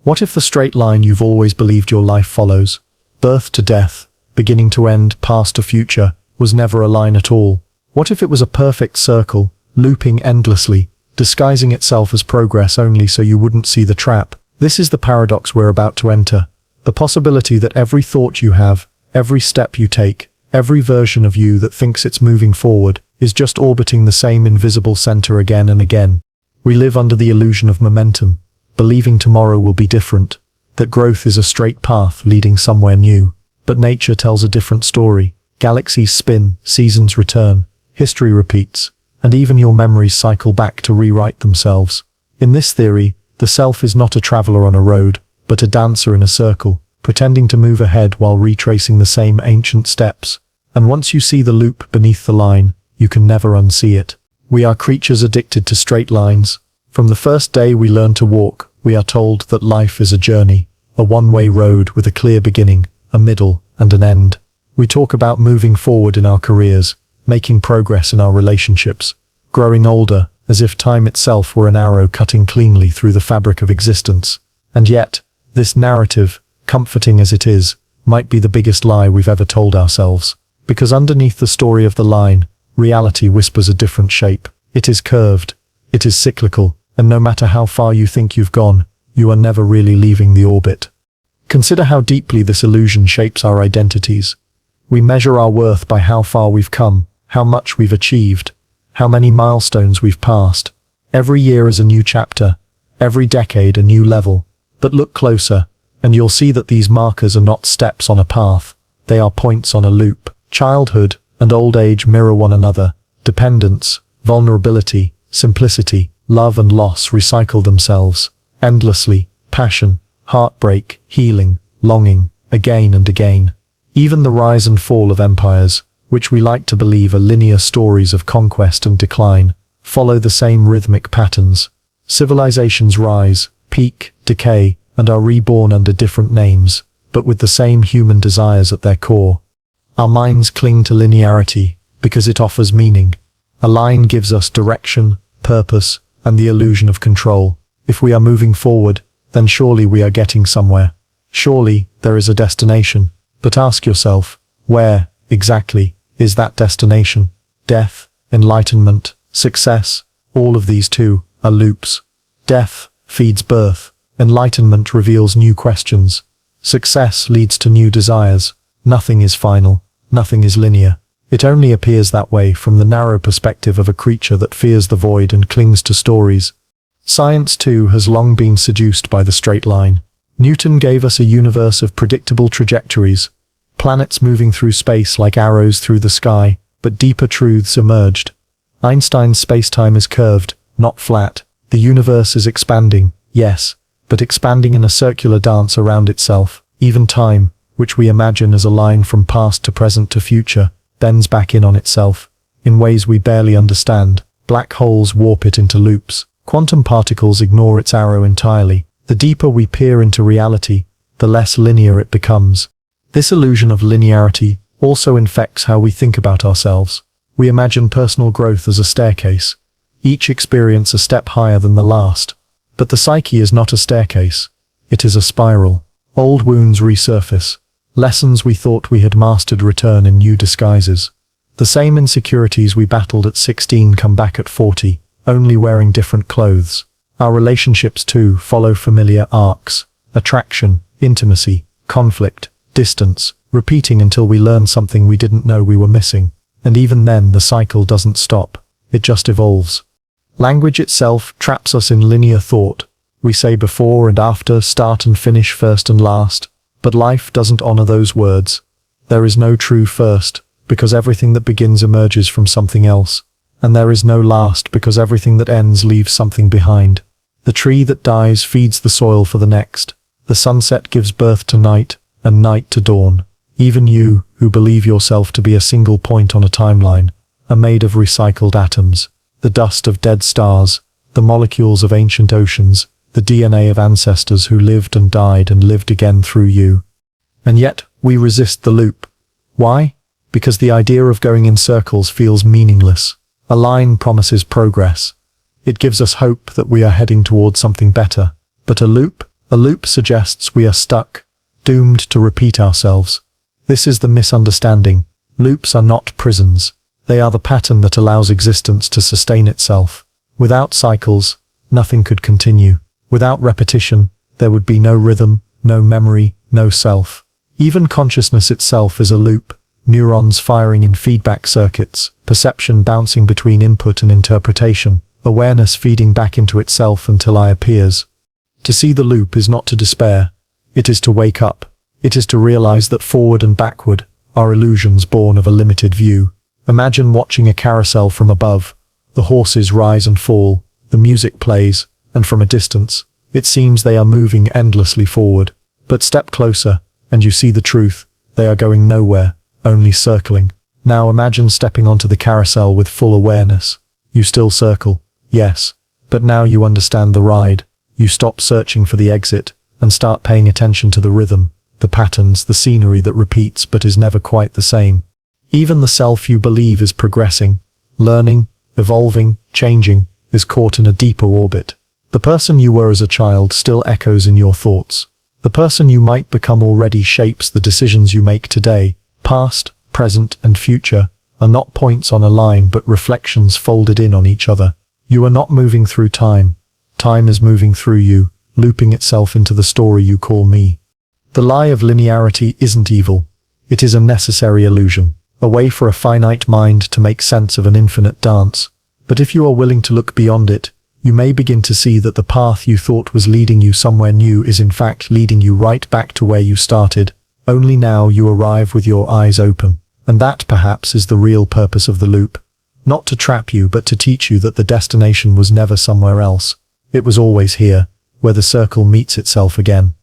What if the straight line you've always believed your life follows, birth to death, beginning to end, past to future, was never a line at all? What if it was a perfect circle, looping endlessly, disguising itself as progress only so you wouldn't see the trap? This is the paradox we're about to enter. The possibility that every thought you have, every step you take, every version of you that thinks it's moving forward, is just orbiting the same invisible center again and again. We live under the illusion of momentum, believing tomorrow will be different, that growth is a straight path leading somewhere new. But nature tells a different story. Galaxies spin, seasons return, history repeats, and even your memories cycle back to rewrite themselves. In this theory, the self is not a traveler on a road, but a dancer in a circle, pretending to move ahead while retracing the same ancient steps. And once you see the loop beneath the line, you can never unsee it. We are creatures addicted to straight lines. From the first day we learn to walk, we are told that life is a journey, a one-way road with a clear beginning, a middle, and an end. We talk about moving forward in our careers, making progress in our relationships, growing older, as if time itself were an arrow cutting cleanly through the fabric of existence. And yet, this narrative, comforting as it is, might be the biggest lie we've ever told ourselves. Because underneath the story of the line, reality whispers a different shape. It is curved, it is cyclical, and no matter how far you think you've gone, you are never really leaving the orbit. Consider how deeply this illusion shapes our identities. We measure our worth by how far we've come, how much we've achieved, how many milestones we've passed. Every year is a new chapter, every decade a new level. But look closer, and you'll see that these markers are not steps on a path, they are points on a loop. Childhood and old age mirror one another. Dependence, vulnerability, simplicity, love and loss recycle themselves endlessly. Passion, heartbreak, healing, longing, again and again. Even the rise and fall of empires, which we like to believe are linear stories of conquest and decline, follow the same rhythmic patterns. Civilizations rise, peak, decay, and are reborn under different names, but with the same human desires at their core. Our minds cling to linearity because it offers meaning. A line gives us direction, purpose, and the illusion of control. If we are moving forward, then surely we are getting somewhere. Surely there is a destination. But ask yourself, where, exactly, is that destination? Death, enlightenment, success, all of these too are loops. Death feeds birth. Enlightenment reveals new questions. Success leads to new desires. Nothing is final. Nothing is linear. It only appears that way from the narrow perspective of a creature that fears the void and clings to stories. Science, too, has long been seduced by the straight line. Newton gave us a universe of predictable trajectories, planets moving through space like arrows through the sky, but deeper truths emerged. Einstein's space-time is curved, not flat. The universe is expanding, yes, but expanding in a circular dance around itself. Even time, which we imagine as a line from past to present to future, bends back in on itself, in ways we barely understand. Black holes warp it into loops. Quantum particles ignore its arrow entirely. The deeper we peer into reality, the less linear it becomes. This illusion of linearity also infects how we think about ourselves. We imagine personal growth as a staircase, each experience a step higher than the last. But the psyche is not a staircase. It is a spiral. Old wounds resurface. Lessons we thought we had mastered return in new disguises. The same insecurities we battled at 16 come back at 40, only wearing different clothes. Our relationships, too, follow familiar arcs. Attraction, intimacy, conflict, distance, repeating until we learn something we didn't know we were missing. And even then, the cycle doesn't stop. It just evolves. Language itself traps us in linear thought. We say before and after, start and finish, first and last. But life doesn't honor those words. There is no true first, because everything that begins emerges from something else. And there is no last, because everything that ends leaves something behind. The tree that dies feeds the soil for the next. The sunset gives birth to night, and night to dawn. Even you, who believe yourself to be a single point on a timeline, are made of recycled atoms. The dust of dead stars, the molecules of ancient oceans, the DNA of ancestors who lived and died and lived again through you. And yet, we resist the loop. Why? Because the idea of going in circles feels meaningless. A line promises progress. It gives us hope that we are heading towards something better. But a loop? A loop suggests we are stuck, doomed to repeat ourselves. This is the misunderstanding. Loops are not prisons. They are the pattern that allows existence to sustain itself. Without cycles, nothing could continue. Without repetition, there would be no rhythm, no memory, no self. Even consciousness itself is a loop. Neurons firing in feedback circuits, perception bouncing between input and interpretation, awareness feeding back into itself until I appears. To see the loop is not to despair. It is to wake up. It is to realize that forward and backward are illusions born of a limited view. Imagine watching a carousel from above. The horses rise and fall, the music plays, and from a distance, it seems they are moving endlessly forward. But step closer, and you see the truth. They are going nowhere, only circling. Now imagine stepping onto the carousel with full awareness. You still circle, yes, but now you understand the ride. You stop searching for the exit, and start paying attention to the rhythm, the patterns, the scenery that repeats but is never quite the same. Even the self you believe is progressing, learning, evolving, changing, is caught in a deeper orbit. The person you were as a child still echoes in your thoughts. The person you might become already shapes the decisions you make today. Past, present, and future are not points on a line but reflections folded in on each other. You are not moving through time. Time is moving through you, looping itself into the story you call me. The lie of linearity isn't evil. It is a necessary illusion, a way for a finite mind to make sense of an infinite dance. But if you are willing to look beyond it, you may begin to see that the path you thought was leading you somewhere new is in fact leading you right back to where you started. Only now you arrive with your eyes open. And that perhaps is the real purpose of the loop. Not to trap you, but to teach you that the destination was never somewhere else. It was always here, where the circle meets itself again.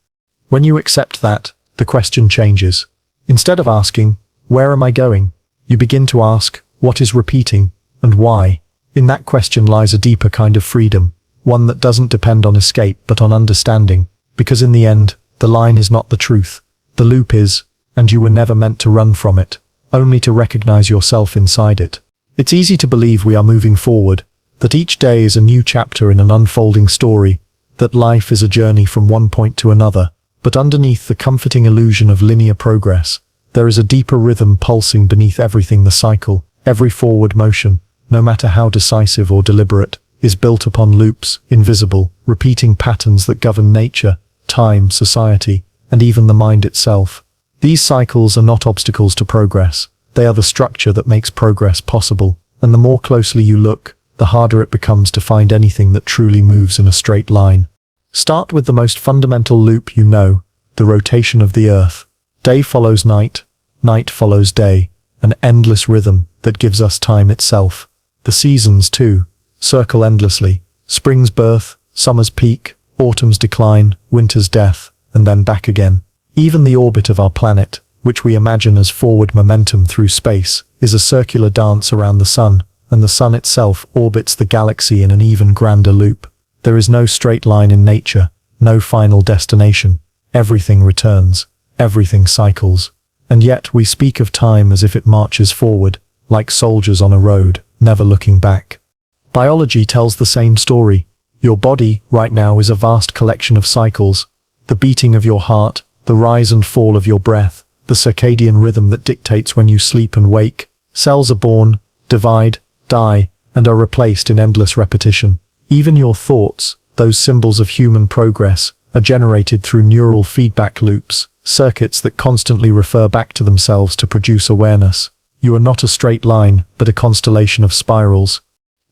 When you accept that, the question changes. Instead of asking, where am I going? You begin to ask, what is repeating, and why? In that question lies a deeper kind of freedom, one that doesn't depend on escape but on understanding, because in the end, the line is not the truth. The loop is, and you were never meant to run from it, only to recognize yourself inside it. It's easy to believe we are moving forward, that each day is a new chapter in an unfolding story, that life is a journey from one point to another, but underneath the comforting illusion of linear progress, there is a deeper rhythm pulsing beneath everything. The cycle, every forward motion, no matter how decisive or deliberate, is built upon loops, invisible, repeating patterns that govern nature, time, society, and even the mind itself. These cycles are not obstacles to progress. They are the structure that makes progress possible, and the more closely you look, the harder it becomes to find anything that truly moves in a straight line. Start with the most fundamental loop you know, the rotation of the earth. Day follows night, night follows day, an endless rhythm that gives us time itself. The seasons, too, circle endlessly. Spring's birth, summer's peak, autumn's decline, winter's death, and then back again. Even the orbit of our planet, which we imagine as forward momentum through space, is a circular dance around the sun, and the sun itself orbits the galaxy in an even grander loop. There is no straight line in nature, no final destination. Everything returns, everything cycles. And yet we speak of time as if it marches forward, like soldiers on a road, never looking back. Biology tells the same story. Your body, right now, is a vast collection of cycles. The beating of your heart, the rise and fall of your breath, the circadian rhythm that dictates when you sleep and wake. Cells are born, divide, die, and are replaced in endless repetition. Even your thoughts, those symbols of human progress, are generated through neural feedback loops, circuits that constantly refer back to themselves to produce awareness. You are not a straight line, but a constellation of spirals.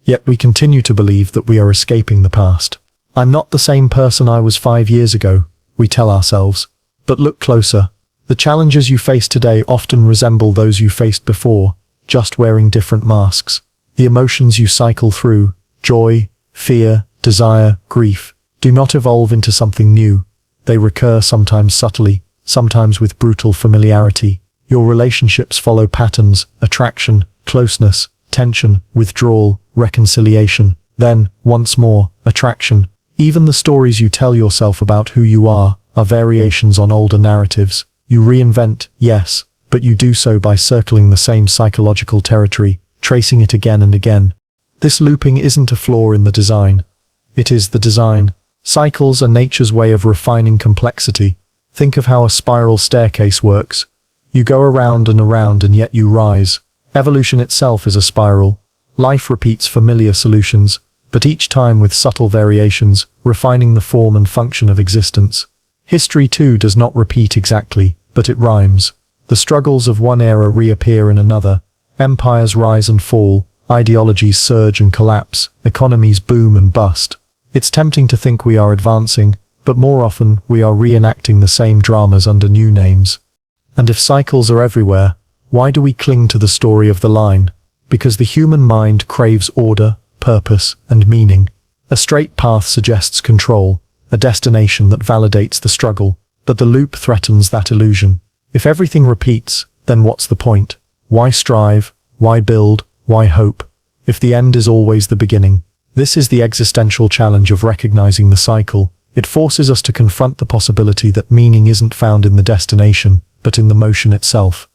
Yet we continue to believe that we are escaping the past. I'm not the same person I was 5 years ago, we tell ourselves. But look closer. The challenges you face today often resemble those you faced before, just wearing different masks. The emotions you cycle through, joy, fear, desire, grief, do not evolve into something new. They recur, sometimes subtly, sometimes with brutal familiarity. Your relationships follow patterns: attraction, closeness, tension, withdrawal, reconciliation. Then, once more, attraction. Even the stories you tell yourself about who you are variations on older narratives. You reinvent, yes, but you do so by circling the same psychological territory, tracing it again and again. This looping isn't a flaw in the design. It is the design. Cycles are nature's way of refining complexity. Think of how a spiral staircase works. You go around and yet you rise. Evolution itself is a spiral. Life repeats familiar solutions, but each time with subtle variations, refining the form and function of existence. History too does not repeat exactly, but it rhymes. The struggles of one era reappear in another. Empires rise and fall, ideologies surge and collapse, economies boom and bust. It's tempting to think we are advancing, but more often we are reenacting the same dramas under new names. And if cycles are everywhere, why do we cling to the story of the line? Because the human mind craves order, purpose, and meaning. A straight path suggests control, a destination that validates the struggle, but the loop threatens that illusion. If everything repeats, then what's the point? Why strive? Why build? Why hope? If the end is always the beginning. This is the existential challenge of recognizing the cycle. It forces us to confront the possibility that meaning isn't found in the destination, but in the motion itself.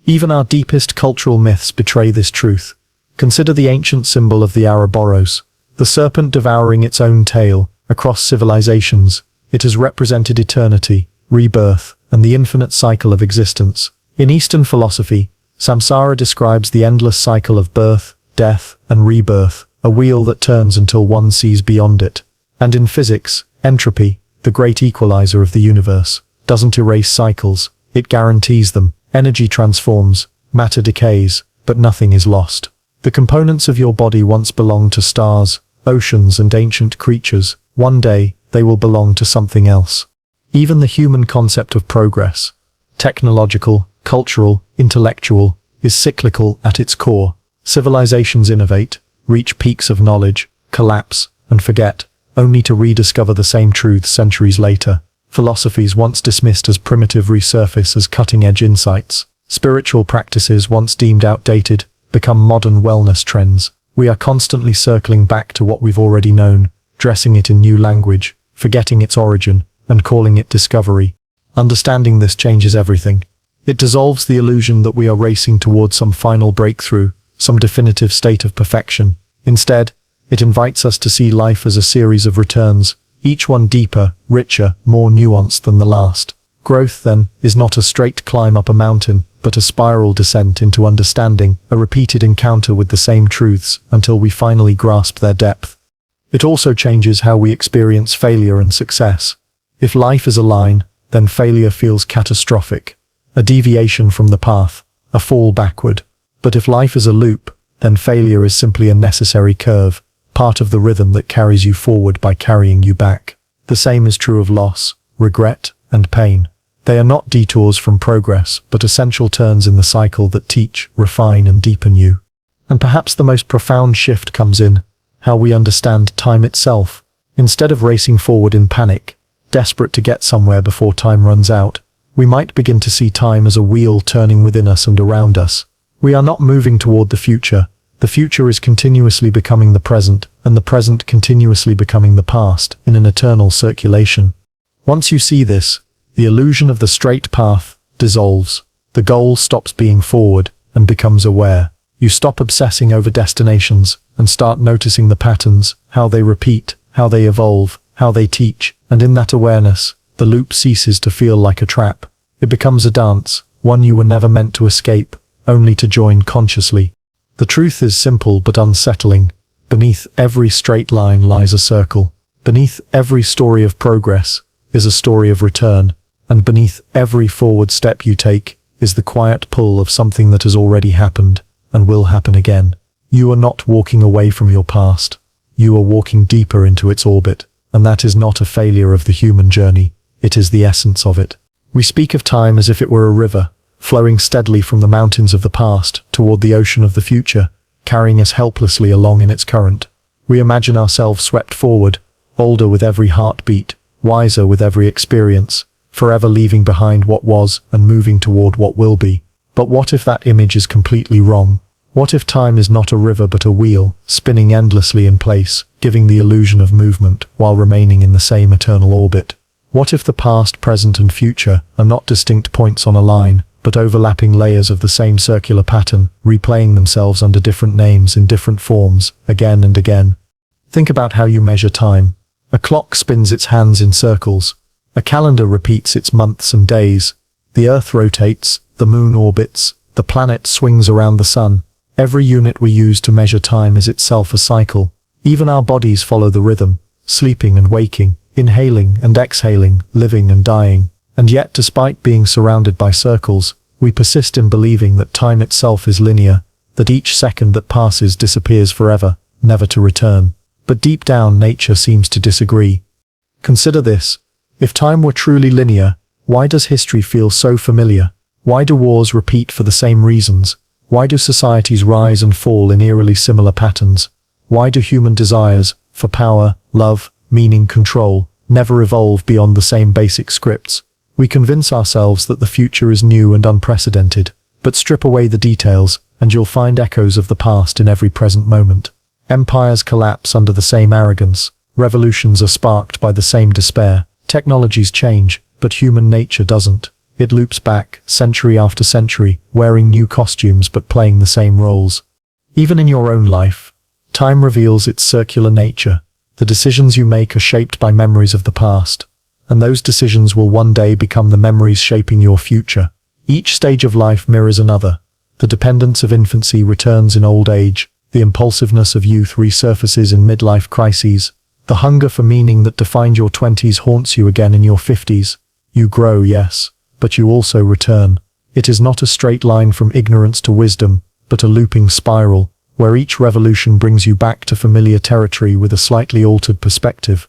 Even our deepest cultural myths betray this truth. Consider the ancient symbol of the Ouroboros, the serpent devouring its own tail. Across civilizations, it has represented eternity, rebirth, and the infinite cycle of existence. In Eastern philosophy, samsara describes the endless cycle of birth, death, and rebirth, a wheel that turns until one sees beyond it. And in physics, entropy, the great equalizer of the universe, doesn't erase cycles, it guarantees them. Energy transforms, matter decays, but nothing is lost. The components of your body once belonged to stars, oceans, and ancient creatures. One day, they will belong to something else. Even the human concept of progress, technological, cultural, intellectual, is cyclical at its core. Civilizations innovate, reach peaks of knowledge, collapse, and forget, only to rediscover the same truths centuries later. Philosophies once dismissed as primitive resurface as cutting-edge insights. Spiritual practices once deemed outdated become modern wellness trends. We are constantly circling back to what we've already known, dressing it in new language, forgetting its origin, and calling it discovery. Understanding this changes everything. It dissolves the illusion that we are racing towards some final breakthrough, some definitive state of perfection. Instead, it invites us to see life as a series of returns, each one deeper, richer, more nuanced than the last. Growth, then, is not a straight climb up a mountain, but a spiral descent into understanding, a repeated encounter with the same truths until we finally grasp their depth. It also changes how we experience failure and success. If life is a line, then failure feels catastrophic, a deviation from the path, a fall backward. But if life is a loop, then failure is simply a necessary curve, part of the rhythm that carries you forward by carrying you back. The same is true of loss, regret, and pain. They are not detours from progress, but essential turns in the cycle that teach, refine, and deepen you. And perhaps the most profound shift comes in how we understand time itself. Instead of racing forward in panic, desperate to get somewhere before time runs out, we might begin to see time as a wheel turning within us and around us. We are not moving toward the future. The future is continuously becoming the present, and the present continuously becoming the past, in an eternal circulation. Once you see this, the illusion of the straight path dissolves. The goal stops being forward and becomes aware. You stop obsessing over destinations and start noticing the patterns, how they repeat, how they evolve, how they teach, and in that awareness, the loop ceases to feel like a trap. It becomes a dance, one you were never meant to escape, only to join consciously. The truth is simple but unsettling. Beneath every straight line lies a circle. Beneath every story of progress is a story of return. And beneath every forward step you take is the quiet pull of something that has already happened and will happen again. You are not walking away from your past. You are walking deeper into its orbit, and that is not a failure of the human journey. It is the essence of it. We speak of time as if it were a river, flowing steadily from the mountains of the past toward the ocean of the future, carrying us helplessly along in its current. We imagine ourselves swept forward, older with every heartbeat, wiser with every experience, forever leaving behind what was and moving toward what will be. But what if that image is completely wrong? What if time is not a river but a wheel, spinning endlessly in place, giving the illusion of movement while remaining in the same eternal orbit? What if the past, present, and future are not distinct points on a line, but overlapping layers of the same circular pattern, replaying themselves under different names in different forms, again and again? Think about how you measure time. A clock spins its hands in circles. A calendar repeats its months and days. The Earth rotates, the Moon orbits, the planet swings around the Sun. Every unit we use to measure time is itself a cycle. Even our bodies follow the rhythm, sleeping and waking, inhaling and exhaling, living and dying. And yet, despite being surrounded by circles, we persist in believing that time itself is linear, that each second that passes disappears forever, never to return. But deep down, nature seems to disagree. Consider this. If time were truly linear, why does history feel so familiar? Why do wars repeat for the same reasons? Why do societies rise and fall in eerily similar patterns? Why do human desires for power, love, meaning, control never evolve beyond the same basic scripts? We convince ourselves that the future is new and unprecedented, but strip away the details, and you'll find echoes of the past in every present moment. Empires collapse under the same arrogance. Revolutions are sparked by the same despair. Technologies change, but human nature doesn't. It loops back, century after century, wearing new costumes but playing the same roles. Even in your own life, time reveals its circular nature. The decisions you make are shaped by memories of the past, and those decisions will one day become the memories shaping your future. Each stage of life mirrors another. The dependence of infancy returns in old age. The impulsiveness of youth resurfaces in midlife crises. The hunger for meaning that defined your 20s haunts you again in your 50s. You grow, yes, but you also return. It is not a straight line from ignorance to wisdom, but a looping spiral, where each revolution brings you back to familiar territory with a slightly altered perspective.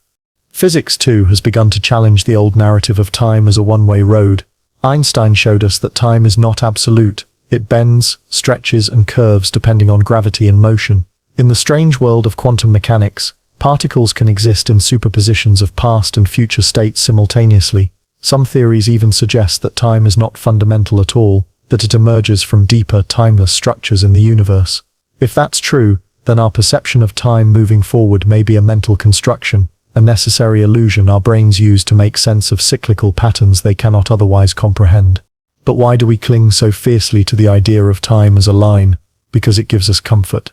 Physics, too, has begun to challenge the old narrative of time as a one-way road. Einstein showed us that time is not absolute. It bends, stretches, and curves depending on gravity and motion. In the strange world of quantum mechanics, particles can exist in superpositions of past and future states simultaneously. Some theories even suggest that time is not fundamental at all, that it emerges from deeper, timeless structures in the universe. If that's true, then our perception of time moving forward may be a mental construction, a necessary illusion our brains use to make sense of cyclical patterns they cannot otherwise comprehend. But why do we cling so fiercely to the idea of time as a line? Because it gives us comfort.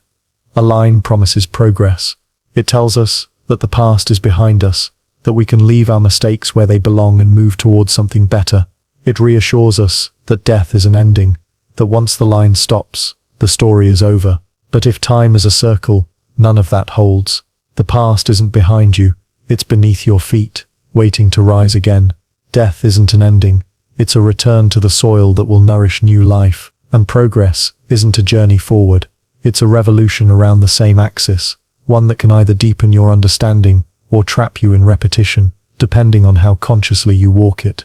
A line promises progress. It tells us that the past is behind us, that we can leave our mistakes where they belong and move towards something better. It reassures us that death is an ending, that once the line stops, the story is over. But if time is a circle, none of that holds. The past isn't behind you, it's beneath your feet, waiting to rise again. Death isn't an ending, it's a return to the soil that will nourish new life. And progress isn't a journey forward, it's a revolution around the same axis. One that can either deepen your understanding or trap you in repetition, depending on how consciously you walk it.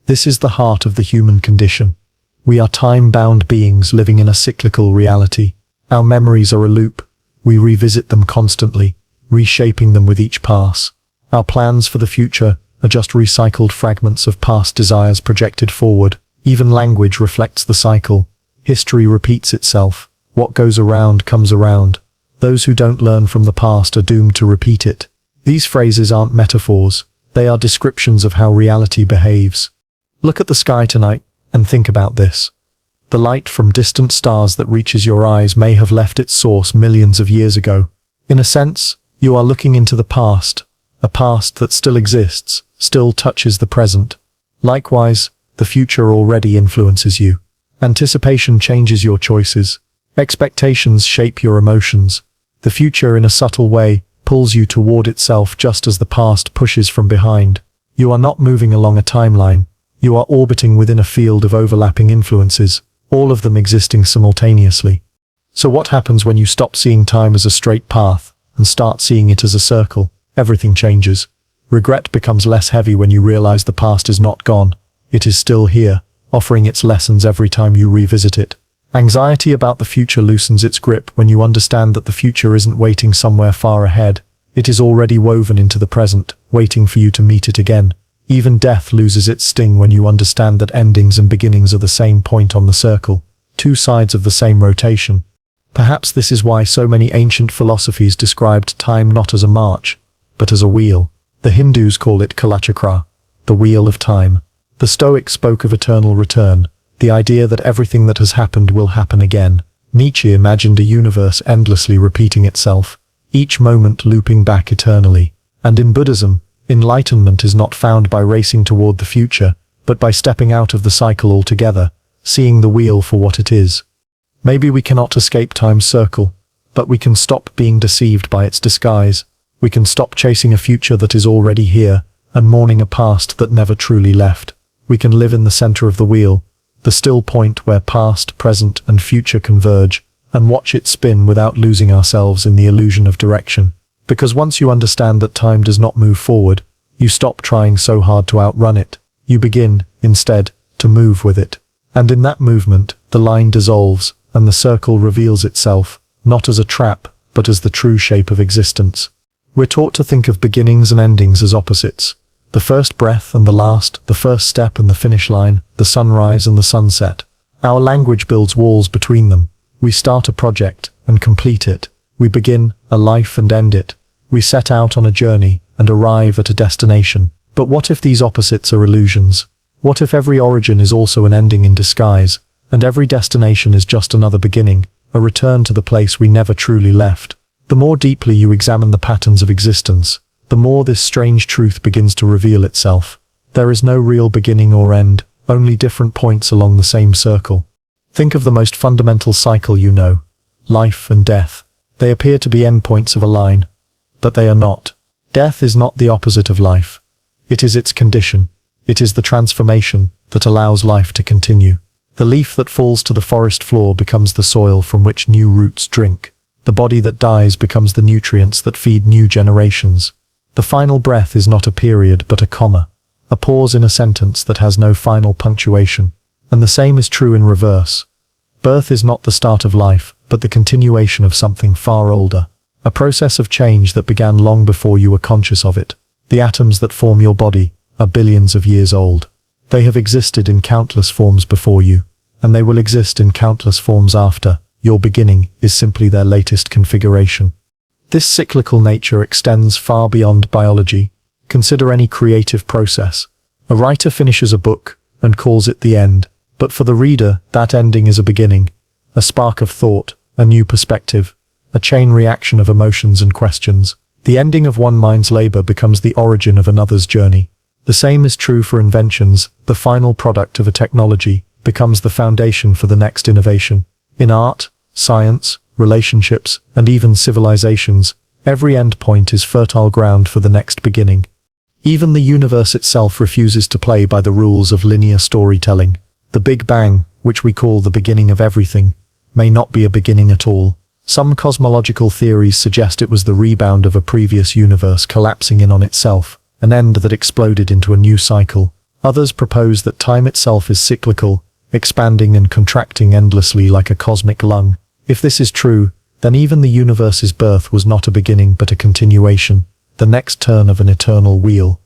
This is the heart of the human condition. We are time-bound beings living in a cyclical reality. Our memories are a loop. We revisit them constantly, reshaping them with each pass. Our plans for the future are just recycled fragments of past desires projected forward. Even language reflects the cycle. History repeats itself. What goes around comes around. Those who don't learn from the past are doomed to repeat it. These phrases aren't metaphors. They are descriptions of how reality behaves. Look at the sky tonight and think about this. The light from distant stars that reaches your eyes may have left its source millions of years ago. In a sense, you are looking into the past, a past that still exists, still touches the present. Likewise, the future already influences you. Anticipation changes your choices. Expectations shape your emotions. The future, in a subtle way, pulls you toward itself just as the past pushes from behind. You are not moving along a timeline. You are orbiting within a field of overlapping influences, all of them existing simultaneously. So what happens when you stop seeing time as a straight path and start seeing it as a circle? Everything changes. Regret becomes less heavy when you realize the past is not gone. It is still here, offering its lessons every time you revisit it. Anxiety about the future loosens its grip when you understand that the future isn't waiting somewhere far ahead. It is already woven into the present, waiting for you to meet it again. Even death loses its sting when you understand that endings and beginnings are the same point on the circle, two sides of the same rotation. Perhaps this is why so many ancient philosophies described time not as a march, but as a wheel. The Hindus call it Kalachakra, the wheel of time. The Stoics spoke of eternal return, the idea that everything that has happened will happen again. Nietzsche imagined a universe endlessly repeating itself, each moment looping back eternally. And in Buddhism, enlightenment is not found by racing toward the future, but by stepping out of the cycle altogether, seeing the wheel for what it is. Maybe we cannot escape time's circle, but we can stop being deceived by its disguise. We can stop chasing a future that is already here, and mourning a past that never truly left. We can live in the center of the wheel, the still point where past, present, and future converge, and watch it spin without losing ourselves in the illusion of direction. Because once you understand that time does not move forward, you stop trying so hard to outrun it. You begin, instead, to move with it. And in that movement, the line dissolves, and the circle reveals itself, not as a trap, but as the true shape of existence. We're taught to think of beginnings and endings as opposites. The first breath and the last, the first step and the finish line, the sunrise and the sunset. Our language builds walls between them. We start a project and complete it. We begin a life and end it. We set out on a journey and arrive at a destination. But what if these opposites are illusions? What if every origin is also an ending in disguise, and every destination is just another beginning, a return to the place we never truly left? The more deeply you examine the patterns of existence, the more this strange truth begins to reveal itself. There is no real beginning or end, only different points along the same circle. Think of the most fundamental cycle you know, life and death. They appear to be endpoints of a line, but they are not. Death is not the opposite of life. It is its condition. It is the transformation that allows life to continue. The leaf that falls to the forest floor becomes the soil from which new roots drink. The body that dies becomes the nutrients that feed new generations. The final breath is not a period but a comma, a pause in a sentence that has no final punctuation. And the same is true in reverse. Birth is not the start of life, but the continuation of something far older. A process of change that began long before you were conscious of it. The atoms that form your body are billions of years old. They have existed in countless forms before you, and they will exist in countless forms after. Your beginning is simply their latest configuration. This cyclical nature extends far beyond biology. Consider any creative process. A writer finishes a book and calls it the end, but for the reader, that ending is a beginning, a spark of thought, a new perspective, a chain reaction of emotions and questions. The ending of one mind's labor becomes the origin of another's journey. The same is true for inventions. The final product of a technology becomes the foundation for the next innovation. In art, science, relationships, and even civilizations, every endpoint is fertile ground for the next beginning. Even the universe itself refuses to play by the rules of linear storytelling. The Big Bang, which we call the beginning of everything, may not be a beginning at all. Some cosmological theories suggest it was the rebound of a previous universe collapsing in on itself, an end that exploded into a new cycle. Others propose that time itself is cyclical, expanding and contracting endlessly like a cosmic lung. If this is true, then even the universe's birth was not a beginning but a continuation, the next turn of an eternal wheel.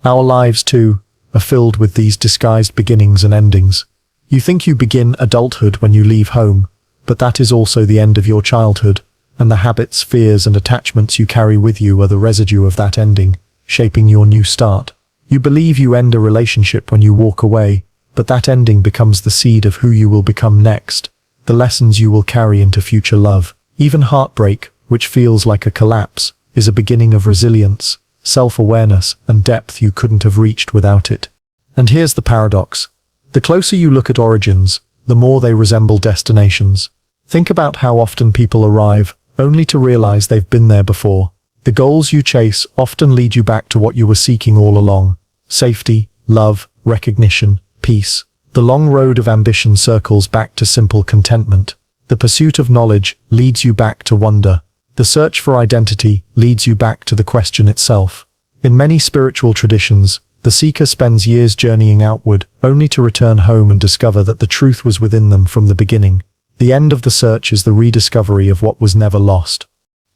Our lives, too, are filled with these disguised beginnings and endings. You think you begin adulthood when you leave home, but that is also the end of your childhood, and the habits, fears, and attachments you carry with you are the residue of that ending, shaping your new start. You believe you end a relationship when you walk away, but that ending becomes the seed of who you will become next, the lessons you will carry into future love. Even heartbreak, which feels like a collapse, is a beginning of resilience, self-awareness, and depth you couldn't have reached without it. And here's the paradox. The closer you look at origins, the more they resemble destinations. Think about how often people arrive, only to realize they've been there before. The goals you chase often lead you back to what you were seeking all along. Safety, love, recognition, peace. The long road of ambition circles back to simple contentment. The pursuit of knowledge leads you back to wonder. The search for identity leads you back to the question itself. In many spiritual traditions, the seeker spends years journeying outward, only to return home and discover that the truth was within them from the beginning. The end of the search is the rediscovery of what was never lost.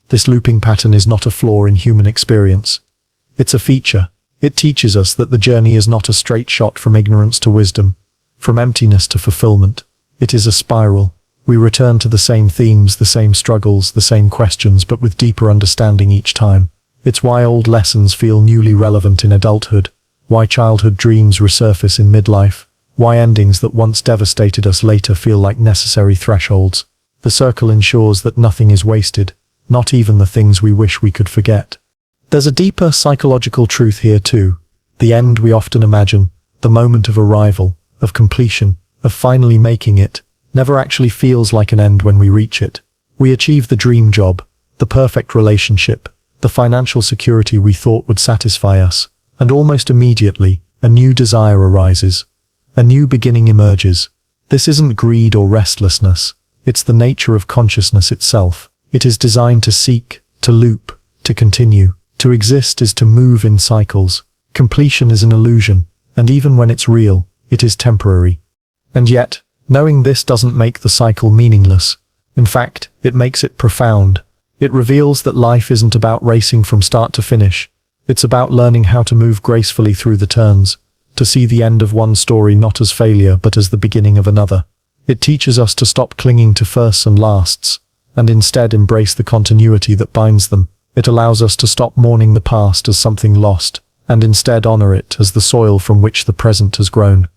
This looping pattern is not a flaw in human experience. It's a feature. It teaches us that the journey is not a straight shot from ignorance to wisdom, from emptiness to fulfillment. It is a spiral. We return to the same themes, the same struggles, the same questions, but with deeper understanding each time. It's why old lessons feel newly relevant in adulthood, why childhood dreams resurface in midlife, why endings that once devastated us later feel like necessary thresholds. The circle ensures that nothing is wasted, not even the things we wish we could forget. There's a deeper psychological truth here too. The end we often imagine, the moment of arrival, of completion, of finally making it, never actually feels like an end when we reach it. We achieve the dream job, the perfect relationship, the financial security we thought would satisfy us, and almost immediately, a new desire arises. A new beginning emerges. This isn't greed or restlessness. It's the nature of consciousness itself. It is designed to seek, to loop, to continue. To exist is to move in cycles. Completion is an illusion, and even when it's real, it is temporary. And yet, knowing this doesn't make the cycle meaningless. In fact, it makes it profound. It reveals that life isn't about racing from start to finish. It's about learning how to move gracefully through the turns, to see the end of one story not as failure but as the beginning of another. It teaches us to stop clinging to firsts and lasts, and instead embrace the continuity that binds them. It allows us to stop mourning the past as something lost, and instead honor it as the soil from which the present has grown.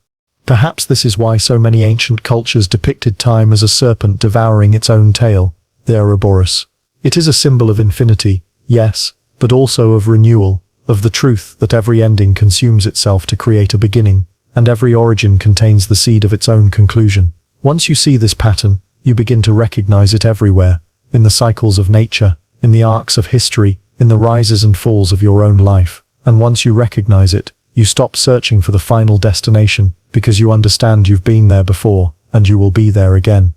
Perhaps this is why so many ancient cultures depicted time as a serpent devouring its own tail, the Ouroboros. It is a symbol of infinity, yes, but also of renewal, of the truth that every ending consumes itself to create a beginning, and every origin contains the seed of its own conclusion. Once you see this pattern, you begin to recognize it everywhere, in the cycles of nature, in the arcs of history, in the rises and falls of your own life. And once you recognize it, you stop searching for the final destination, because you understand you've been there before, and you will be there again.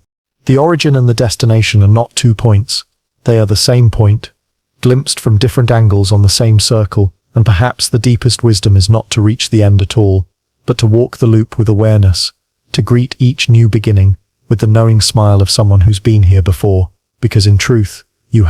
The origin and the destination are not 2 points. They are the same point, glimpsed from different angles on the same circle, and perhaps the deepest wisdom is not to reach the end at all, but to walk the loop with awareness, to greet each new beginning with the knowing smile of someone who's been here before, because in truth, you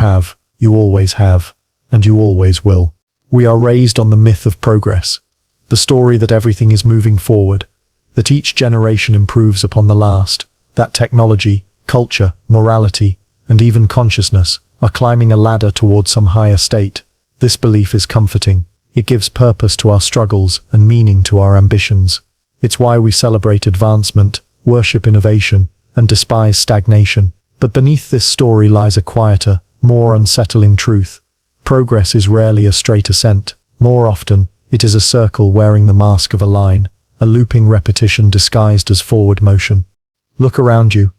always have, and you always will. We are raised on the myth of progress, the story that everything is moving forward, that each generation improves upon the last, that technology, culture, morality, and even consciousness are climbing a ladder towards some higher state. This belief is comforting. It gives purpose to our struggles and meaning to our ambitions. It's why we celebrate advancement, worship innovation, and despise stagnation. But beneath this story lies a quieter, more unsettling truth. Progress is rarely a straight ascent. More often, it is a circle wearing the mask of a line, a looping repetition disguised as forward motion. Look around you.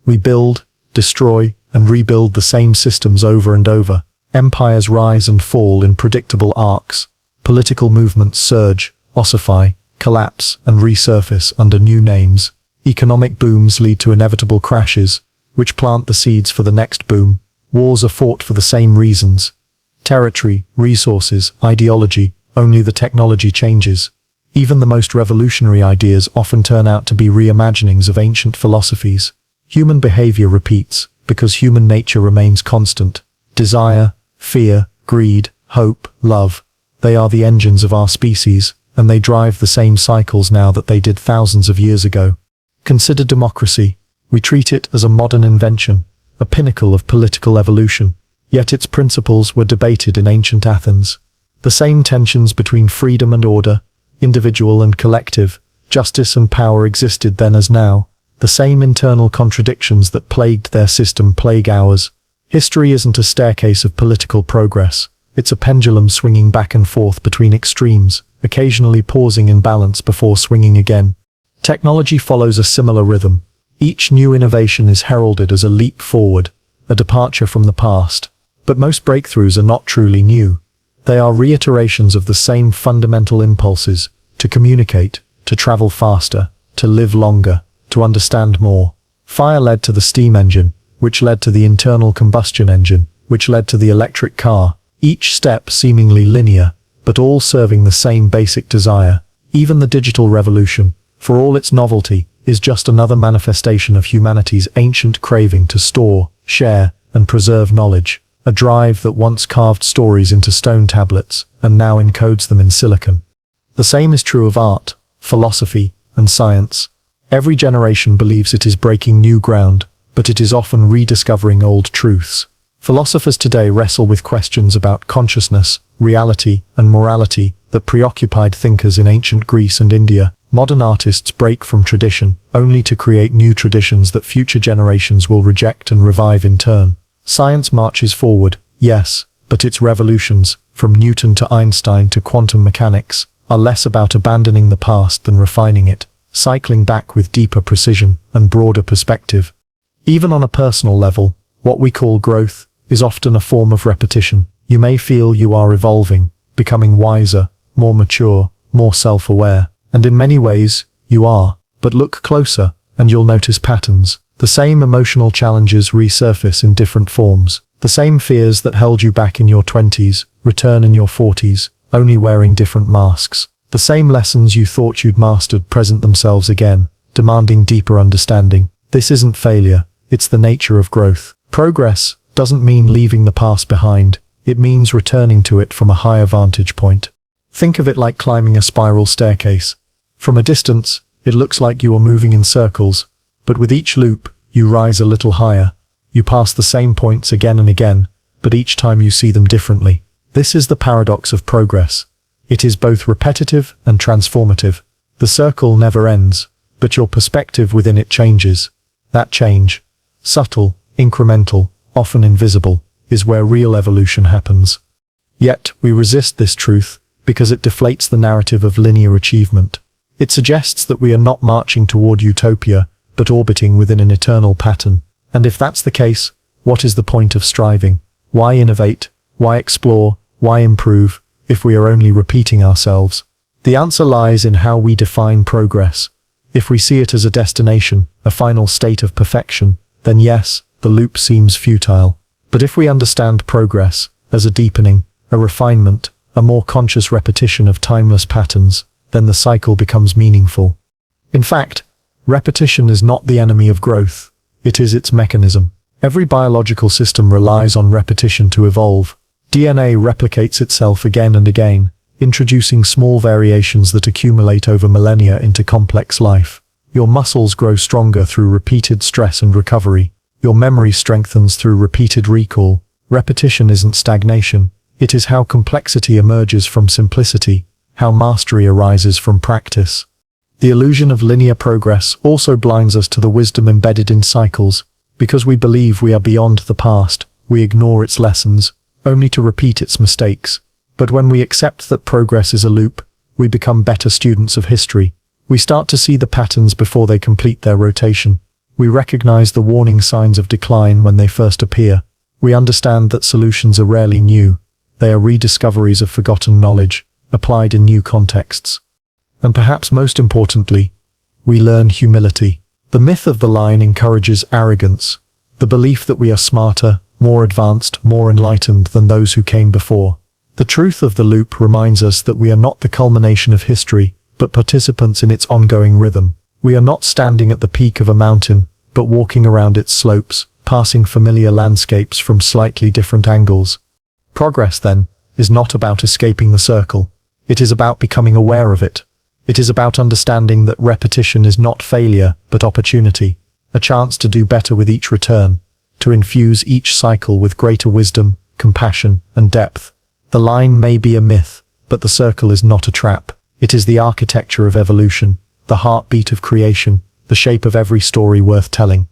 We build, destroy, and rebuild the same systems over and over. Empires rise and fall in predictable arcs. Political movements surge, ossify, collapse, and resurface under new names. Economic booms lead to inevitable crashes, which plant the seeds for the next boom. Wars are fought for the same reasons. Territory, resources, ideology, only the technology changes. Even the most revolutionary ideas often turn out to be reimaginings of ancient philosophies. Human behavior repeats, because human nature remains constant. Desire, fear, greed, hope, love. They are the engines of our species, and they drive the same cycles now that they did thousands of years ago. Consider democracy. We treat it as a modern invention, a pinnacle of political evolution. Yet its principles were debated in ancient Athens. The same tensions between freedom and order, individual and collective, justice and power existed then as now. The same internal contradictions that plagued their system plague ours. History isn't a staircase of political progress. It's a pendulum swinging back and forth between extremes, occasionally pausing in balance before swinging again. Technology follows a similar rhythm. Each new innovation is heralded as a leap forward, a departure from the past. But most breakthroughs are not truly new. They are reiterations of the same fundamental impulses: to communicate, to travel faster, to live longer, to understand more. Fire led to the steam engine, which led to the internal combustion engine, which led to the electric car. Each step seemingly linear, but all serving the same basic desire. Even the digital revolution, for all its novelty, is just another manifestation of humanity's ancient craving to store, share, and preserve knowledge. A drive that once carved stories into stone tablets, and now encodes them in silicon. The same is true of art, philosophy, and science. Every generation believes it is breaking new ground, but it is often rediscovering old truths. Philosophers today wrestle with questions about consciousness, reality, and morality that preoccupied thinkers in ancient Greece and India. Modern artists break from tradition, only to create new traditions that future generations will reject and revive in turn. Science marches forward, yes, but its revolutions, from Newton to Einstein to quantum mechanics, are less about abandoning the past than refining it, cycling back with deeper precision and broader perspective. Even on a personal level, what we call growth is often a form of repetition. You may feel you are evolving, becoming wiser, more mature, more self-aware, and in many ways, you are. But look closer, and you'll notice patterns. The same emotional challenges resurface in different forms. The same fears that held you back in your 20s return in your 40s, only wearing different masks. The same lessons you thought you'd mastered present themselves again, demanding deeper understanding. This isn't failure, it's the nature of growth. Progress doesn't mean leaving the past behind, it means returning to it from a higher vantage point. Think of it like climbing a spiral staircase. From a distance, it looks like you are moving in circles, but with each loop, you rise a little higher. You pass the same points again and again, but each time you see them differently. This is the paradox of progress. It is both repetitive and transformative. The circle never ends, but your perspective within it changes. That change, subtle, incremental, often invisible, is where real evolution happens. Yet, we resist this truth because it deflates the narrative of linear achievement. It suggests that we are not marching toward utopia, but orbiting within an eternal pattern. And if that's the case, what is the point of striving? Why innovate? Why explore? Why improve, if we are only repeating ourselves? The answer lies in how we define progress. If we see it as a destination, a final state of perfection, then yes, the loop seems futile. But if we understand progress as a deepening, a refinement, a more conscious repetition of timeless patterns, then the cycle becomes meaningful. In fact, repetition is not the enemy of growth, it is its mechanism. Every biological system relies on repetition to evolve. DNA replicates itself again and again, introducing small variations that accumulate over millennia into complex life. Your muscles grow stronger through repeated stress and recovery. Your memory strengthens through repeated recall. Repetition isn't stagnation. It is how complexity emerges from simplicity, how mastery arises from practice. The illusion of linear progress also blinds us to the wisdom embedded in cycles. Because we believe we are beyond the past, we ignore its lessons, only to repeat its mistakes. But when we accept that progress is a loop, we become better students of history. We start to see the patterns before they complete their rotation. We recognize the warning signs of decline when they first appear. We understand that solutions are rarely new. They are rediscoveries of forgotten knowledge, applied in new contexts. And perhaps most importantly, we learn humility. The myth of the line encourages arrogance, the belief that we are smarter, more advanced, more enlightened than those who came before. The truth of the loop reminds us that we are not the culmination of history, but participants in its ongoing rhythm. We are not standing at the peak of a mountain, but walking around its slopes, passing familiar landscapes from slightly different angles. Progress, then, is not about escaping the circle. It is about becoming aware of it. It is about understanding that repetition is not failure, but opportunity, a chance to do better with each return, to infuse each cycle with greater wisdom, compassion, and depth. The line may be a myth, but the circle is not a trap. It is the architecture of evolution, the heartbeat of creation, the shape of every story worth telling.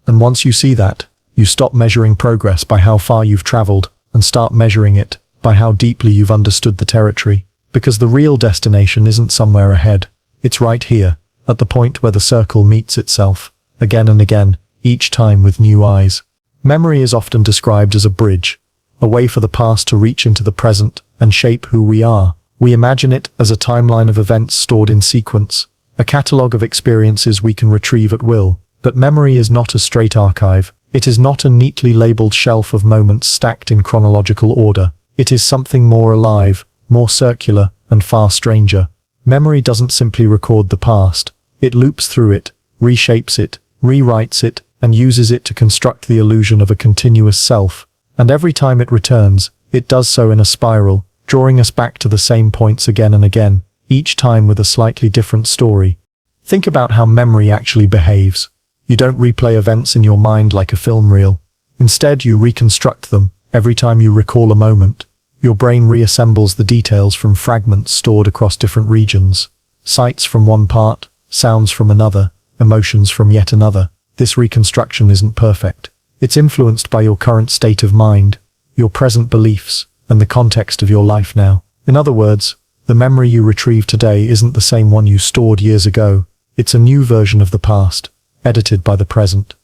And once you see that, you stop measuring progress by how far you've traveled, and start measuring it by how deeply you've understood the territory. Because the real destination isn't somewhere ahead. It's right here, at the point where the circle meets itself, again and again, each time with new eyes. Memory is often described as a bridge, a way for the past to reach into the present and shape who we are. We imagine it as a timeline of events stored in sequence, a catalogue of experiences we can retrieve at will. But memory is not a straight archive. It is not a neatly labeled shelf of moments stacked in chronological order. It is something more alive, more circular, and far stranger. Memory doesn't simply record the past. It loops through it, reshapes it, rewrites it, and uses it to construct the illusion of a continuous self. And every time it returns, it does so in a spiral, drawing us back to the same points again and again, each time with a slightly different story. Think about how memory actually behaves. You don't replay events in your mind like a film reel. Instead, you reconstruct them. Every time you recall a moment, your brain reassembles the details from fragments stored across different regions. Sights from one part, sounds from another, emotions from yet another. This reconstruction isn't perfect. It's influenced by your current state of mind, your present beliefs, and the context of your life now. In other words, the memory you retrieve today isn't the same one you stored years ago. It's a new version of the past, edited by the present.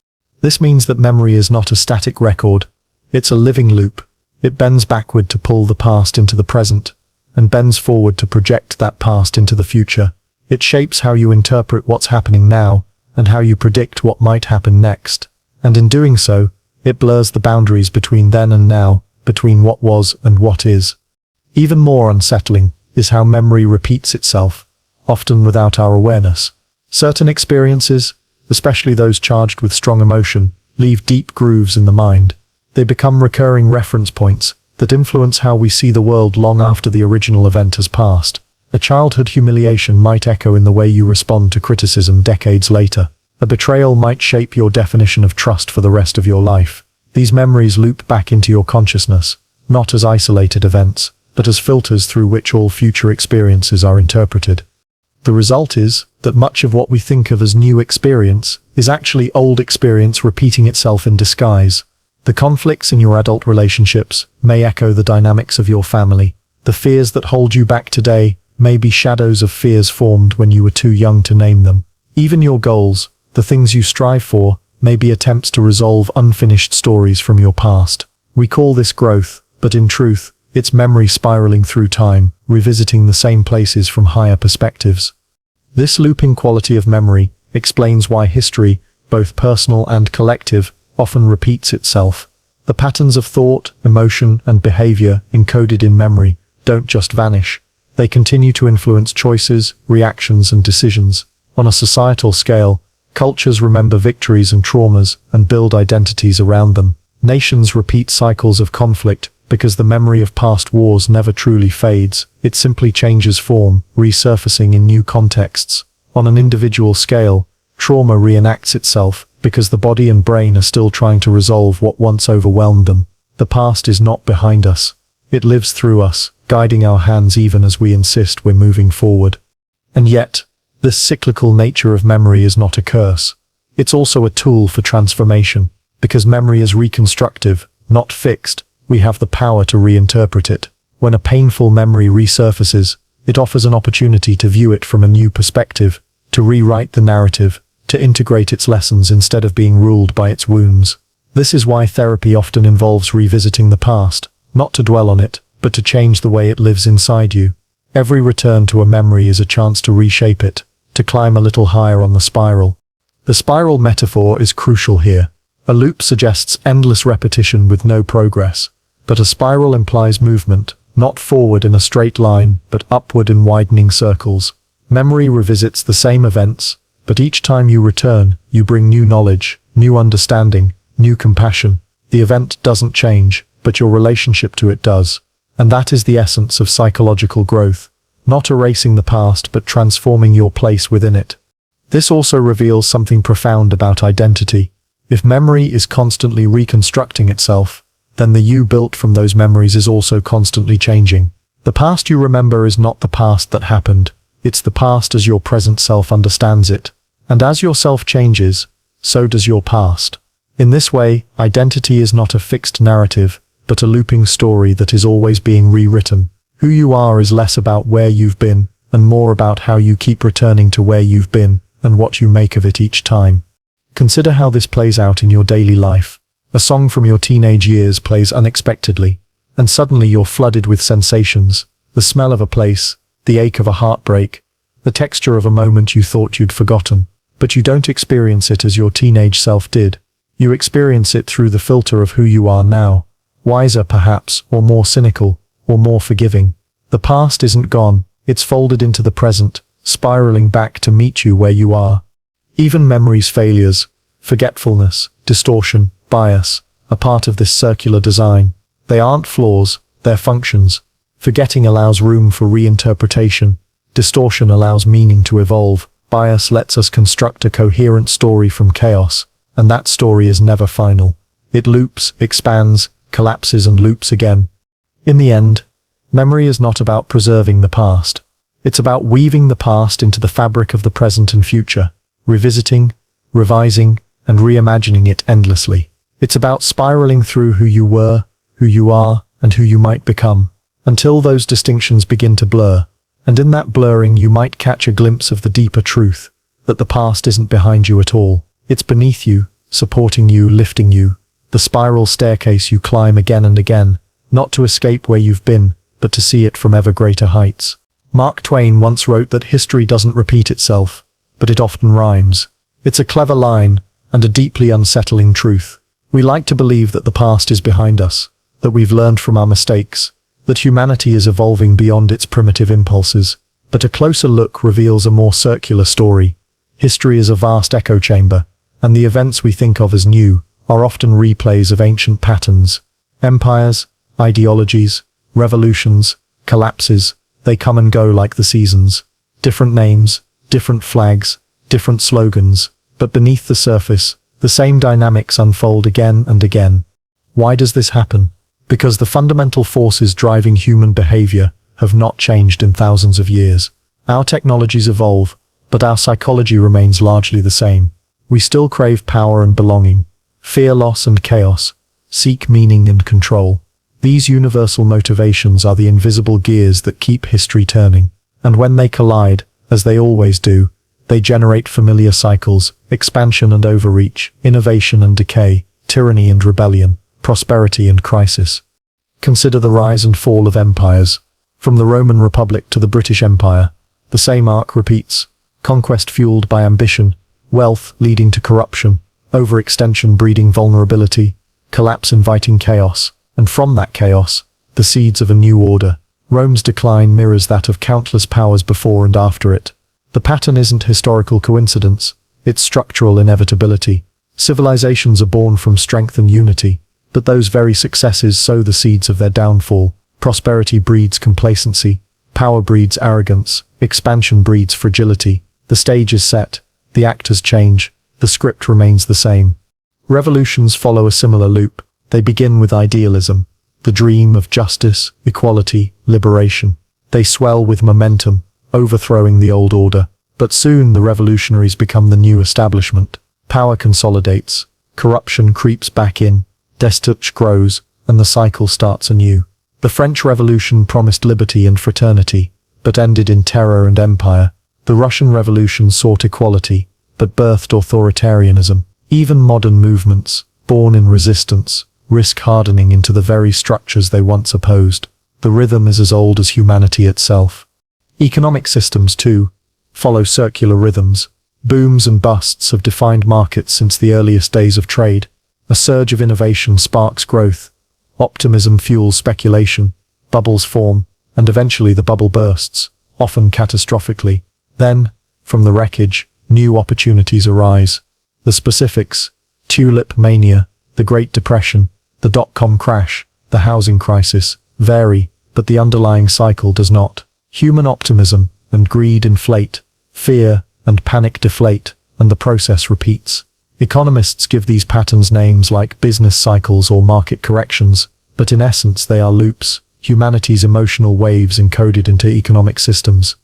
This means that memory is not a static record. It's a living loop. It bends backward to pull the past into the present, and bends forward to project that past into the future. It shapes how you interpret what's happening now, and how you predict what might happen next. And in doing so, it blurs the boundaries between then and now, between what was and what is. Even more unsettling is how memory repeats itself, often without our awareness. Certain experiences, especially those charged with strong emotion, leave deep grooves in the mind. They become recurring reference points that influence how we see the world long after the original event has passed. A childhood humiliation might echo in the way you respond to criticism decades later. A betrayal might shape your definition of trust for the rest of your life. These memories loop back into your consciousness, not as isolated events, but as filters through which all future experiences are interpreted. The result is that much of what we think of as new experience is actually old experience repeating itself in disguise. The conflicts in your adult relationships may echo the dynamics of your family. The fears that hold you back today may be shadows of fears formed when you were too young to name them. Even your goals, the things you strive for, may be attempts to resolve unfinished stories from your past. We call this growth, but in truth, it's memory spiraling through time, revisiting the same places from higher perspectives. This looping quality of memory explains why history, both personal and collective, often repeats itself. The patterns of thought, emotion, and behavior encoded in memory don't just vanish. They continue to influence choices, reactions, and decisions. On a societal scale, cultures remember victories and traumas and build identities around them. Nations repeat cycles of conflict because the memory of past wars never truly fades. It simply changes form, resurfacing in new contexts. On an individual scale, trauma reenacts itself because the body and brain are still trying to resolve what once overwhelmed them. The past is not behind us. It lives through us, guiding our hands even as we insist we're moving forward. And yet, this cyclical nature of memory is not a curse. It's also a tool for transformation. Because memory is reconstructive, not fixed, we have the power to reinterpret it. When a painful memory resurfaces, it offers an opportunity to view it from a new perspective, to rewrite the narrative, to integrate its lessons instead of being ruled by its wounds. This is why therapy often involves revisiting the past, not to dwell on it, but to change the way it lives inside you. Every return to a memory is a chance to reshape it, to climb a little higher on the spiral. The spiral metaphor is crucial here. A loop suggests endless repetition with no progress, but a spiral implies movement, not forward in a straight line, but upward in widening circles. Memory revisits the same events, but each time you return, you bring new knowledge, new understanding, new compassion. The event doesn't change, but your relationship to it does. And that is the essence of psychological growth, not erasing the past but transforming your place within it. This also reveals something profound about identity. If memory is constantly reconstructing itself, then the you built from those memories is also constantly changing. The past you remember is not the past that happened. It's the past as your present self understands it. And as your self changes, so does your past. In this way, identity is not a fixed narrative, but a looping story that is always being rewritten. Who you are is less about where you've been, and more about how you keep returning to where you've been, and what you make of it each time. Consider how this plays out in your daily life. A song from your teenage years plays unexpectedly, and suddenly you're flooded with sensations. The smell of a place, the ache of a heartbreak, the texture of a moment you thought you'd forgotten. But you don't experience it as your teenage self did. You experience it through the filter of who you are now. Wiser perhaps, or more cynical, or more forgiving. The past isn't gone, it's folded into the present, spiraling back to meet you where you are. Even memory's failures, forgetfulness, distortion, bias, are part of this circular design. They aren't flaws, they're functions. Forgetting allows room for reinterpretation. Distortion allows meaning to evolve. Bias lets us construct a coherent story from chaos, and that story is never final. It loops, expands, collapses and loops again. In the end, memory is not about preserving the past. It's about weaving the past into the fabric of the present and future, revisiting, revising, and reimagining it endlessly. It's about spiraling through who you were, who you are, and who you might become, until those distinctions begin to blur. And in that blurring you might catch a glimpse of the deeper truth, that the past isn't behind you at all. It's beneath you, supporting you, lifting you, the spiral staircase you climb again and again, not to escape where you've been, but to see it from ever greater heights. Mark Twain once wrote that history doesn't repeat itself, but it often rhymes. It's a clever line, and a deeply unsettling truth. We like to believe that the past is behind us, that we've learned from our mistakes, that humanity is evolving beyond its primitive impulses. But a closer look reveals a more circular story. History is a vast echo chamber, and the events we think of as new are often replays of ancient patterns. Empires, ideologies, revolutions, collapses, they come and go like the seasons. Different names, different flags, different slogans, but beneath the surface, the same dynamics unfold again and again. Why does this happen? Because the fundamental forces driving human behavior have not changed in thousands of years. Our technologies evolve, but our psychology remains largely the same. We still crave power and belonging, fear loss and chaos, seek meaning and control. These universal motivations are the invisible gears that keep history turning. And when they collide, as they always do, they generate familiar cycles: expansion and overreach, innovation and decay, tyranny and rebellion, prosperity and crisis. Consider the rise and fall of empires. From the Roman Republic to the British Empire, the same arc repeats. Conquest fueled by ambition, wealth leading to corruption, overextension breeding vulnerability, collapse inviting chaos, and from that chaos, the seeds of a new order. Rome's decline mirrors that of countless powers before and after it. The pattern isn't historical coincidence, it's structural inevitability. Civilizations are born from strength and unity, but those very successes sow the seeds of their downfall. Prosperity breeds complacency, power breeds arrogance, expansion breeds fragility. The stage is set, the actors change, the script remains the same. Revolutions follow a similar loop. They begin with idealism, the dream of justice, equality, liberation. They swell with momentum, overthrowing the old order. But soon the revolutionaries become the new establishment. Power consolidates, corruption creeps back in, destitution grows, and the cycle starts anew. The French Revolution promised liberty and fraternity, but ended in terror and empire. The Russian Revolution sought equality, but birthed authoritarianism. Even modern movements, born in resistance, risk hardening into the very structures they once opposed. The rhythm is as old as humanity itself. Economic systems, too, follow circular rhythms. Booms and busts have defined markets since the earliest days of trade. A surge of innovation sparks growth. Optimism fuels speculation. Bubbles form, and eventually the bubble bursts, often catastrophically. Then, from the wreckage, new opportunities arise. The specifics: tulip mania, the Great Depression, the dot-com crash, the housing crisis, vary, but the underlying cycle does not. Human optimism and greed inflate, fear and panic deflate, and the process repeats. Economists give these patterns names like business cycles or market corrections, but in essence they are loops, humanity's emotional waves encoded into economic systems.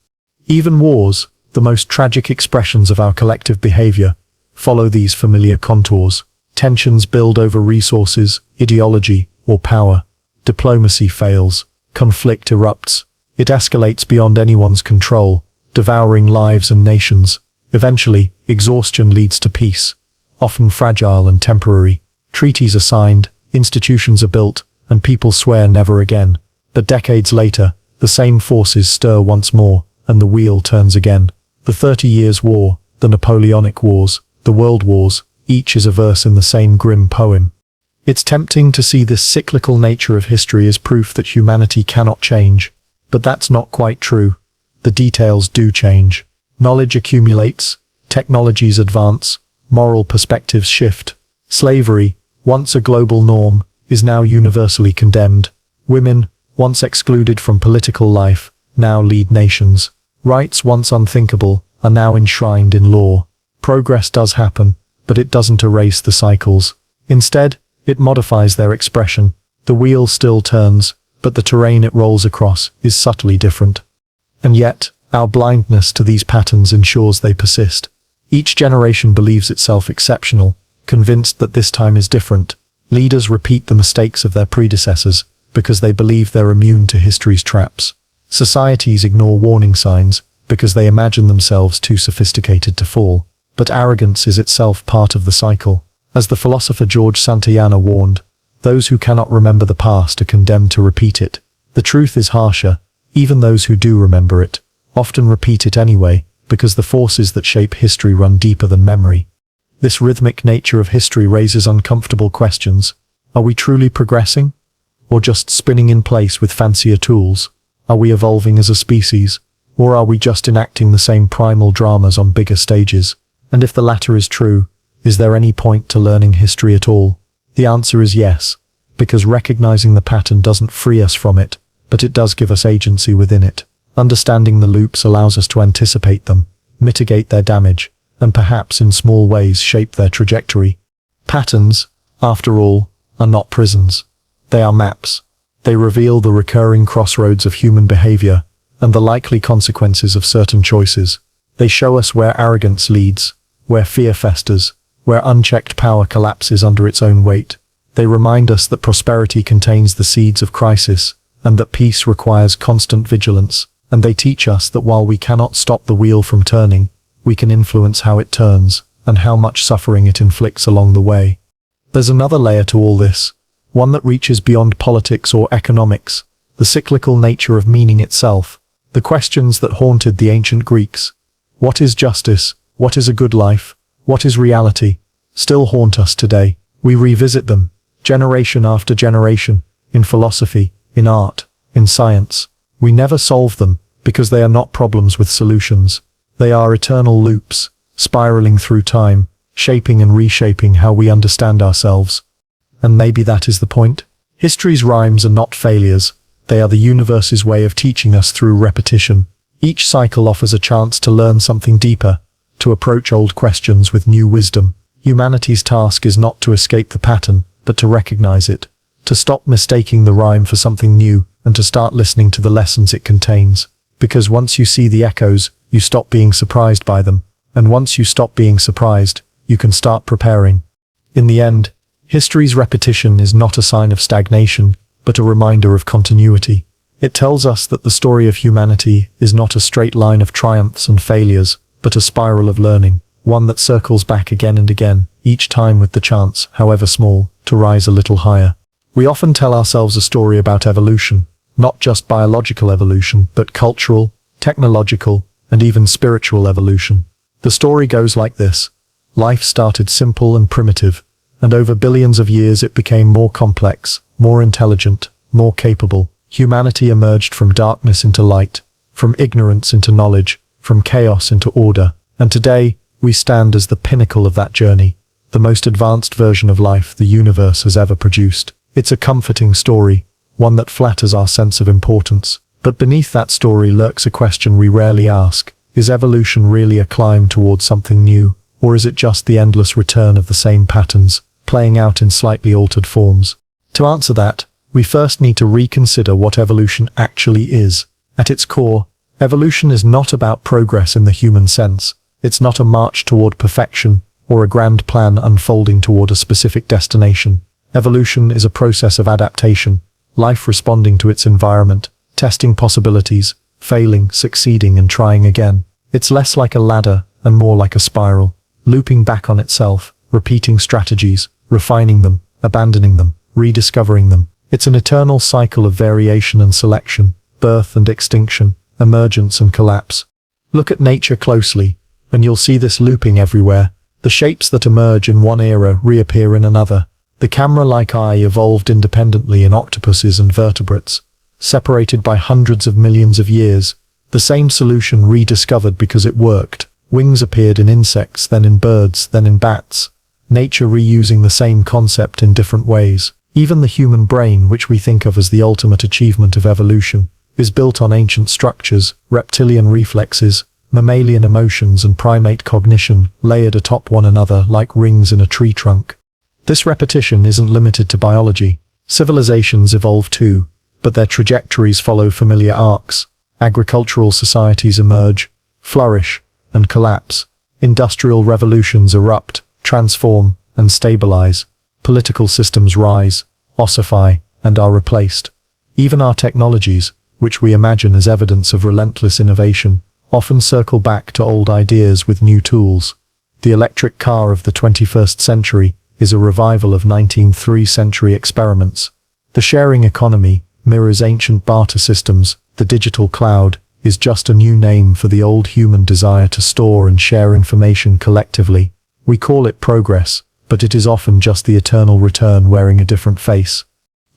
Even wars, the most tragic expressions of our collective behavior, follow these familiar contours. Tensions build over resources, ideology, or power. Diplomacy fails. Conflict erupts. It escalates beyond anyone's control, devouring lives and nations. Eventually, exhaustion leads to peace, often fragile and temporary. Treaties are signed, institutions are built, and people swear never again. But decades later, the same forces stir once more, and the wheel turns again. The 30 Years' War, the Napoleonic Wars, the World Wars, each is a verse in the same grim poem. It's tempting to see this cyclical nature of history as proof that humanity cannot change. But that's not quite true. The details do change. Knowledge accumulates, technologies advance, moral perspectives shift. Slavery, once a global norm, is now universally condemned. Women, once excluded from political life, now lead nations. Rights once unthinkable are now enshrined in law. Progress does happen, but it doesn't erase the cycles. Instead, it modifies their expression. The wheel still turns, but the terrain it rolls across is subtly different. And yet, our blindness to these patterns ensures they persist. Each generation believes itself exceptional, convinced that this time is different. Leaders repeat the mistakes of their predecessors, because they believe they're immune to history's traps. Societies ignore warning signs because they imagine themselves too sophisticated to fall. But arrogance is itself part of the cycle. As the philosopher George Santayana warned, those who cannot remember the past are condemned to repeat it. The truth is harsher. Even those who do remember it often repeat it anyway, because the forces that shape history run deeper than memory. This rhythmic nature of history raises uncomfortable questions. Are we truly progressing? Or just spinning in place with fancier tools? Are we evolving as a species? Or are we just enacting the same primal dramas on bigger stages? And if the latter is true, is there any point to learning history at all? The answer is yes, because recognizing the pattern doesn't free us from it, but it does give us agency within it. Understanding the loops allows us to anticipate them, mitigate their damage, and perhaps in small ways shape their trajectory. Patterns, after all, are not prisons. They are maps. They reveal the recurring crossroads of human behavior and the likely consequences of certain choices. They show us where arrogance leads, where fear festers, where unchecked power collapses under its own weight. They remind us that prosperity contains the seeds of crisis, and that peace requires constant vigilance. And they teach us that while we cannot stop the wheel from turning, we can influence how it turns, and how much suffering it inflicts along the way. There's another layer to all this, one that reaches beyond politics or economics, the cyclical nature of meaning itself, the questions that haunted the ancient Greeks. What is justice? What is a good life? What is reality? Still haunt us today. We revisit them, generation after generation, in philosophy, in art, in science. We never solve them, because they are not problems with solutions. They are eternal loops, spiraling through time, shaping and reshaping how we understand ourselves. And maybe that is the point. History's rhymes are not failures. They are the universe's way of teaching us through repetition. Each cycle offers a chance to learn something deeper, to approach old questions with new wisdom. Humanity's task is not to escape the pattern, but to recognize it, to stop mistaking the rhyme for something new, and to start listening to the lessons it contains. Because once you see the echoes, you stop being surprised by them. And once you stop being surprised, you can start preparing. In the end, history's repetition is not a sign of stagnation, but a reminder of continuity. It tells us that the story of humanity is not a straight line of triumphs and failures, but a spiral of learning, one that circles back again and again, each time with the chance, however small, to rise a little higher. We often tell ourselves a story about evolution, not just biological evolution, but cultural, technological, and even spiritual evolution. The story goes like this. Life started simple and primitive, and over billions of years it became more complex, more intelligent, more capable. Humanity emerged from darkness into light, from ignorance into knowledge, from chaos into order, and today we stand as the pinnacle of that journey, the most advanced version of life the universe has ever produced. It's a comforting story, one that flatters our sense of importance. But beneath that story lurks a question we rarely ask. Is evolution really a climb towards something new, or is it just the endless return of the same patterns, playing out in slightly altered forms? To answer that, we first need to reconsider what evolution actually is. At its core, evolution is not about progress in the human sense. It's not a march toward perfection, or a grand plan unfolding toward a specific destination. Evolution is a process of adaptation, life responding to its environment, testing possibilities, failing, succeeding, and trying again. It's less like a ladder and more like a spiral, looping back on itself, repeating strategies, refining them, abandoning them, rediscovering them. It's an eternal cycle of variation and selection, birth and extinction, emergence and collapse. Look at nature closely, and you'll see this looping everywhere. The shapes that emerge in one era reappear in another. The camera-like eye evolved independently in octopuses and vertebrates, separated by hundreds of millions of years. The same solution rediscovered because it worked. Wings appeared in insects, then in birds, then in bats. Nature reusing the same concept in different ways. Even the human brain, which we think of as the ultimate achievement of evolution, is built on ancient structures, reptilian reflexes, mammalian emotions, and primate cognition layered atop one another like rings in a tree trunk. This repetition isn't limited to biology. Civilizations evolve too, but their trajectories follow familiar arcs. Agricultural societies emerge, flourish, and collapse. Industrial revolutions erupt, transform, and stabilize. Political systems rise, ossify, and are replaced. Even our technologies, which we imagine as evidence of relentless innovation, often circle back to old ideas with new tools. The electric car of the 21st century is a revival of 19th century experiments. The sharing economy mirrors ancient barter systems. The digital cloud is just a new name for the old human desire to store and share information collectively. We call it progress, but it is often just the eternal return wearing a different face.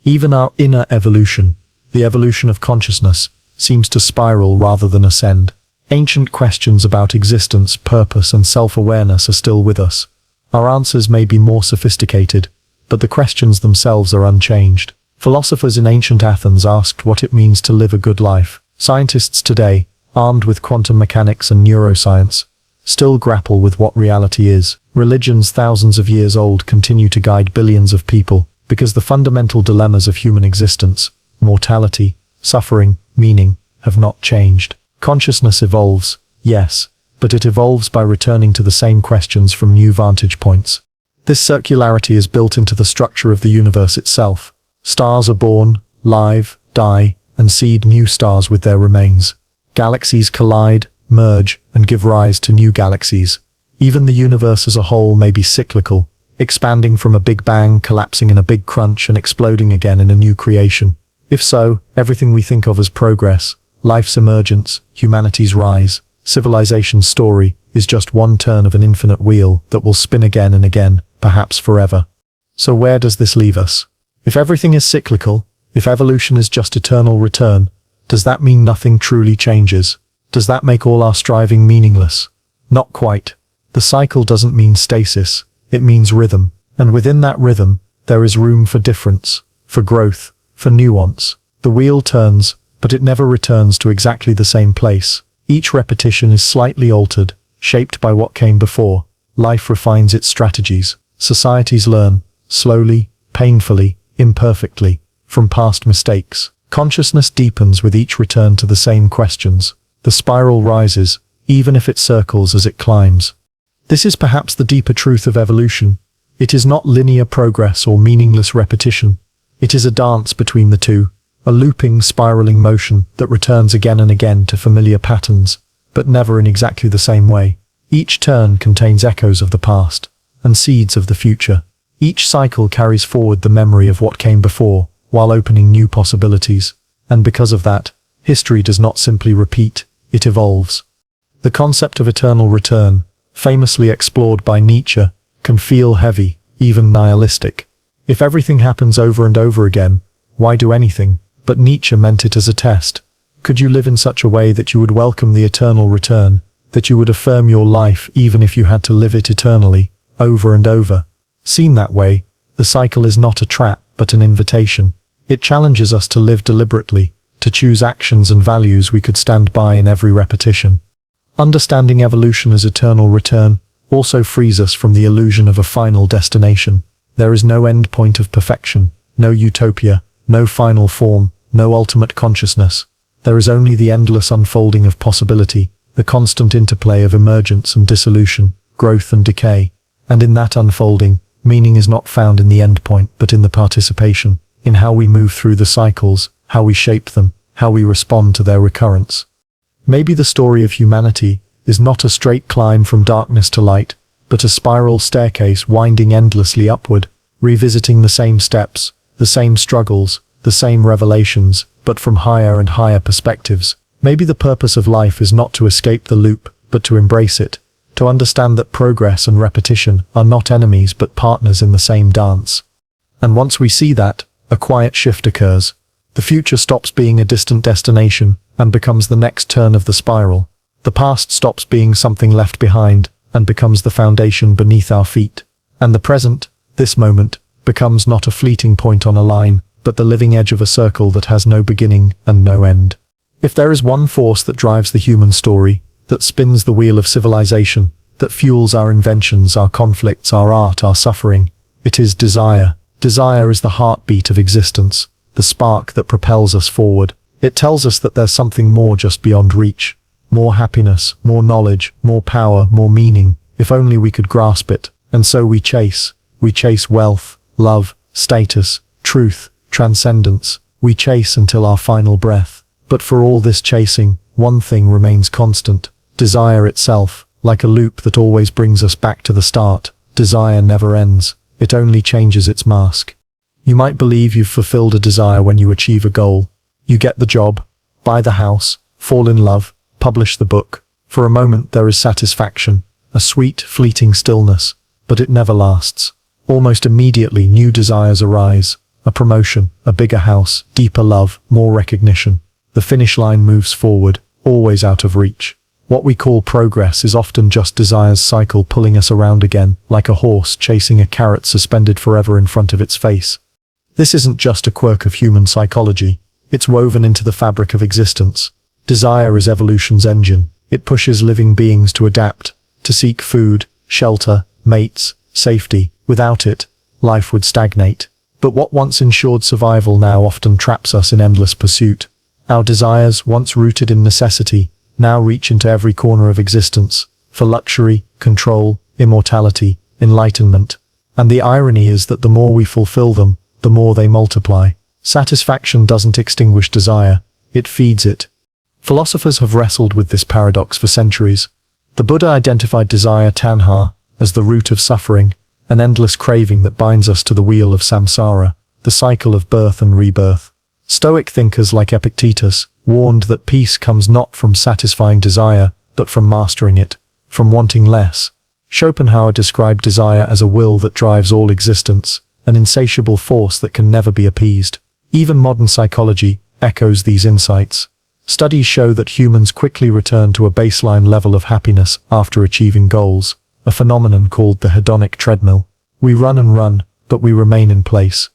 Even our inner evolution, the evolution of consciousness, seems to spiral rather than ascend. Ancient questions about existence, purpose, and self-awareness are still with us. Our answers may be more sophisticated, but the questions themselves are unchanged. Philosophers in ancient Athens asked what it means to live a good life. Scientists today, armed with quantum mechanics and neuroscience, still grapple with what reality is. Religions thousands of years old continue to guide billions of people, because the fundamental dilemmas of human existence, mortality, suffering, meaning, have not changed. Consciousness evolves, yes, but it evolves by returning to the same questions from new vantage points. This circularity is built into the structure of the universe itself. Stars are born, live, die, and seed new stars with their remains. Galaxies collide, merge, and give rise to new galaxies. Even the universe as a whole may be cyclical, expanding from a big bang, collapsing in a big crunch, and exploding again in a new creation. If so, everything we think of as progress, life's emergence, humanity's rise, civilization's story, is just one turn of an infinite wheel that will spin again and again, perhaps forever. So where does this leave us? If everything is cyclical, if evolution is just eternal return, does that mean nothing truly changes? Does that make all our striving meaningless? Not quite. The cycle doesn't mean stasis, it means rhythm. And within that rhythm, there is room for difference, for growth, for nuance. The wheel turns, but it never returns to exactly the same place. Each repetition is slightly altered, shaped by what came before. Life refines its strategies. Societies learn, slowly, painfully, imperfectly, from past mistakes. Consciousness deepens with each return to the same questions. The spiral rises, even if it circles as it climbs. This is perhaps the deeper truth of evolution. It is not linear progress or meaningless repetition. It is a dance between the two, a looping, spiraling motion that returns again and again to familiar patterns, but never in exactly the same way. Each turn contains echoes of the past, and seeds of the future. Each cycle carries forward the memory of what came before, while opening new possibilities. And because of that, history does not simply repeat, it evolves. The concept of eternal return, famously explored by Nietzsche, can feel heavy, even nihilistic. If everything happens over and over again, why do anything? But Nietzsche meant it as a test. Could you live in such a way that you would welcome the eternal return, that you would affirm your life even if you had to live it eternally, over and over? Seen that way, the cycle is not a trap, but an invitation. It challenges us to live deliberately, to choose actions and values we could stand by in every repetition. Understanding evolution as eternal return also frees us from the illusion of a final destination. There is no end point of perfection, no utopia, no final form, no ultimate consciousness. There is only the endless unfolding of possibility, the constant interplay of emergence and dissolution, growth and decay. And in that unfolding, meaning is not found in the end point, but in the participation, in how we move through the cycles, how we shape them, how we respond to their recurrence. Maybe the story of humanity is not a straight climb from darkness to light, but a spiral staircase winding endlessly upward, revisiting the same steps, the same struggles, the same revelations, but from higher and higher perspectives. Maybe the purpose of life is not to escape the loop, but to embrace it, to understand that progress and repetition are not enemies but partners in the same dance. And once we see that, a quiet shift occurs. The future stops being a distant destination and becomes the next turn of the spiral. The past stops being something left behind and becomes the foundation beneath our feet. And the present, this moment, becomes not a fleeting point on a line, but the living edge of a circle that has no beginning and no end. If there is one force that drives the human story, that spins the wheel of civilization, that fuels our inventions, our conflicts, our art, our suffering, it is desire. Desire is the heartbeat of existence, the spark that propels us forward. It tells us that there's something more just beyond reach. More happiness, more knowledge, more power, more meaning, if only we could grasp it. And so we chase wealth, love, status, truth, transcendence. We chase until our final breath. But for all this chasing, one thing remains constant: desire itself. Like a loop that always brings us back to the start, desire never ends. It only changes its mask. You might believe you've fulfilled a desire when you achieve a goal. You get the job, buy the house, fall in love, publish the book. For a moment there is satisfaction, a sweet, fleeting stillness, but it never lasts. Almost immediately new desires arise: a promotion, a bigger house, deeper love, more recognition. The finish line moves forward, always out of reach. What we call progress is often just desire's cycle pulling us around again, like a horse chasing a carrot suspended forever in front of its face. This isn't just a quirk of human psychology. It's woven into the fabric of existence. Desire is evolution's engine. It pushes living beings to adapt, to seek food, shelter, mates, safety. Without it, life would stagnate. But what once ensured survival now often traps us in endless pursuit. Our desires, once rooted in necessity, now reach into every corner of existence, for luxury, control, immortality, enlightenment. And the irony is that the more we fulfill them, the more they multiply. Satisfaction doesn't extinguish desire, it feeds it. Philosophers have wrestled with this paradox for centuries. The Buddha identified desire tanha as the root of suffering, an endless craving that binds us to the wheel of samsara, the cycle of birth and rebirth. Stoic thinkers like Epictetus warned that peace comes not from satisfying desire, but from mastering it, from wanting less. Schopenhauer described desire as a will that drives all existence, an insatiable force that can never be appeased. Even modern psychology echoes these insights. Studies show that humans quickly return to a baseline level of happiness after achieving goals, a phenomenon called the hedonic treadmill. We run and run, but we remain in place.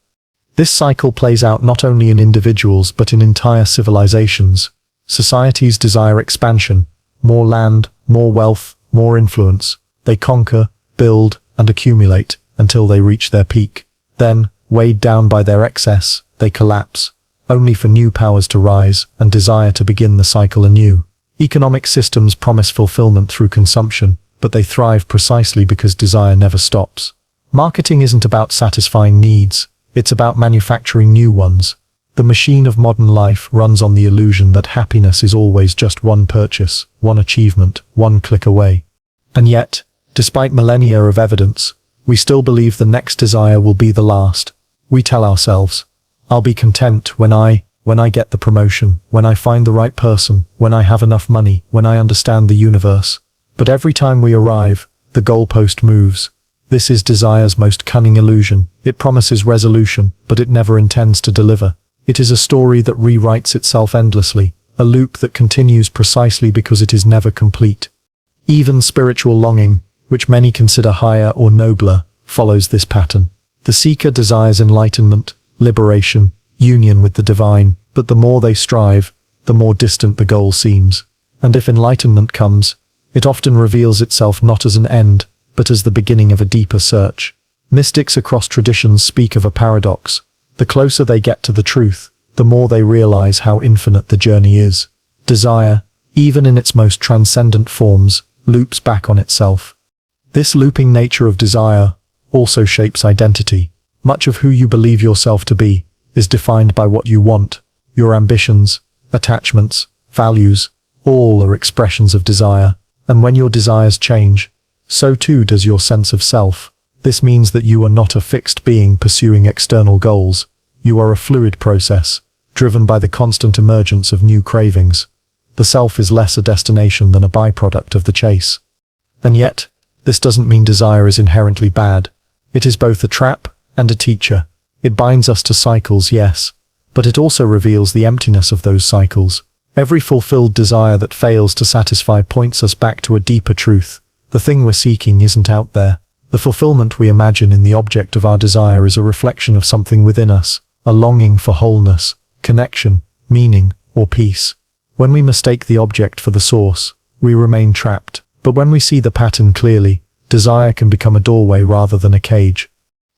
This cycle plays out not only in individuals but in entire civilizations. Societies desire expansion, more land, more wealth, more influence. They conquer, build, and accumulate until they reach their peak. Then, weighed down by their excess, they collapse, only for new powers to rise and desire to begin the cycle anew. Economic systems promise fulfillment through consumption, but they thrive precisely because desire never stops. Marketing isn't about satisfying needs. It's about manufacturing new ones. The machine of modern life runs on the illusion that happiness is always just one purchase, one achievement, one click away. And yet, despite millennia of evidence, we still believe the next desire will be the last. We tell ourselves, I'll be content when I get the promotion, when I find the right person, when I have enough money, when I understand the universe. But every time we arrive, the goalpost moves. This is desire's most cunning illusion. It promises resolution, but it never intends to deliver. It is a story that rewrites itself endlessly, a loop that continues precisely because it is never complete. Even spiritual longing, which many consider higher or nobler, follows this pattern. The seeker desires enlightenment, liberation, union with the divine, but the more they strive, the more distant the goal seems. And if enlightenment comes, it often reveals itself not as an end, but as the beginning of a deeper search. Mystics across traditions speak of a paradox. The closer they get to the truth, the more they realize how infinite the journey is. Desire, even in its most transcendent forms, loops back on itself. This looping nature of desire also shapes identity. Much of who you believe yourself to be is defined by what you want. Your ambitions, attachments, values, all are expressions of desire. And when your desires change, so too does your sense of self. This means that you are not a fixed being pursuing external goals. You are a fluid process, driven by the constant emergence of new cravings. The self is less a destination than a byproduct of the chase. And yet, this doesn't mean desire is inherently bad. It is both a trap and a teacher. It binds us to cycles, yes, but it also reveals the emptiness of those cycles. Every fulfilled desire that fails to satisfy points us back to a deeper truth. The thing we're seeking isn't out there. The fulfillment we imagine in the object of our desire is a reflection of something within us, a longing for wholeness, connection, meaning, or peace. When we mistake the object for the source, we remain trapped. But when we see the pattern clearly, desire can become a doorway rather than a cage.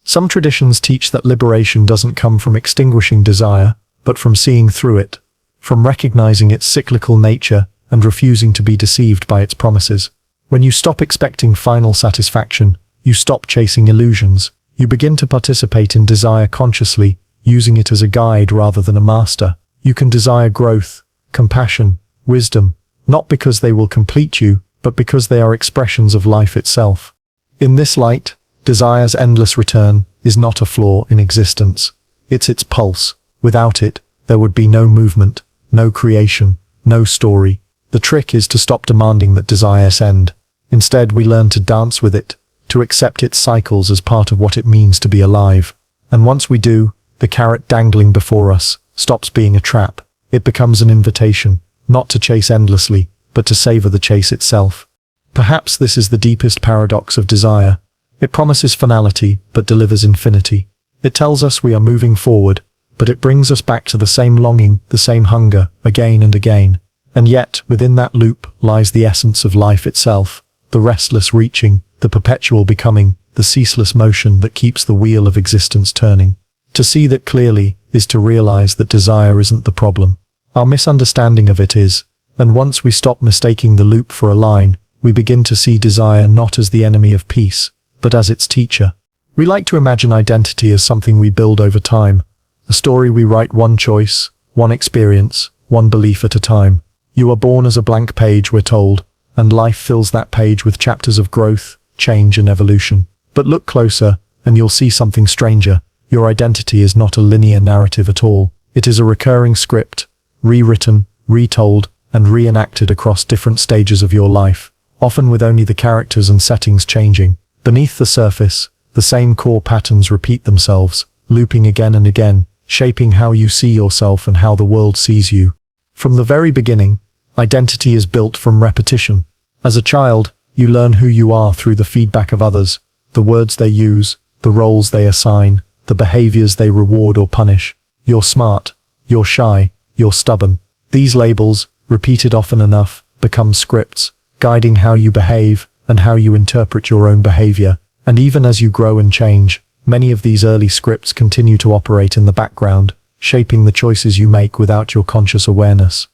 Some traditions teach that liberation doesn't come from extinguishing desire, but from seeing through it, from recognizing its cyclical nature and refusing to be deceived by its promises. When you stop expecting final satisfaction, you stop chasing illusions, you begin to participate in desire consciously, using it as a guide rather than a master. You can desire growth, compassion, wisdom, not because they will complete you, but because they are expressions of life itself. In this light, desire's endless return is not a flaw in existence. It's its pulse. Without it, there would be no movement, no creation, no story. The trick is to stop demanding that desires end. Instead, we learn to dance with it, to accept its cycles as part of what it means to be alive. And once we do, the carrot dangling before us stops being a trap. It becomes an invitation, not to chase endlessly, but to savor the chase itself. Perhaps this is the deepest paradox of desire. It promises finality, but delivers infinity. It tells us we are moving forward, but it brings us back to the same longing, the same hunger, again and again. And yet, within that loop lies the essence of life itself, the restless reaching, the perpetual becoming, the ceaseless motion that keeps the wheel of existence turning. To see that clearly is to realize that desire isn't the problem. Our misunderstanding of it is, and once we stop mistaking the loop for a line, we begin to see desire not as the enemy of peace, but as its teacher. We like to imagine identity as something we build over time, a story we write one choice, one experience, one belief at a time. You are born as a blank page, we're told, and life fills that page with chapters of growth, change and evolution. But look closer, and you'll see something stranger. Your identity is not a linear narrative at all. It is a recurring script, rewritten, retold, and reenacted across different stages of your life, often with only the characters and settings changing. Beneath the surface, the same core patterns repeat themselves, looping again and again, shaping how you see yourself and how the world sees you. From the very beginning, identity is built from repetition. As a child, you learn who you are through the feedback of others, the words they use, the roles they assign, the behaviors they reward or punish. You're smart, you're shy, you're stubborn. These labels, repeated often enough, become scripts, guiding how you behave and how you interpret your own behavior. And even as you grow and change, many of these early scripts continue to operate in the background, shaping the choices you make without your conscious awareness.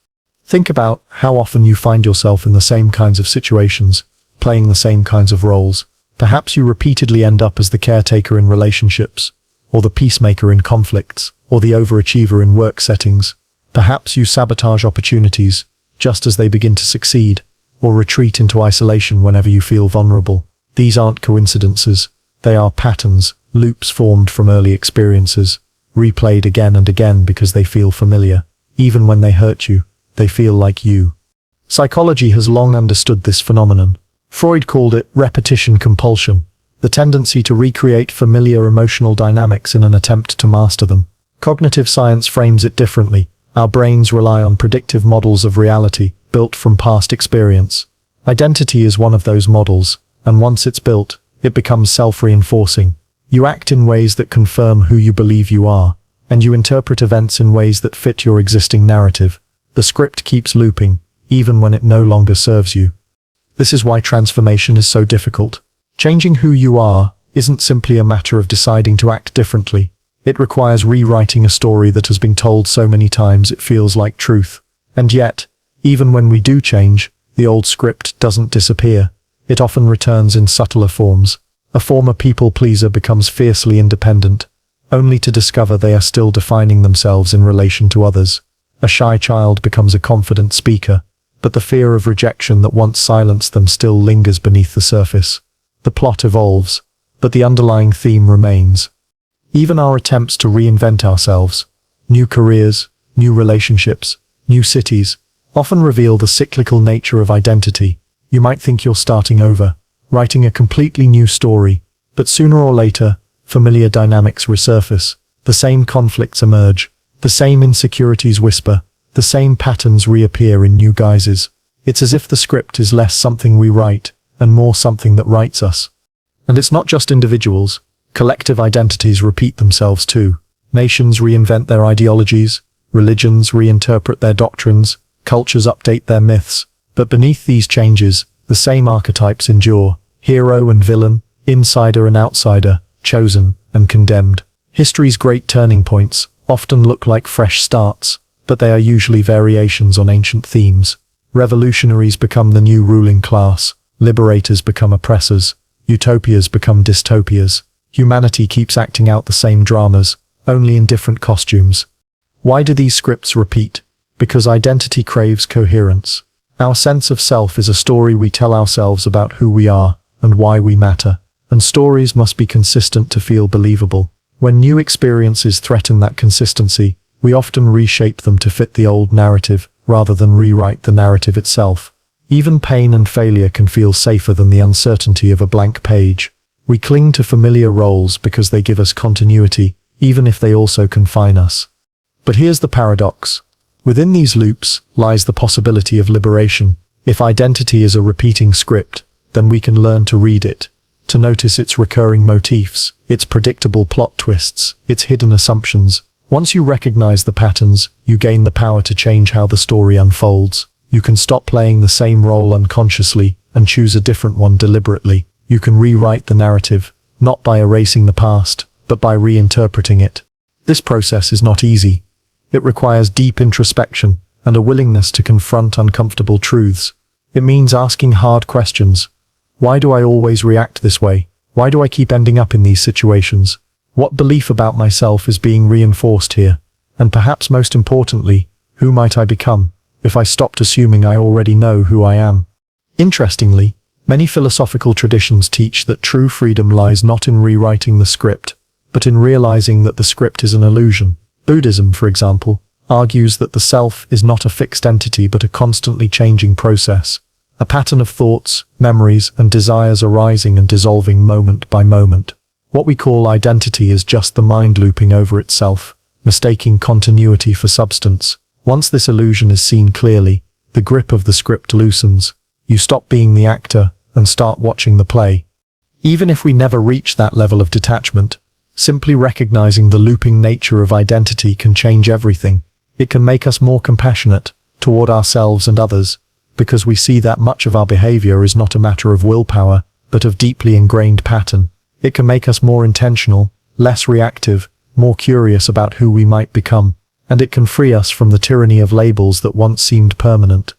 Think about how often you find yourself in the same kinds of situations, playing the same kinds of roles. Perhaps you repeatedly end up as the caretaker in relationships, or the peacemaker in conflicts, or the overachiever in work settings. Perhaps you sabotage opportunities just as they begin to succeed, or retreat into isolation whenever you feel vulnerable. These aren't coincidences. They are patterns, loops formed from early experiences, replayed again and again because they feel familiar. Even when they hurt you, they feel like you. Psychology has long understood this phenomenon. Freud called it repetition compulsion, the tendency to recreate familiar emotional dynamics in an attempt to master them. Cognitive science frames it differently. Our brains rely on predictive models of reality, built from past experience. Identity is one of those models, and once it's built, it becomes self-reinforcing. You act in ways that confirm who you believe you are, and you interpret events in ways that fit your existing narrative. The script keeps looping, even when it no longer serves you. This is why transformation is so difficult. Changing who you are isn't simply a matter of deciding to act differently. It requires rewriting a story that has been told so many times it feels like truth. And yet, even when we do change, the old script doesn't disappear. It often returns in subtler forms. A former people pleaser becomes fiercely independent, only to discover they are still defining themselves in relation to others. A shy child becomes a confident speaker, but the fear of rejection that once silenced them still lingers beneath the surface. The plot evolves, but the underlying theme remains. Even our attempts to reinvent ourselves, new careers, new relationships, new cities, often reveal the cyclical nature of identity. You might think you're starting over, writing a completely new story, but sooner or later, familiar dynamics resurface. The same conflicts emerge, the same insecurities whisper, the same patterns reappear in new guises. It's as if the script is less something we write, and more something that writes us. And it's not just individuals. Collective identities repeat themselves too. Nations reinvent their ideologies, religions reinterpret their doctrines, cultures update their myths. But beneath these changes, the same archetypes endure: hero and villain, insider and outsider, chosen and condemned. History's great turning points often look like fresh starts, but they are usually variations on ancient themes. Revolutionaries become the new ruling class, liberators become oppressors, utopias become dystopias. Humanity keeps acting out the same dramas, only in different costumes. Why do these scripts repeat? Because identity craves coherence. Our sense of self is a story we tell ourselves about who we are and why we matter, and stories must be consistent to feel believable. When new experiences threaten that consistency, we often reshape them to fit the old narrative rather than rewrite the narrative itself. Even pain and failure can feel safer than the uncertainty of a blank page. We cling to familiar roles because they give us continuity, even if they also confine us. But here's the paradox. Within these loops lies the possibility of liberation. If identity is a repeating script, then we can learn to read it, to notice its recurring motifs, its predictable plot twists, its hidden assumptions. Once you recognize the patterns, you gain the power to change how the story unfolds. You can stop playing the same role unconsciously and choose a different one deliberately. You can rewrite the narrative, not by erasing the past, but by reinterpreting it. This process is not easy. It requires deep introspection and a willingness to confront uncomfortable truths. It means asking hard questions. Why do I always react this way? Why do I keep ending up in these situations? What belief about myself is being reinforced here? And perhaps most importantly, who might I become if I stopped assuming I already know who I am? Interestingly, many philosophical traditions teach that true freedom lies not in rewriting the script, but in realizing that the script is an illusion. Buddhism, for example, argues that the self is not a fixed entity but a constantly changing process, a pattern of thoughts, memories, and desires arising and dissolving moment by moment. What we call identity is just the mind looping over itself, mistaking continuity for substance. Once this illusion is seen clearly, the grip of the script loosens. You stop being the actor and start watching the play. Even if we never reach that level of detachment, simply recognizing the looping nature of identity can change everything. It can make us more compassionate toward ourselves and others, because we see that much of our behavior is not a matter of willpower, but of deeply ingrained pattern. It can make us more intentional, less reactive, more curious about who we might become, and it can free us from the tyranny of labels that once seemed permanent.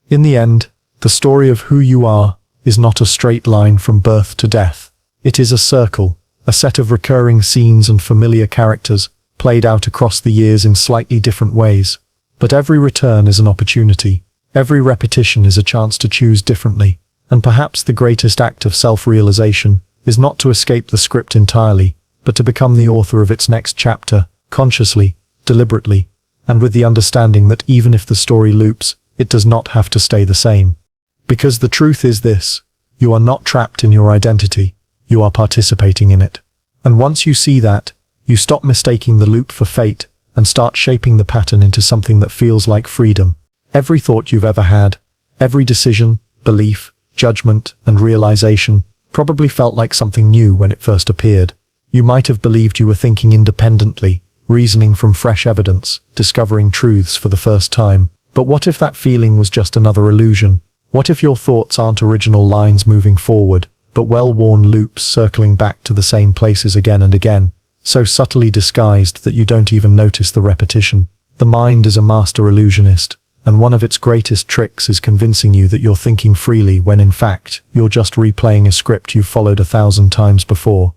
In the end, the story of who you are is not a straight line from birth to death. It is a circle, a set of recurring scenes and familiar characters, played out across the years in slightly different ways. But every return is an opportunity. Every repetition is a chance to choose differently. And perhaps the greatest act of self-realization is not to escape the script entirely, but to become the author of its next chapter, consciously, deliberately, and with the understanding that even if the story loops, it does not have to stay the same. Because the truth is this: you are not trapped in your identity. You are participating in it. And once you see that, you stop mistaking the loop for fate and start shaping the pattern into something that feels like freedom. Every thought you've ever had, every decision, belief, judgment, and realization probably felt like something new when it first appeared. You might have believed you were thinking independently, reasoning from fresh evidence, discovering truths for the first time. But what if that feeling was just another illusion? What if your thoughts aren't original lines moving forward, but well-worn loops circling back to the same places again and again, so subtly disguised that you don't even notice the repetition? The mind is a master illusionist, and one of its greatest tricks is convincing you that you're thinking freely when in fact, you're just replaying a script you've followed 1,000 times before.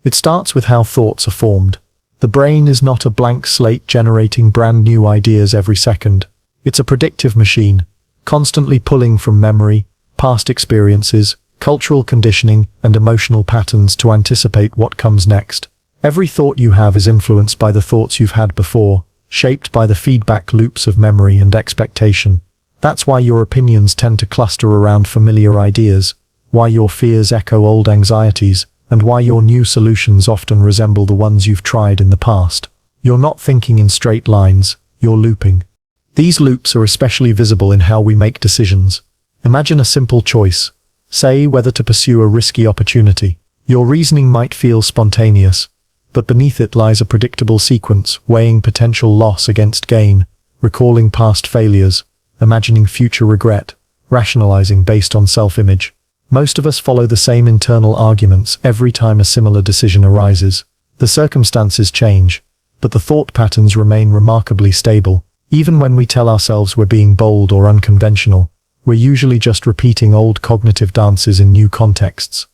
It starts with how thoughts are formed. The brain is not a blank slate generating brand new ideas every second. It's a predictive machine, constantly pulling from memory, past experiences, cultural conditioning, and emotional patterns to anticipate what comes next. Every thought you have is influenced by the thoughts you've had before, shaped by the feedback loops of memory and expectation. That's why your opinions tend to cluster around familiar ideas, why your fears echo old anxieties, and why your new solutions often resemble the ones you've tried in the past. You're not thinking in straight lines, you're looping. These loops are especially visible in how we make decisions. Imagine a simple choice. Say whether to pursue a risky opportunity. Your reasoning might feel spontaneous, but beneath it lies a predictable sequence, weighing potential loss against gain, recalling past failures, imagining future regret, rationalizing based on self-image. Most of us follow the same internal arguments every time a similar decision arises. The circumstances change, but the thought patterns remain remarkably stable. Even when we tell ourselves we're being bold or unconventional, we're usually just repeating old cognitive dances in new contexts.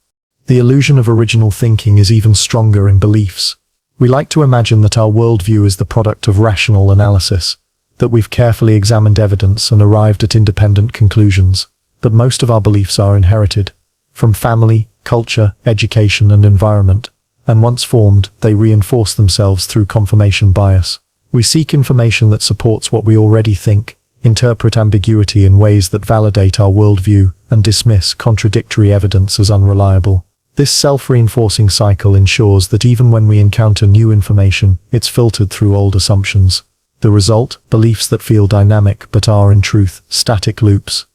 The illusion of original thinking is even stronger in beliefs. We like to imagine that our worldview is the product of rational analysis, that we've carefully examined evidence and arrived at independent conclusions. But most of our beliefs are inherited from family, culture, education, and environment, and once formed, they reinforce themselves through confirmation bias. We seek information that supports what we already think, interpret ambiguity in ways that validate our worldview, and dismiss contradictory evidence as unreliable. This self-reinforcing cycle ensures that even when we encounter new information, it's filtered through old assumptions. The result, beliefs that feel dynamic but are in truth static loops.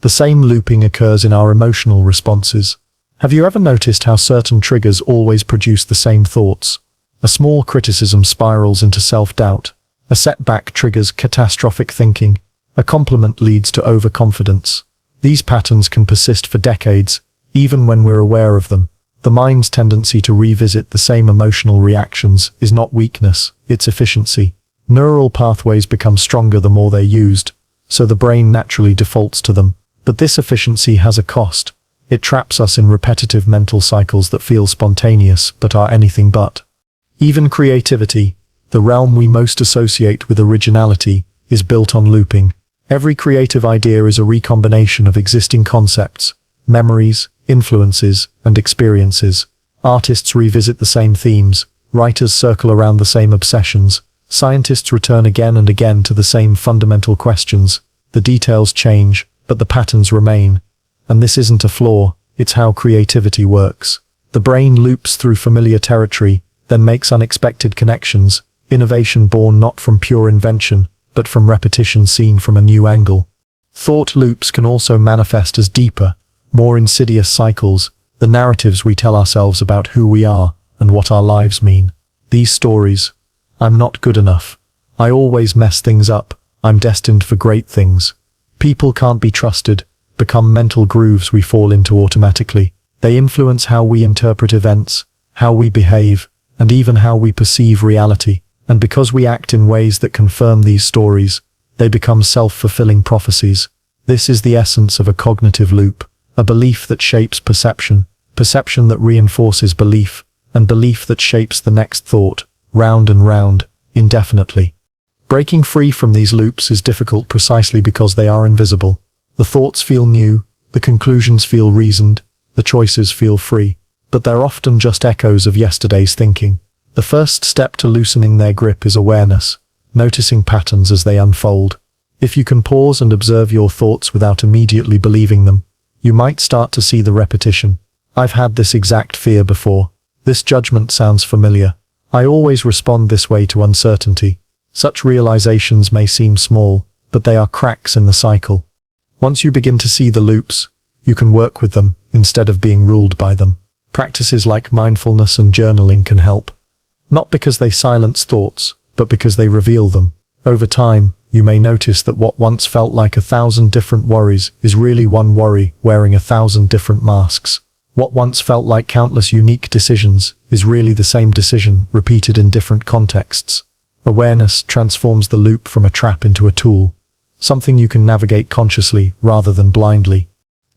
The same looping occurs in our emotional responses. Have you ever noticed how certain triggers always produce the same thoughts? A small criticism spirals into self-doubt. A setback triggers catastrophic thinking. A compliment leads to overconfidence. These patterns can persist for decades, even when we're aware of them. The mind's tendency to revisit the same emotional reactions is not weakness, it's efficiency. Neural pathways become stronger the more they're used, so the brain naturally defaults to them. But this efficiency has a cost. It traps us in repetitive mental cycles that feel spontaneous but are anything but. Even creativity, the realm we most associate with originality, is built on looping. Every creative idea is a recombination of existing concepts, memories, influences, and experiences. Artists revisit the same themes, writers circle around the same obsessions, scientists return again and again to the same fundamental questions. The details change, but the patterns remain. And this isn't a flaw, it's how creativity works. The brain loops through familiar territory, then makes unexpected connections, innovation born not from pure invention, but from repetition seen from a new angle. Thought loops can also manifest as deeper, more insidious cycles, the narratives we tell ourselves about who we are and what our lives mean. These stories, I'm not good enough, I always mess things up, I'm destined for great things, people can't be trusted, become mental grooves we fall into automatically. They influence how we interpret events, how we behave, and even how we perceive reality. And because we act in ways that confirm these stories, they become self-fulfilling prophecies. This is the essence of a cognitive loop, a belief that shapes perception, perception that reinforces belief, and belief that shapes the next thought, round and round, indefinitely. Breaking free from these loops is difficult precisely because they are invisible. The thoughts feel new, the conclusions feel reasoned, the choices feel free, but they're often just echoes of yesterday's thinking. The first step to loosening their grip is awareness, noticing patterns as they unfold. If you can pause and observe your thoughts without immediately believing them, you might start to see the repetition. I've had this exact fear before. This judgment sounds familiar. I always respond this way to uncertainty. Such realizations may seem small, but they are cracks in the cycle. Once you begin to see the loops, you can work with them instead of being ruled by them. Practices like mindfulness and journaling can help. Not because they silence thoughts, but because they reveal them. Over time, you may notice that what once felt like 1,000 different worries is really one worry wearing 1,000 different masks. What once felt like countless unique decisions is really the same decision repeated in different contexts. Awareness transforms the loop from a trap into a tool, something you can navigate consciously rather than blindly.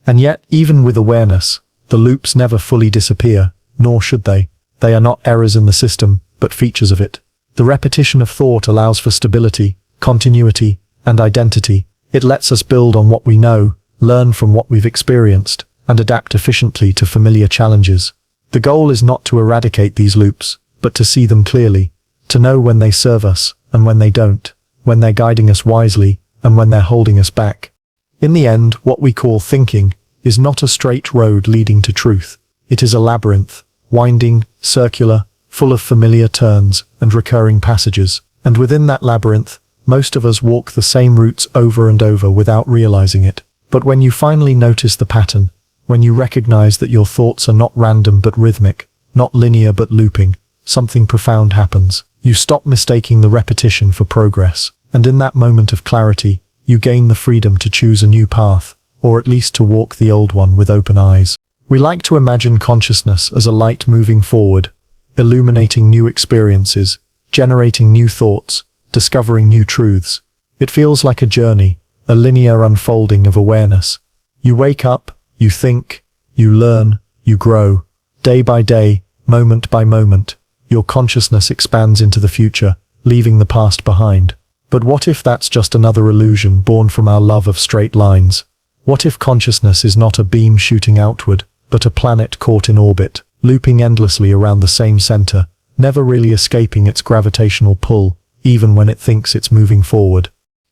And yet, even with awareness, the loops never fully disappear, nor should they. They are not errors in the system, but features of it. The repetition of thought allows for stability, continuity, and identity. It lets us build on what we know, learn from what we've experienced, and adapt efficiently to familiar challenges. The goal is not to eradicate these loops, but to see them clearly, to know when they serve us and when they don't, when they're guiding us wisely and when they're holding us back. In the end, what we call thinking is not a straight road leading to truth. It is a labyrinth, winding, circular, full of familiar turns and recurring passages. And within that labyrinth, most of us walk the same routes over and over without realizing it. But when you finally notice the pattern, when you recognize that your thoughts are not random but rhythmic, not linear but looping, something profound happens. You stop mistaking the repetition for progress, and in that moment of clarity, you gain the freedom to choose a new path, or at least to walk the old one with open eyes. We like to imagine consciousness as a light moving forward, illuminating new experiences, generating new thoughts, discovering new truths. It feels like a journey, a linear unfolding of awareness. You wake up, you think, you learn, you grow. Day by day, moment by moment, your consciousness expands into the future, leaving the past behind. But what if that's just another illusion born from our love of straight lines? What if consciousness is not a beam shooting outward, but a planet caught in orbit, looping endlessly around the same center, never really escaping its gravitational pull, even when it thinks it's moving forward?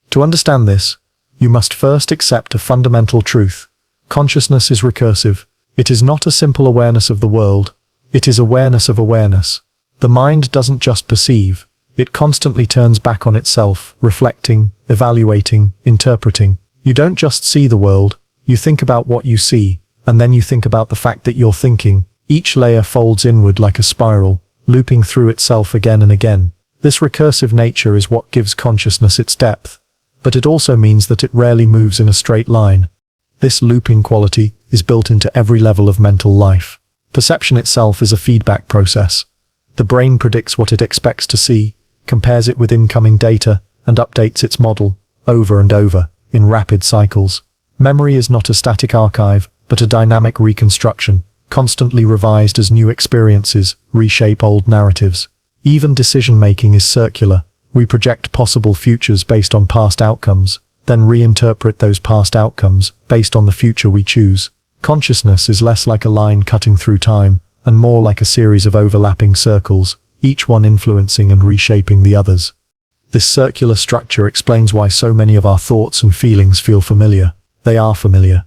To understand this, you must first accept a fundamental truth. Consciousness is recursive. It is not a simple awareness of the world. It is awareness of awareness. The mind doesn't just perceive. It constantly turns back on itself, reflecting, evaluating, interpreting. You don't just see the world. You think about what you see, and then you think about the fact that you're thinking. Each layer folds inward like a spiral, looping through itself again and again. This recursive nature is what gives consciousness its depth, but it also means that it rarely moves in a straight line. This looping quality is built into every level of mental life. Perception itself is a feedback process. The brain predicts what it expects to see, compares it with incoming data, and updates its model, over and over, in rapid cycles. Memory is not a static archive, but a dynamic reconstruction, constantly revised as new experiences reshape old narratives. Even decision-making is circular. We project possible futures based on past outcomes, then reinterpret those past outcomes based on the future we choose. Consciousness is less like a line cutting through time, and more like a series of overlapping circles, each one influencing and reshaping the others. This circular structure explains why so many of our thoughts and feelings feel familiar. They are familiar.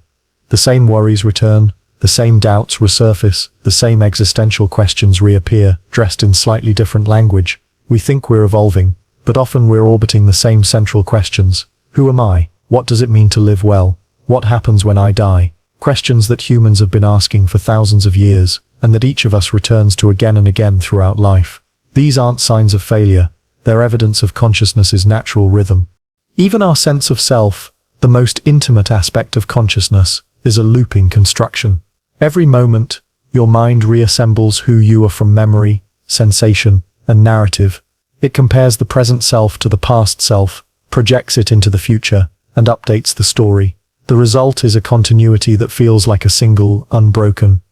The same worries return, the same doubts resurface, the same existential questions reappear, dressed in slightly different language. We think we're evolving, but often we're orbiting the same central questions. Who am I? What does it mean to live well? What happens when I die? Questions that humans have been asking for thousands of years, and that each of us returns to again and again throughout life. These aren't signs of failure. They're evidence of consciousness's natural rhythm. Even our sense of self, the most intimate aspect of consciousness, is a looping construction. Every moment, your mind reassembles who you are from memory, sensation, and narrative. It compares the present self to the past self, projects it into the future, and updates the story. The result is a continuity that feels like a single, unbroken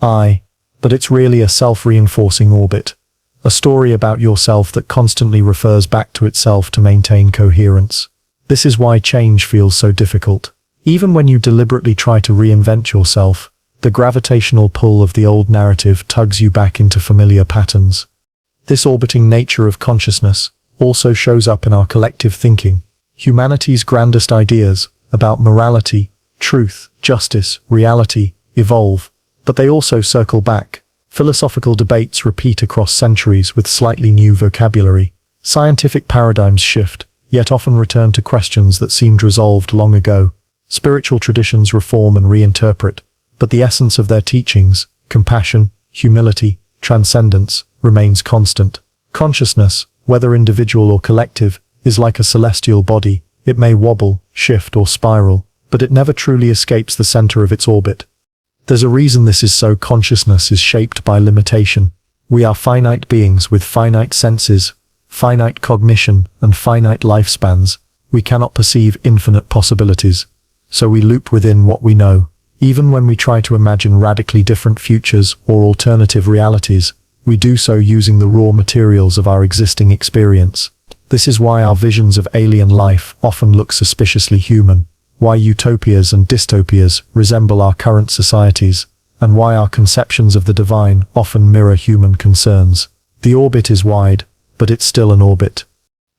I, but it's really a self-reinforcing orbit. A story about yourself that constantly refers back to itself to maintain coherence. This is why change feels so difficult. Even when you deliberately try to reinvent yourself, the gravitational pull of the old narrative tugs you back into familiar patterns. This orbiting nature of consciousness also shows up in our collective thinking. Humanity's grandest ideas about morality, truth, justice, reality evolve, but they also circle back. Philosophical debates repeat across centuries with slightly new vocabulary. Scientific paradigms shift, yet often return to questions that seemed resolved long ago. Spiritual traditions reform and reinterpret, but the essence of their teachings, compassion, humility, transcendence, remains constant. Consciousness, whether individual or collective, is like a celestial body. It may wobble, shift, or spiral, but it never truly escapes the center of its orbit. There's a reason this is so. Consciousness is shaped by limitation. We are finite beings with finite senses, finite cognition, and finite lifespans. We cannot perceive infinite possibilities, so we loop within what we know. Even when we try to imagine radically different futures or alternative realities, we do so using the raw materials of our existing experience. This is why our visions of alien life often look suspiciously human, why utopias and dystopias resemble our current societies, and why our conceptions of the divine often mirror human concerns. The orbit is wide, but it's still an orbit.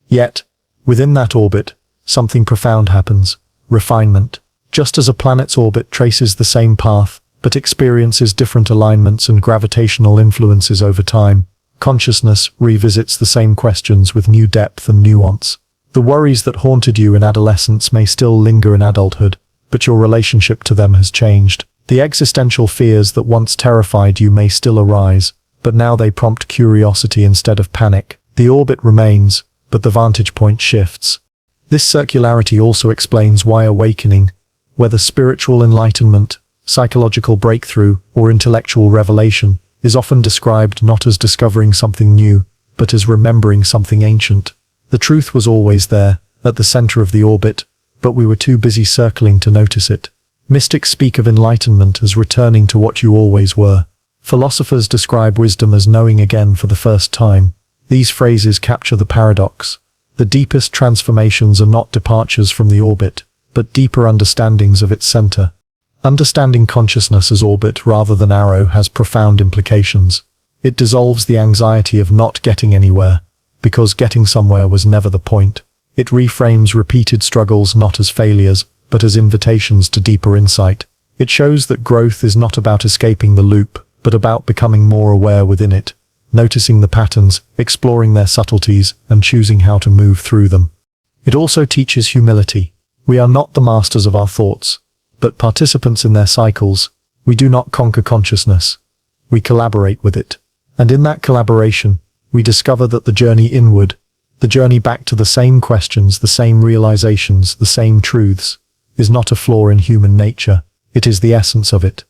Yet, within that orbit, something profound happens: refinement. Just as a planet's orbit traces the same path, but experiences different alignments and gravitational influences over time, consciousness revisits the same questions with new depth and nuance. The worries that haunted you in adolescence may still linger in adulthood, but your relationship to them has changed. The existential fears that once terrified you may still arise, but now they prompt curiosity instead of panic. The orbit remains, but the vantage point shifts. This circularity also explains why awakening, whether spiritual enlightenment, psychological breakthrough, or intellectual revelation, is often described not as discovering something new, but as remembering something ancient. The truth was always there, at the center of the orbit, but we were too busy circling to notice it. Mystics speak of enlightenment as returning to what you always were. Philosophers describe wisdom as knowing again for the first time. These phrases capture the paradox. The deepest transformations are not departures from the orbit, but deeper understandings of its center. Understanding consciousness as orbit rather than arrow has profound implications. It dissolves the anxiety of not getting anywhere, because getting somewhere was never the point. It reframes repeated struggles not as failures, but as invitations to deeper insight. It shows that growth is not about escaping the loop, but about becoming more aware within it, noticing the patterns, exploring their subtleties, and choosing how to move through them. It also teaches humility. We are not the masters of our thoughts, but participants in their cycles. We do not conquer consciousness. We collaborate with it. And in that collaboration, we discover that the journey inward, the journey back to the same questions, the same realizations, the same truths, is not a flaw in human nature. It is the essence of it.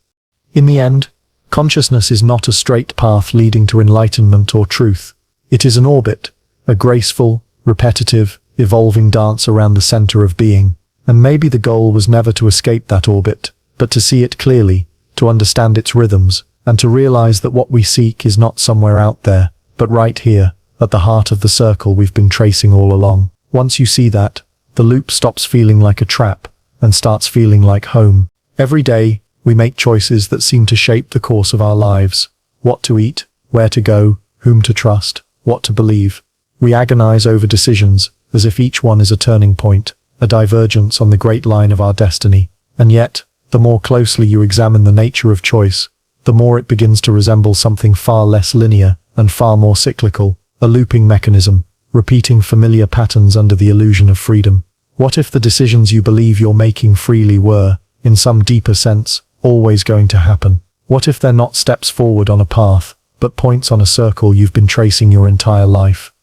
In the end, consciousness is not a straight path leading to enlightenment or truth. It is an orbit, a graceful, repetitive, evolving dance around the center of being. And maybe the goal was never to escape that orbit, but to see it clearly, to understand its rhythms, and to realize that what we seek is not somewhere out there, but right here, at the heart of the circle we've been tracing all along. Once you see that, the loop stops feeling like a trap, and starts feeling like home. Every day, we make choices that seem to shape the course of our lives. What to eat, where to go, whom to trust, what to believe. We agonize over decisions, as if each one is a turning point, a divergence on the great line of our destiny. And yet, the more closely you examine the nature of choice, the more it begins to resemble something far less linear and far more cyclical, a looping mechanism, repeating familiar patterns under the illusion of freedom. What if the decisions you believe you're making freely were, in some deeper sense, always going to happen? What if they're not steps forward on a path, but points on a circle you've been tracing your entire life?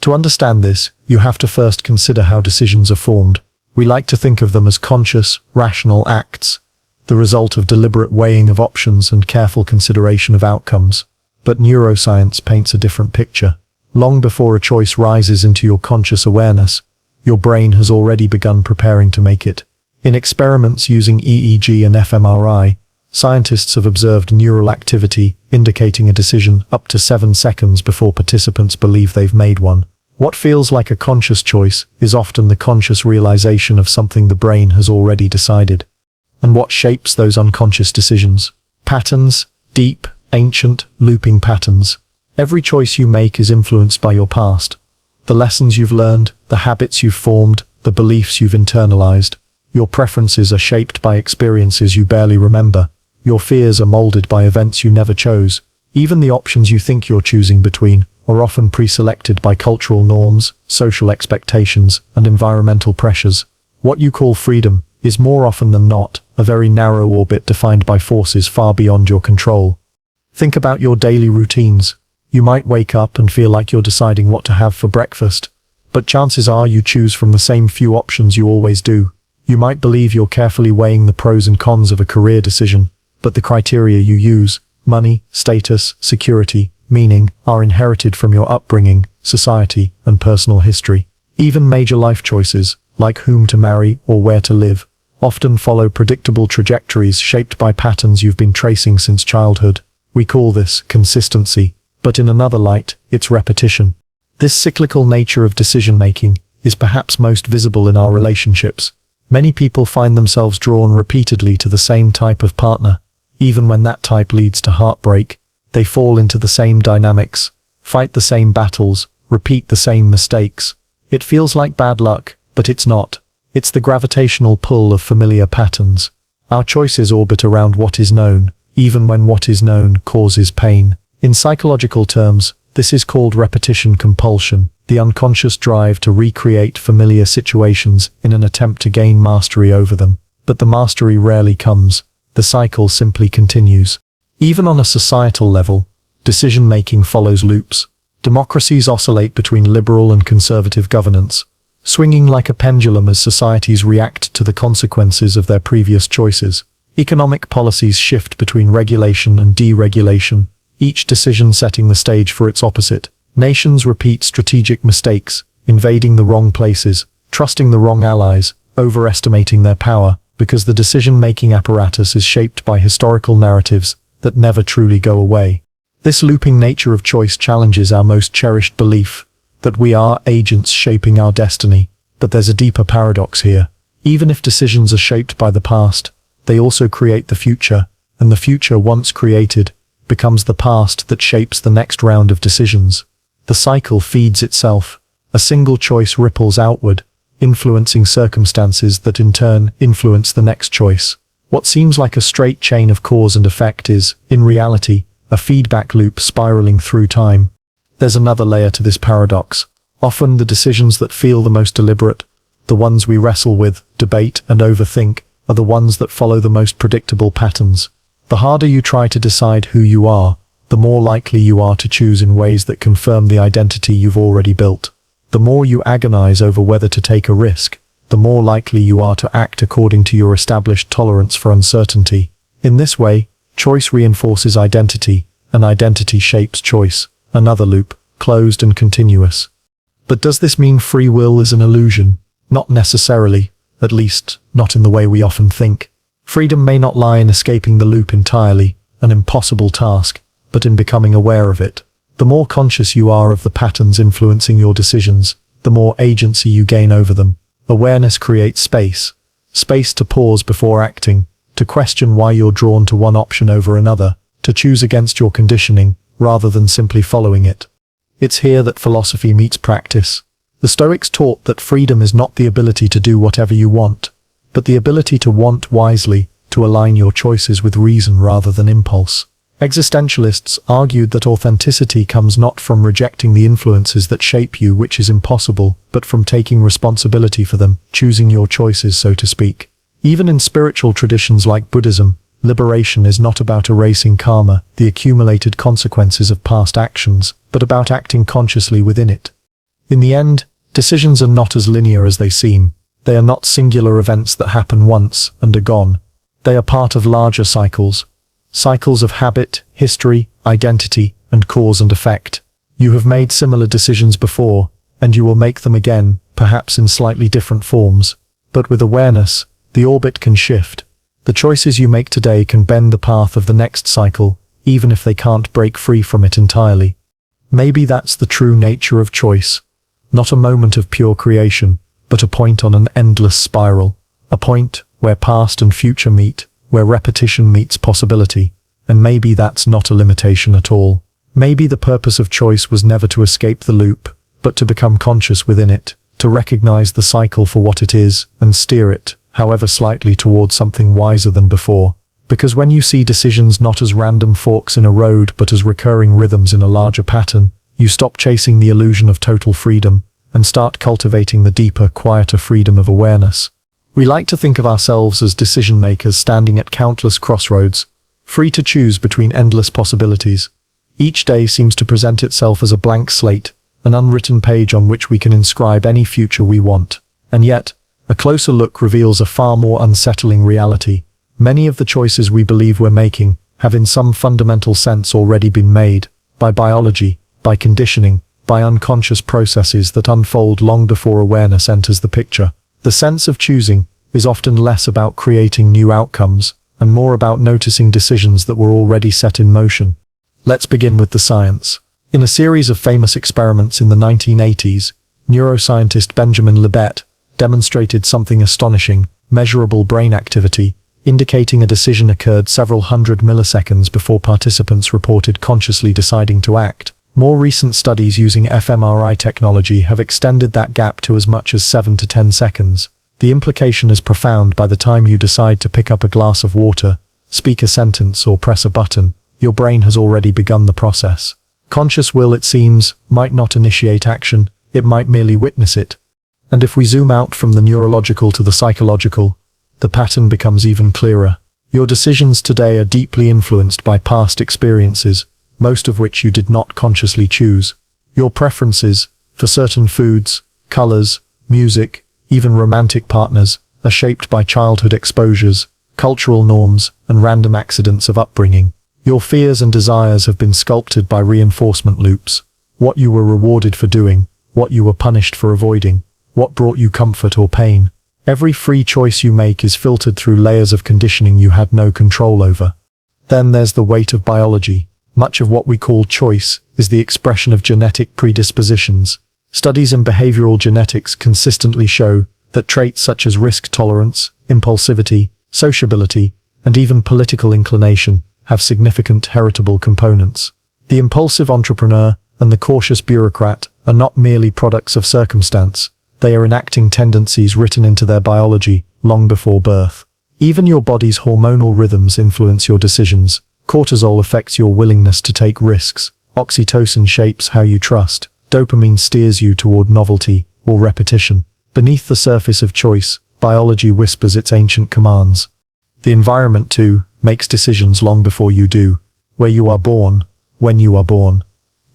To understand this, you have to first consider how decisions are formed. We like to think of them as conscious, rational acts, the result of deliberate weighing of options and careful consideration of outcomes. But neuroscience paints a different picture. Long before a choice rises into your conscious awareness, your brain has already begun preparing to make it. In experiments using EEG and fMRI, scientists have observed neural activity indicating a decision up to 7 seconds before participants believe they've made one. What feels like a conscious choice is often the conscious realization of something the brain has already decided. And what shapes those unconscious decisions? Patterns, deep, ancient, looping patterns. Every choice you make is influenced by your past. The lessons you've learned, the habits you've formed, the beliefs you've internalized. Your preferences are shaped by experiences you barely remember. Your fears are molded by events you never chose. Even the options you think you're choosing between are often pre-selected by cultural norms, social expectations, and environmental pressures. What you call freedom is more often than not a very narrow orbit defined by forces far beyond your control. Think about your daily routines. You might wake up and feel like you're deciding what to have for breakfast, but chances are you choose from the same few options you always do. You might believe you're carefully weighing the pros and cons of a career decision, but the criteria you use, money, status, security, meaning, are inherited from your upbringing, society, and personal history. Even major life choices, like whom to marry or where to live, often follow predictable trajectories shaped by patterns you've been tracing since childhood. We call this consistency, but in another light, it's repetition. This cyclical nature of decision-making is perhaps most visible in our relationships. Many people find themselves drawn repeatedly to the same type of partner. Even when that type leads to heartbreak, they fall into the same dynamics, fight the same battles, repeat the same mistakes. It feels like bad luck, but it's not. It's the gravitational pull of familiar patterns. Our choices orbit around what is known, even when what is known causes pain. In psychological terms, this is called repetition compulsion, the unconscious drive to recreate familiar situations in an attempt to gain mastery over them. But the mastery rarely comes. The cycle simply continues. Even on a societal level, decision-making follows loops. Democracies oscillate between liberal and conservative governance, swinging like a pendulum as societies react to the consequences of their previous choices. Economic policies shift between regulation and deregulation, each decision setting the stage for its opposite. Nations repeat strategic mistakes, invading the wrong places, trusting the wrong allies, overestimating their power, because the decision-making apparatus is shaped by historical narratives that never truly go away. This looping nature of choice challenges our most cherished belief that we are agents shaping our destiny. But there's a deeper paradox here. Even if decisions are shaped by the past, they also create the future, and the future, once created, becomes the past that shapes the next round of decisions. The cycle feeds itself. A single choice ripples outward, influencing circumstances that in turn influence the next choice. What seems like a straight chain of cause and effect is, in reality, a feedback loop spiraling through time. There's another layer to this paradox. Often the decisions that feel the most deliberate, the ones we wrestle with, debate, and overthink, are the ones that follow the most predictable patterns. The harder you try to decide who you are, the more likely you are to choose in ways that confirm the identity you've already built. The more you agonize over whether to take a risk, the more likely you are to act according to your established tolerance for uncertainty. In this way, choice reinforces identity, and identity shapes choice. Another loop, closed and continuous. But does this mean free will is an illusion? Not necessarily, at least, not in the way we often think. Freedom may not lie in escaping the loop entirely, an impossible task, but in becoming aware of it. The more conscious you are of the patterns influencing your decisions, the more agency you gain over them. Awareness creates space. Space to pause before acting, to question why you're drawn to one option over another, to choose against your conditioning, rather than simply following it. It's here that philosophy meets practice. The Stoics taught that freedom is not the ability to do whatever you want, but the ability to want wisely, to align your choices with reason rather than impulse. Existentialists argued that authenticity comes not from rejecting the influences that shape you, which is impossible, but from taking responsibility for them, choosing your choices, so to speak. Even in spiritual traditions like Buddhism, liberation is not about erasing karma, the accumulated consequences of past actions, but about acting consciously within it. In the end, decisions are not as linear as they seem. They are not singular events that happen once and are gone. They are part of larger cycles. Cycles of habit, history, identity, and cause and effect. You have made similar decisions before, and you will make them again, perhaps in slightly different forms. But with awareness, the orbit can shift. The choices you make today can bend the path of the next cycle, even if they can't break free from it entirely. Maybe that's the true nature of choice. Not a moment of pure creation, but a point on an endless spiral. A point where past and future meet, where repetition meets possibility. And maybe that's not a limitation at all. Maybe the purpose of choice was never to escape the loop, but to become conscious within it, to recognize the cycle for what it is, and steer it, however slightly, towards something wiser than before. Because when you see decisions not as random forks in a road but as recurring rhythms in a larger pattern, you stop chasing the illusion of total freedom, and start cultivating the deeper, quieter freedom of awareness. We like to think of ourselves as decision makers standing at countless crossroads, free to choose between endless possibilities. Each day seems to present itself as a blank slate, an unwritten page on which we can inscribe any future we want. And yet, a closer look reveals a far more unsettling reality. Many of the choices we believe we're making have in some fundamental sense already been made, by biology, by conditioning, by unconscious processes that unfold long before awareness enters the picture. The sense of choosing is often less about creating new outcomes, and more about noticing decisions that were already set in motion. Let's begin with the science. In a series of famous experiments in the 1980s, neuroscientist Benjamin Libet demonstrated something astonishing: measurable brain activity, indicating a decision occurred several hundred milliseconds before participants reported consciously deciding to act. More recent studies using fMRI technology have extended that gap to as much as 7 to 10 seconds. The implication is profound. By the time you decide to pick up a glass of water, speak a sentence, or press a button, your brain has already begun the process. Conscious will, it seems, might not initiate action, it might merely witness it. And if we zoom out from the neurological to the psychological, the pattern becomes even clearer. Your decisions today are deeply influenced by past experiences, most of which you did not consciously choose. Your preferences for certain foods, colors, music, even romantic partners, are shaped by childhood exposures, cultural norms, and random accidents of upbringing. Your fears and desires have been sculpted by reinforcement loops. What you were rewarded for doing, what you were punished for avoiding, what brought you comfort or pain. Every free choice you make is filtered through layers of conditioning you had no control over. Then there's the weight of biology. Much of what we call choice is the expression of genetic predispositions. Studies in behavioral genetics consistently show that traits such as risk tolerance, impulsivity, sociability, and even political inclination have significant heritable components. The impulsive entrepreneur and the cautious bureaucrat are not merely products of circumstance. They are enacting tendencies written into their biology long before birth. Even your body's hormonal rhythms influence your decisions. Cortisol affects your willingness to take risks. Oxytocin shapes how you trust. Dopamine steers you toward novelty or repetition. Beneath the surface of choice, biology whispers its ancient commands. The environment, too, makes decisions long before you do. Where you are born, when you are born.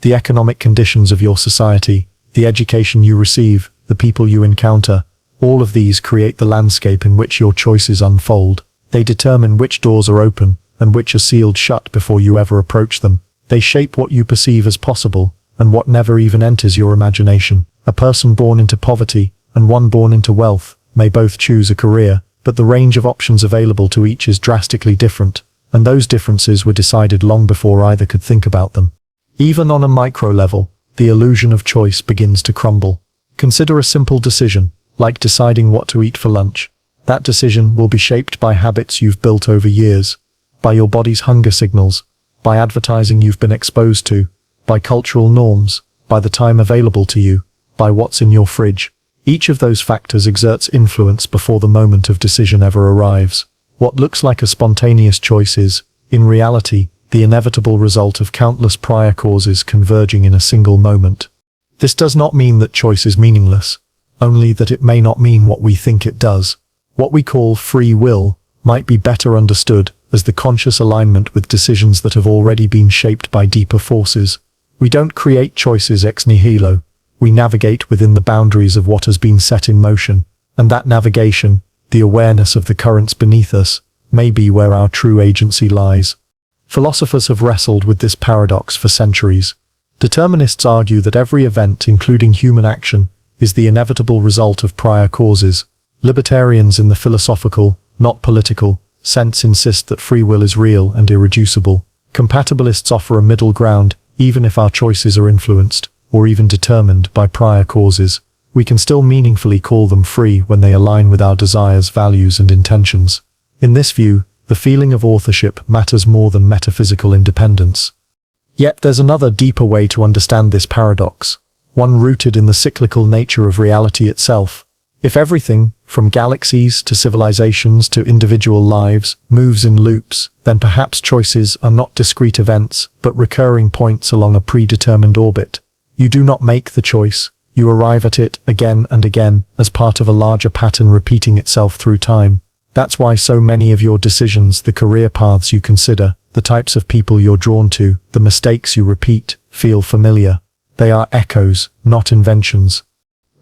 The economic conditions of your society, the education you receive, the people you encounter, all of these create the landscape in which your choices unfold. They determine which doors are open and which are sealed shut before you ever approach them. They shape what you perceive as possible and what never even enters your imagination. A person born into poverty and one born into wealth may both choose a career, but the range of options available to each is drastically different, and those differences were decided long before either could think about them. Even on a micro level, the illusion of choice begins to crumble. Consider a simple decision, like deciding what to eat for lunch. That decision will be shaped by habits you've built over years, by your body's hunger signals, by advertising you've been exposed to, by cultural norms, by the time available to you, by what's in your fridge. Each of those factors exerts influence before the moment of decision ever arrives. What looks like a spontaneous choice is, in reality, the inevitable result of countless prior causes converging in a single moment. This does not mean that choice is meaningless, only that it may not mean what we think it does. What we call free will might be better understood as the conscious alignment with decisions that have already been shaped by deeper forces. We don't create choices ex nihilo. We navigate within the boundaries of what has been set in motion, and that navigation, the awareness of the currents beneath us, may be where our true agency lies. Philosophers have wrestled with this paradox for centuries. Determinists argue that every event, including human action, is the inevitable result of prior causes. Libertarians in the philosophical, not political, sense insist that free will is real and irreducible. Compatibilists offer a middle ground. Even if our choices are influenced, or even determined by prior causes, we can still meaningfully call them free when they align with our desires, values, and intentions. In this view, the feeling of authorship matters more than metaphysical independence. Yet there's another deeper way to understand this paradox, one rooted in the cyclical nature of reality itself. If everything, from galaxies to civilizations to individual lives, moves in loops, then perhaps choices are not discrete events, but recurring points along a predetermined orbit. You do not make the choice, you arrive at it again and again as part of a larger pattern repeating itself through time. That's why so many of your decisions, the career paths you consider, the types of people you're drawn to, the mistakes you repeat, feel familiar. They are echoes, not inventions.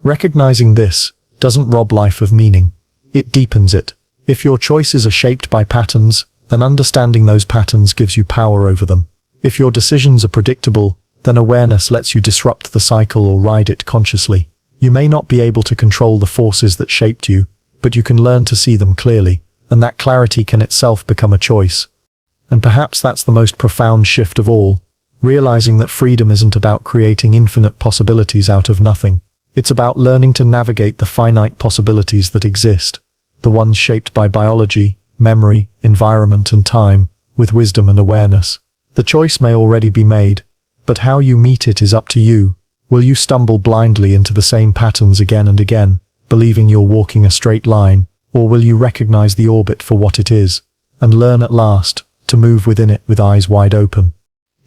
Recognizing this doesn't rob life of meaning. It deepens it. If your choices are shaped by patterns, then understanding those patterns gives you power over them. If your decisions are predictable, then awareness lets you disrupt the cycle or ride it consciously. You may not be able to control the forces that shaped you, but you can learn to see them clearly, and that clarity can itself become a choice. And perhaps that's the most profound shift of all, realizing that freedom isn't about creating infinite possibilities out of nothing. It's about learning to navigate the finite possibilities that exist, the ones shaped by biology, memory, environment, and time, with wisdom and awareness. The choice may already be made, but how you meet it is up to you. Will you stumble blindly into the same patterns again and again, believing you're walking a straight line, or will you recognize the orbit for what it is, and learn at last to move within it with eyes wide open?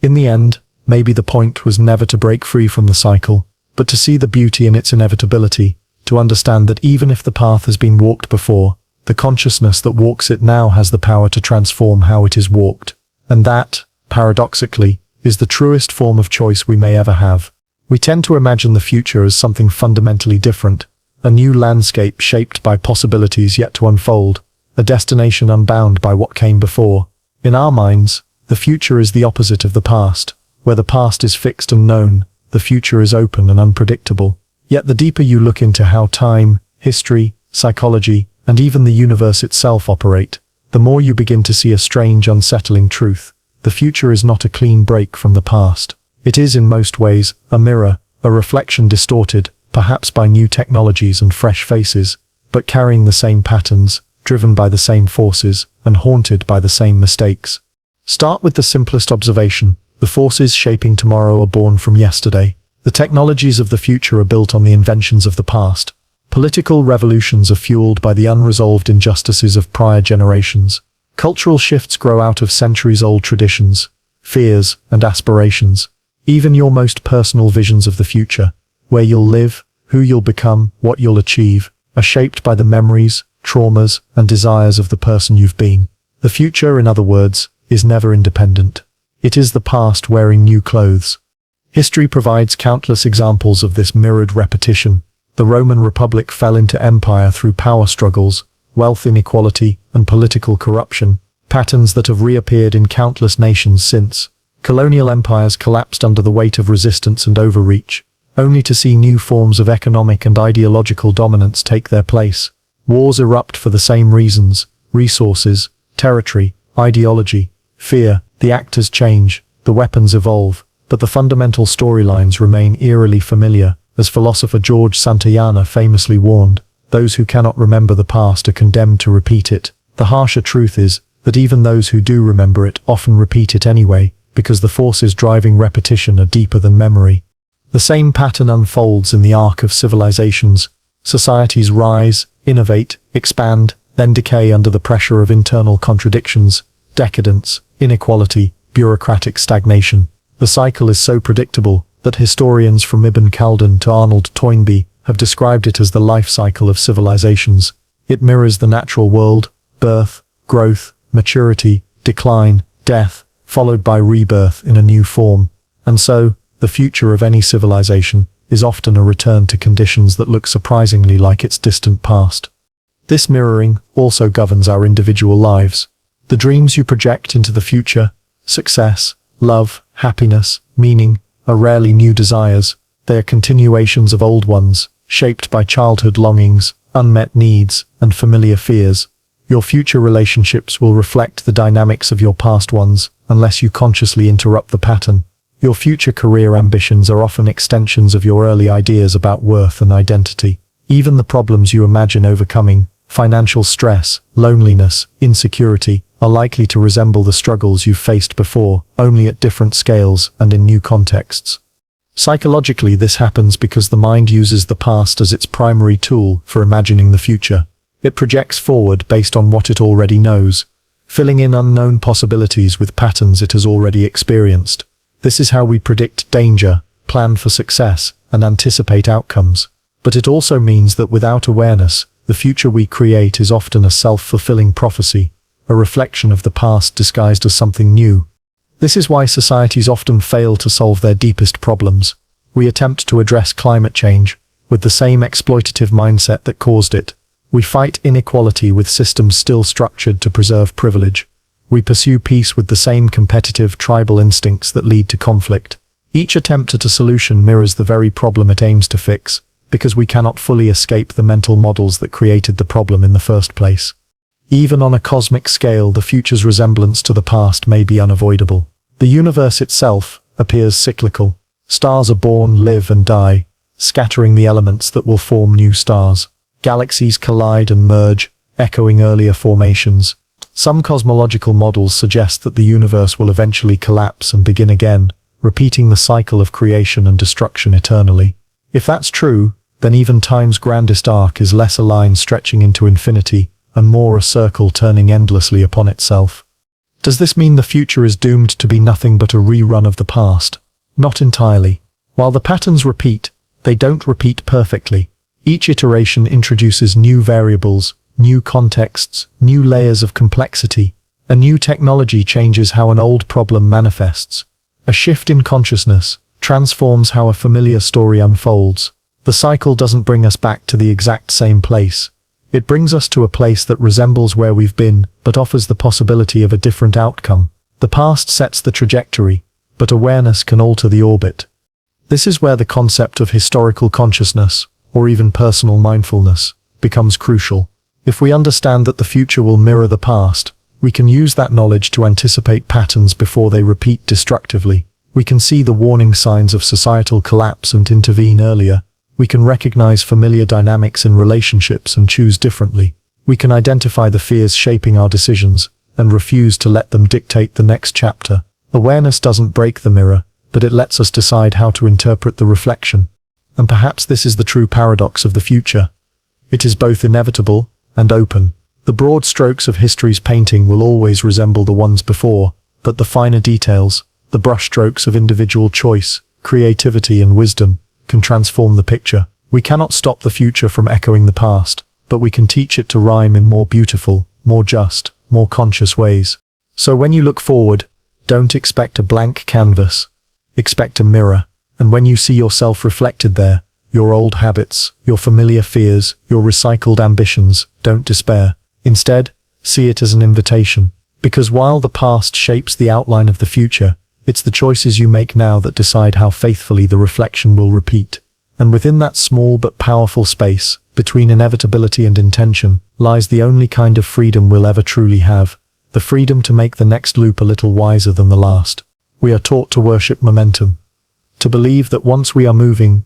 In the end, maybe the point was never to break free from the cycle, but to see the beauty in its inevitability, to understand that even if the path has been walked before, the consciousness that walks it now has the power to transform how it is walked. And that, paradoxically, is the truest form of choice we may ever have. We tend to imagine the future as something fundamentally different, a new landscape shaped by possibilities yet to unfold, a destination unbound by what came before. In our minds, the future is the opposite of the past. Where the past is fixed and known, the future is open and unpredictable. Yet the deeper you look into how time, history, psychology, and even the universe itself operate, the more you begin to see a strange, unsettling truth. The future is not a clean break from the past. It is in most ways a mirror, a reflection distorted, perhaps by new technologies and fresh faces, but carrying the same patterns, driven by the same forces, and haunted by the same mistakes. Start with the simplest observation. The forces shaping tomorrow are born from yesterday. The technologies of the future are built on the inventions of the past. Political revolutions are fueled by the unresolved injustices of prior generations. Cultural shifts grow out of centuries-old traditions, fears, and aspirations. Even your most personal visions of the future, where you'll live, who you'll become, what you'll achieve, are shaped by the memories, traumas, and desires of the person you've been. The future, in other words, is never independent. It is the past wearing new clothes. History provides countless examples of this mirrored repetition. The Roman Republic fell into empire through power struggles, wealth inequality, and political corruption, patterns that have reappeared in countless nations since. Colonial empires collapsed under the weight of resistance and overreach, only to see new forms of economic and ideological dominance take their place. Wars erupt for the same reasons: resources, territory, ideology, fear. The actors change, the weapons evolve, but the fundamental storylines remain eerily familiar. As philosopher George Santayana famously warned, those who cannot remember the past are condemned to repeat it. The harsher truth is that even those who do remember it often repeat it anyway, because the forces driving repetition are deeper than memory. The same pattern unfolds in the arc of civilizations. Societies rise, innovate, expand, then decay under the pressure of internal contradictions, decadence, inequality, bureaucratic stagnation. The cycle is so predictable that historians from Ibn Khaldun to Arnold Toynbee have described it as the life cycle of civilizations. It mirrors the natural world: birth, growth, maturity, decline, death, followed by rebirth in a new form. And so, the future of any civilization is often a return to conditions that look surprisingly like its distant past. This mirroring also governs our individual lives. The dreams you project into the future, success, love, happiness, meaning, are rarely new desires. They are continuations of old ones, shaped by childhood longings, unmet needs, and familiar fears. Your future relationships will reflect the dynamics of your past ones, unless you consciously interrupt the pattern. Your future career ambitions are often extensions of your early ideas about worth and identity. Even the problems you imagine overcoming, financial stress, loneliness, insecurity, are likely to resemble the struggles you've faced before, only at different scales and in new contexts. Psychologically, this happens because the mind uses the past as its primary tool for imagining the future. It projects forward based on what it already knows, filling in unknown possibilities with patterns it has already experienced. This is how we predict danger, plan for success, and anticipate outcomes. But it also means that without awareness, the future we create is often a self-fulfilling prophecy, a reflection of the past disguised as something new. This is why societies often fail to solve their deepest problems. We attempt to address climate change with the same exploitative mindset that caused it. We fight inequality with systems still structured to preserve privilege. We pursue peace with the same competitive tribal instincts that lead to conflict. Each attempt at a solution mirrors the very problem it aims to fix, because we cannot fully escape the mental models that created the problem in the first place. Even on a cosmic scale, the future's resemblance to the past may be unavoidable. The universe itself appears cyclical. Stars are born, live, and die, scattering the elements that will form new stars. Galaxies collide and merge, echoing earlier formations. Some cosmological models suggest that the universe will eventually collapse and begin again, repeating the cycle of creation and destruction eternally. If that's true, then even time's grandest arc is less a line stretching into infinity, and more a circle turning endlessly upon itself. Does this mean the future is doomed to be nothing but a rerun of the past? Not entirely. While the patterns repeat, they don't repeat perfectly. Each iteration introduces new variables, new contexts, new layers of complexity. A new technology changes how an old problem manifests. A shift in consciousness transforms how a familiar story unfolds. The cycle doesn't bring us back to the exact same place. It brings us to a place that resembles where we've been, but offers the possibility of a different outcome. The past sets the trajectory, but awareness can alter the orbit. This is where the concept of historical consciousness, or even personal mindfulness, becomes crucial. If we understand that the future will mirror the past, We can use that knowledge to anticipate patterns before they repeat destructively. We can see the warning signs of societal collapse and intervene earlier. We can recognize familiar dynamics in relationships and choose differently. We can identify the fears shaping our decisions and refuse to let them dictate the next chapter. Awareness doesn't break the mirror, but it lets us decide how to interpret the reflection. And perhaps this is the true paradox of the future. It is both inevitable and open. The broad strokes of history's painting will always resemble the ones before, but the finer details, the brushstrokes of individual choice, creativity and wisdom, can transform the picture. We cannot stop the future from echoing the past, but we can teach it to rhyme in more beautiful, more just, more conscious ways. So when you look forward, don't expect a blank canvas. Expect a mirror, and when you see yourself reflected there, your old habits, your familiar fears, your recycled ambitions, don't despair. Instead, see it as an invitation. Because while the past shapes the outline of the future, it's the choices you make now that decide how faithfully the reflection will repeat. And within that small but powerful space, between inevitability and intention, lies the only kind of freedom we'll ever truly have. The freedom to make the next loop a little wiser than the last. We are taught to worship momentum. To believe that once we are moving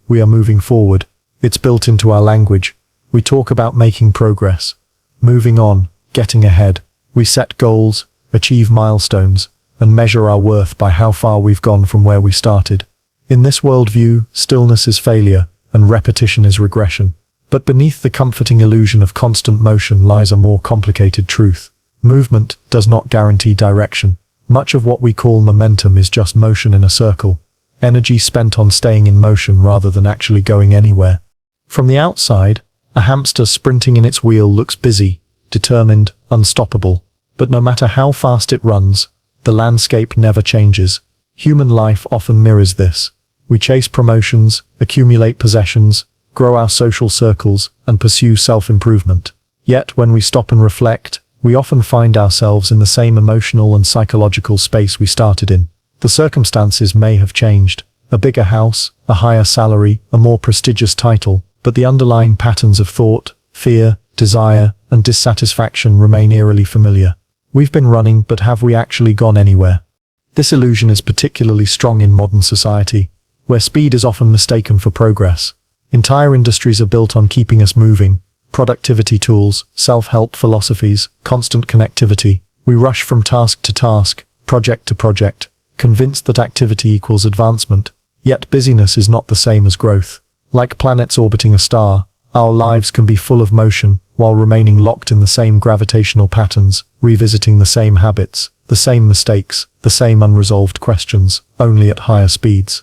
forward. It's built into our language. We talk about making progress, moving on, getting ahead. We set goals, achieve milestones, and measure our worth by how far we've gone from where we started. In this worldview, stillness is failure, and repetition is regression. But beneath the comforting illusion of constant motion lies a more complicated truth. Movement does not guarantee direction. Much of what we call momentum is just motion in a circle. Energy spent on staying in motion rather than actually going anywhere. From the outside, a hamster sprinting in its wheel looks busy, determined, unstoppable. But no matter how fast it runs, the landscape never changes. Human life often mirrors this. We chase promotions, accumulate possessions, grow our social circles, and pursue self-improvement. Yet when we stop and reflect, we often find ourselves in the same emotional and psychological space we started in. The circumstances may have changed. A bigger house, a higher salary, a more prestigious title, but the underlying patterns of thought, fear, desire, and dissatisfaction remain eerily familiar. We've been running, but have we actually gone anywhere? This illusion is particularly strong in modern society, where speed is often mistaken for progress. Entire industries are built on keeping us moving. Productivity tools, self-help philosophies, constant connectivity. We rush from task to task, project to project, convinced that activity equals advancement. Yet busyness is not the same as growth. Like planets orbiting a star, our lives can be full of motion, while remaining locked in the same gravitational patterns, revisiting the same habits, the same mistakes, the same unresolved questions, only at higher speeds.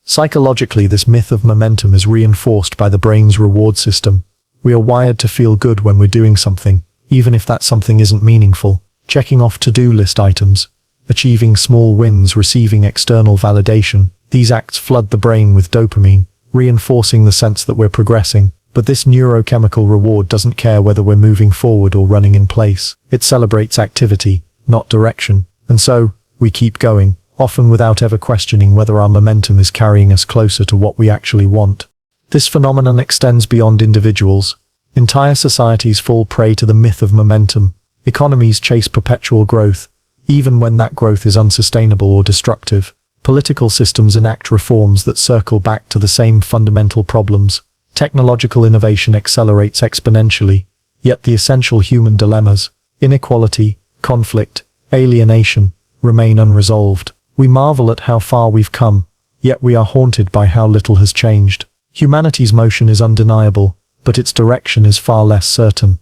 Psychologically, this myth of momentum is reinforced by the brain's reward system. We are wired to feel good when we're doing something, even if that something isn't meaningful. Checking off to-do list items, achieving small wins, receiving external validation. These acts flood the brain with dopamine, reinforcing the sense that we're progressing. But this neurochemical reward doesn't care whether we're moving forward or running in place. It celebrates activity, not direction. And so, we keep going, often without ever questioning whether our momentum is carrying us closer to what we actually want. This phenomenon extends beyond individuals. Entire societies fall prey to the myth of momentum. Economies chase perpetual growth, even when that growth is unsustainable or destructive. Political systems enact reforms that circle back to the same fundamental problems. Technological innovation accelerates exponentially, yet the essential human dilemmas, inequality, conflict, alienation, remain unresolved. We marvel at how far we've come, yet we are haunted by how little has changed. Humanity's motion is undeniable, but its direction is far less certain.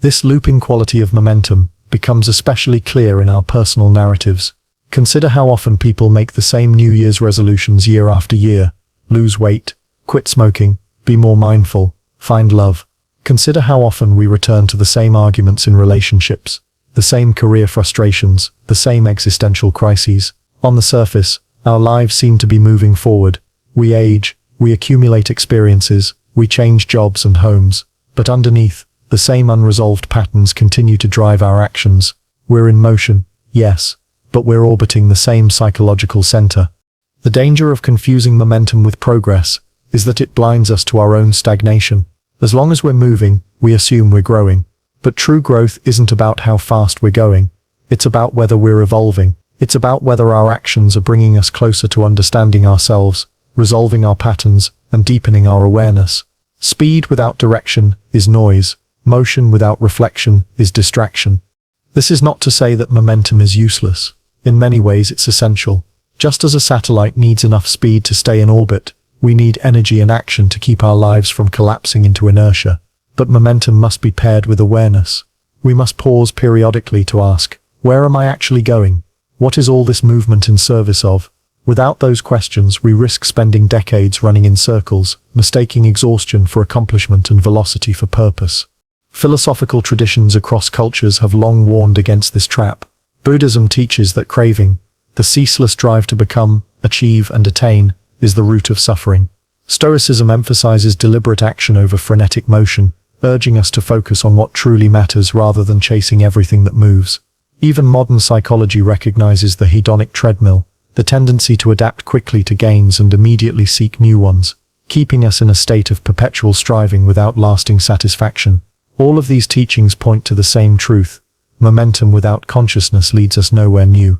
This looping quality of momentum becomes especially clear in our personal narratives. Consider how often people make the same New Year's resolutions year after year: lose weight, quit smoking, be more mindful, find love. Consider how often we return to the same arguments in relationships, the same career frustrations, the same existential crises. On the surface, our lives seem to be moving forward. We age, we accumulate experiences, we change jobs and homes. But underneath, the same unresolved patterns continue to drive our actions. We're in motion, yes, but we're orbiting the same psychological center. The danger of confusing momentum with progress is that it blinds us to our own stagnation. As long as we're moving, we assume we're growing. But true growth isn't about how fast we're going. It's about whether we're evolving. It's about whether our actions are bringing us closer to understanding ourselves, resolving our patterns, and deepening our awareness. Speed without direction is noise. Motion without reflection is distraction. This is not to say that momentum is useless. In many ways it's essential. Just as a satellite needs enough speed to stay in orbit, we need energy and action to keep our lives from collapsing into inertia. But momentum must be paired with awareness. We must pause periodically to ask, where am I actually going? What is all this movement in service of? Without those questions, we risk spending decades running in circles, mistaking exhaustion for accomplishment and velocity for purpose. Philosophical traditions across cultures have long warned against this trap. Buddhism teaches that craving, the ceaseless drive to become, achieve, and attain, is the root of suffering. Stoicism emphasizes deliberate action over frenetic motion, urging us to focus on what truly matters rather than chasing everything that moves. Even modern psychology recognizes the hedonic treadmill, the tendency to adapt quickly to gains and immediately seek new ones, keeping us in a state of perpetual striving without lasting satisfaction. All of these teachings point to the same truth. Momentum without consciousness leads us nowhere new.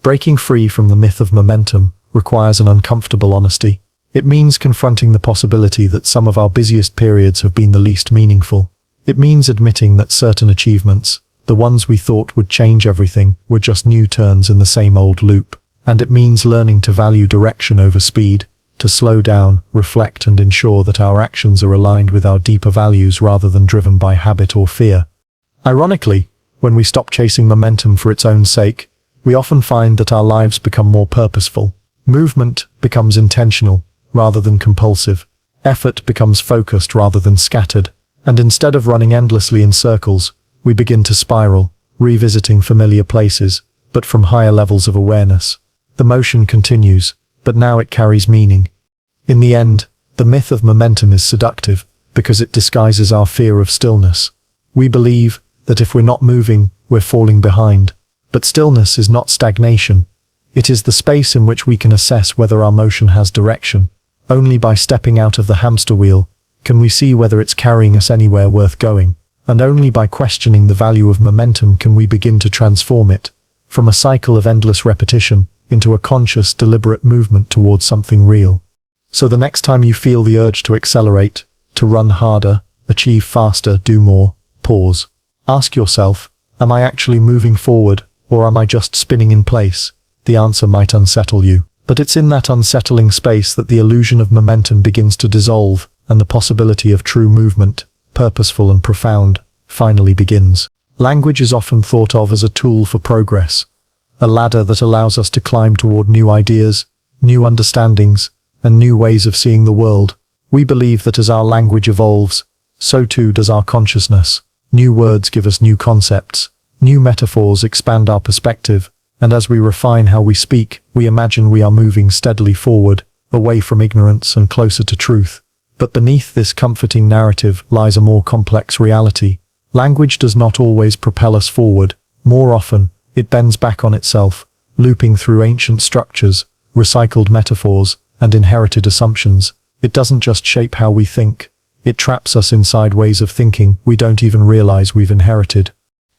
Breaking free from the myth of momentum requires an uncomfortable honesty. It means confronting the possibility that some of our busiest periods have been the least meaningful. It means admitting that certain achievements, the ones we thought would change everything, were just new turns in the same old loop. And it means learning to value direction over speed, to slow down, reflect, and ensure that our actions are aligned with our deeper values rather than driven by habit or fear. Ironically, when we stop chasing momentum for its own sake, we often find that our lives become more purposeful. Movement becomes intentional rather than compulsive. Effort becomes focused rather than scattered. And instead of running endlessly in circles, we begin to spiral, revisiting familiar places, but from higher levels of awareness. The motion continues, but now it carries meaning. In the end, the myth of momentum is seductive because it disguises our fear of stillness. We believe that if we're not moving, we're falling behind. But stillness is not stagnation. It is the space in which we can assess whether our motion has direction. Only by stepping out of the hamster wheel can we see whether it's carrying us anywhere worth going. And only by questioning the value of momentum can we begin to transform it from a cycle of endless repetition into a conscious, deliberate movement towards something real. So the next time you feel the urge to accelerate, to run harder, achieve faster, do more, pause. Ask yourself, am I actually moving forward, or am I just spinning in place? The answer might unsettle you, but it's in that unsettling space that the illusion of momentum begins to dissolve, and the possibility of true movement, purposeful and profound, finally begins. Language is often thought of as a tool for progress, a ladder that allows us to climb toward new ideas, new understandings, and new ways of seeing the world. We believe that as our language evolves, so too does our consciousness. New words give us new concepts, new metaphors expand our perspective, and as we refine how we speak, we imagine we are moving steadily forward, away from ignorance and closer to truth. But beneath this comforting narrative lies a more complex reality. Language does not always propel us forward. More often, it bends back on itself, looping through ancient structures, recycled metaphors, and inherited assumptions. It doesn't just shape how we think. It traps us inside ways of thinking we don't even realize we've inherited.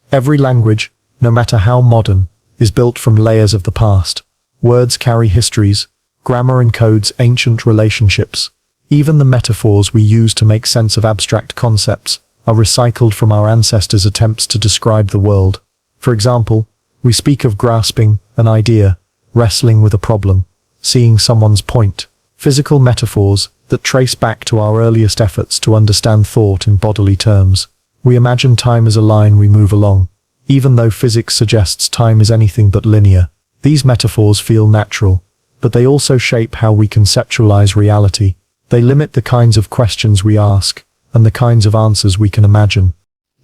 Every language, no matter how modern, is built from layers of the past. Words carry histories. Grammar encodes ancient relationships. Even the metaphors we use to make sense of abstract concepts are recycled from our ancestors' attempts to describe the world. For example, we speak of grasping an idea, wrestling with a problem, seeing someone's point. Physical metaphors that trace back to our earliest efforts to understand thought in bodily terms. We imagine time as a line we move along. Even though physics suggests time is anything but linear, these metaphors feel natural, but they also shape how we conceptualize reality. They limit the kinds of questions we ask, and the kinds of answers we can imagine.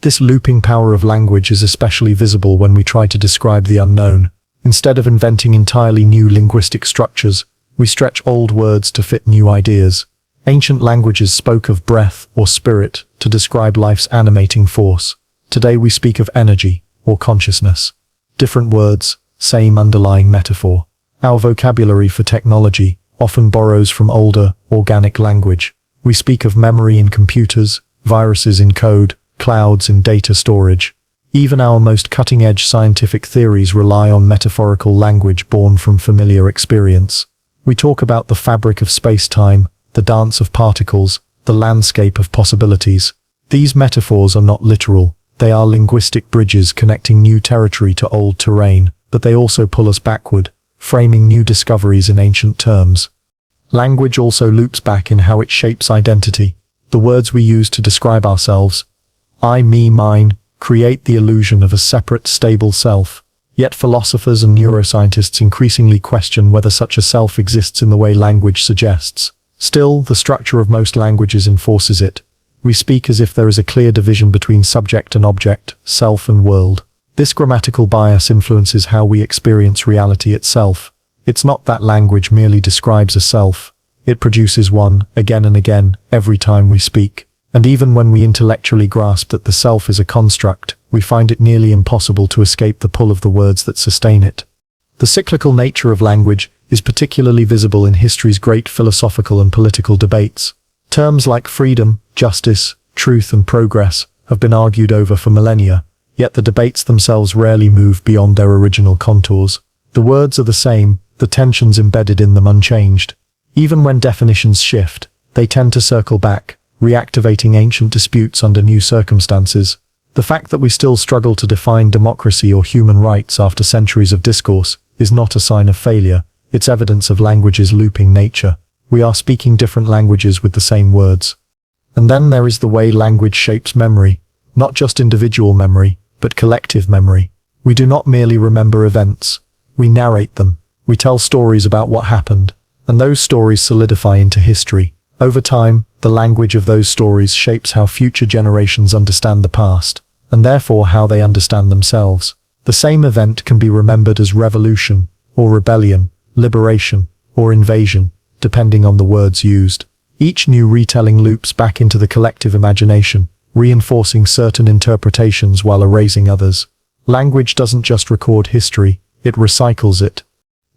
This looping power of language is especially visible when we try to describe the unknown. Instead of inventing entirely new linguistic structures, we stretch old words to fit new ideas. Ancient languages spoke of breath or spirit to describe life's animating force. Today we speak of energy or consciousness. Different words, same underlying metaphor. Our vocabulary for technology often borrows from older, organic language. We speak of memory in computers, viruses in code, clouds in data storage. Even our most cutting-edge scientific theories rely on metaphorical language born from familiar experience. We talk about the fabric of space-time, the dance of particles, the landscape of possibilities. These metaphors are not literal. They are linguistic bridges connecting new territory to old terrain, but they also pull us backward, framing new discoveries in ancient terms. Language also loops back in how it shapes identity. The words we use to describe ourselves, I, me, mine, create the illusion of a separate, stable self. Yet philosophers and neuroscientists increasingly question whether such a self exists in the way language suggests. Still, the structure of most languages enforces it. We speak as if there is a clear division between subject and object, self and world. This grammatical bias influences how we experience reality itself. It's not that language merely describes a self. It produces one, again and again, every time we speak. And even when we intellectually grasp that the self is a construct, we find it nearly impossible to escape the pull of the words that sustain it. The cyclical nature of language is particularly visible in history's great philosophical and political debates. Terms like freedom, justice, truth and progress have been argued over for millennia, yet the debates themselves rarely move beyond their original contours. The words are the same, the tensions embedded in them unchanged. Even when definitions shift, they tend to circle back, reactivating ancient disputes under new circumstances. The fact that we still struggle to define democracy or human rights after centuries of discourse is not a sign of failure. It's evidence of language's looping nature. We are speaking different languages with the same words. And then there is the way language shapes memory, not just individual memory, but collective memory. We do not merely remember events. We narrate them. We tell stories about what happened, and those stories solidify into history. Over time, the language of those stories shapes how future generations understand the past, and therefore how they understand themselves. The same event can be remembered as revolution, or rebellion, liberation, or invasion, depending on the words used. Each new retelling loops back into the collective imagination, reinforcing certain interpretations while erasing others. Language doesn't just record history, it recycles it.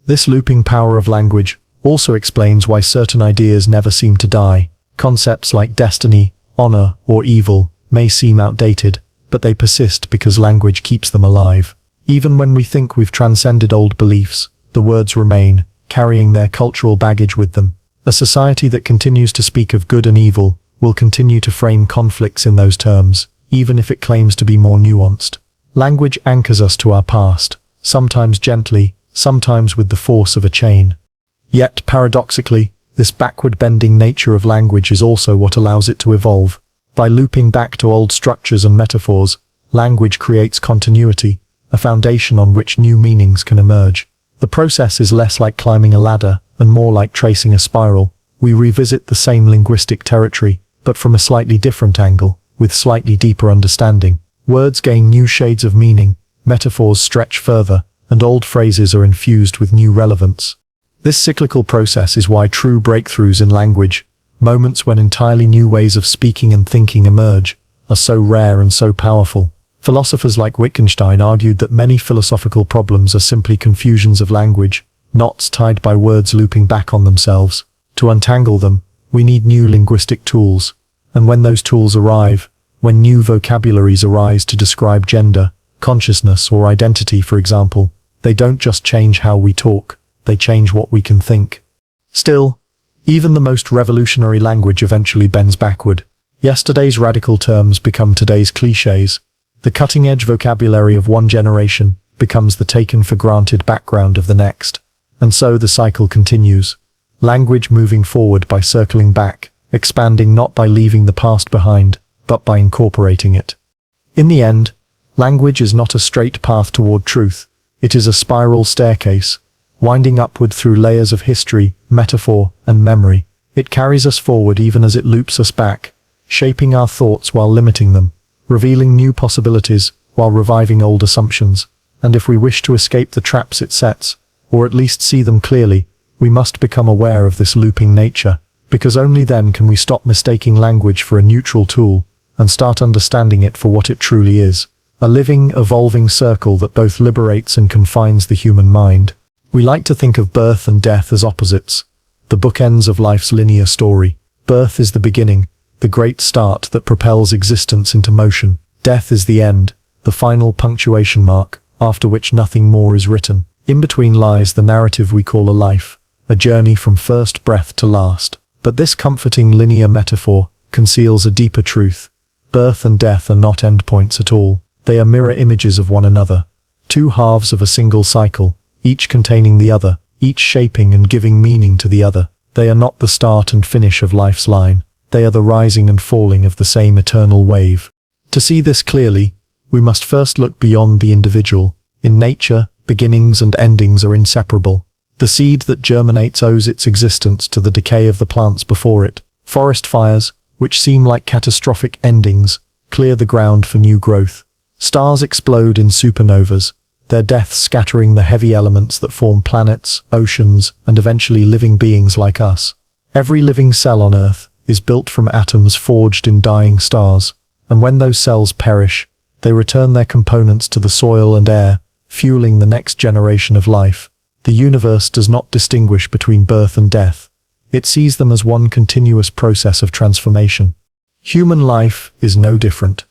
This looping power of language also explains why certain ideas never seem to die. Concepts like destiny, honor, or evil may seem outdated, but they persist because language keeps them alive. Even when we think we've transcended old beliefs, the words remain, carrying their cultural baggage with them. A society that continues to speak of good and evil will continue to frame conflicts in those terms, even if it claims to be more nuanced. Language anchors us to our past, sometimes gently, sometimes with the force of a chain. Yet, paradoxically, this backward-bending nature of language is also what allows it to evolve. By looping back to old structures and metaphors, language creates continuity, a foundation on which new meanings can emerge. The process is less like climbing a ladder and more like tracing a spiral. We revisit the same linguistic territory, but from a slightly different angle, with slightly deeper understanding. Words gain new shades of meaning, metaphors stretch further, and old phrases are infused with new relevance. This cyclical process is why true breakthroughs in language, moments when entirely new ways of speaking and thinking emerge, are so rare and so powerful. Philosophers like Wittgenstein argued that many philosophical problems are simply confusions of language, knots tied by words looping back on themselves. To untangle them, we need new linguistic tools. And when those tools arrive, when new vocabularies arise to describe gender, consciousness or identity, for example, they don't just change how we talk, they change what we can think. Still, even the most revolutionary language eventually bends backward. Yesterday's radical terms become today's clichés. The cutting-edge vocabulary of one generation becomes the taken-for-granted background of the next. And so the cycle continues. Language moving forward by circling back, expanding not by leaving the past behind, but by incorporating it. In the end, language is not a straight path toward truth. It is a spiral staircase, winding upward through layers of history, metaphor, and memory. It carries us forward even as it loops us back, shaping our thoughts while limiting them, revealing new possibilities while reviving old assumptions. And if we wish to escape the traps it sets, or at least see them clearly, we must become aware of this looping nature, because only then can we stop mistaking language for a neutral tool and start understanding it for what it truly is, a living, evolving circle that both liberates and confines the human mind. We like to think of birth and death as opposites, the bookends of life's linear story. Birth is the beginning, the great start that propels existence into motion. Death is the end, the final punctuation mark, after which nothing more is written. In between lies the narrative we call a life, a journey from first breath to last. But this comforting linear metaphor conceals a deeper truth. Birth and death are not endpoints at all. They are mirror images of one another. Two halves of a single cycle, each containing the other, each shaping and giving meaning to the other. They are not the start and finish of life's line. They are the rising and falling of the same eternal wave. To see this clearly, we must first look beyond the individual. In nature, beginnings and endings are inseparable. The seed that germinates owes its existence to the decay of the plants before it. Forest fires, which seem like catastrophic endings, clear the ground for new growth. Stars explode in supernovas, their deaths scattering the heavy elements that form planets, oceans, and eventually living beings like us. Every living cell on Earth is built from atoms forged in dying stars, and when those cells perish, they return their components to the soil and air, fueling the next generation of life. The universe does not distinguish between birth and death. It sees them as one continuous process of transformation. Human life is no different.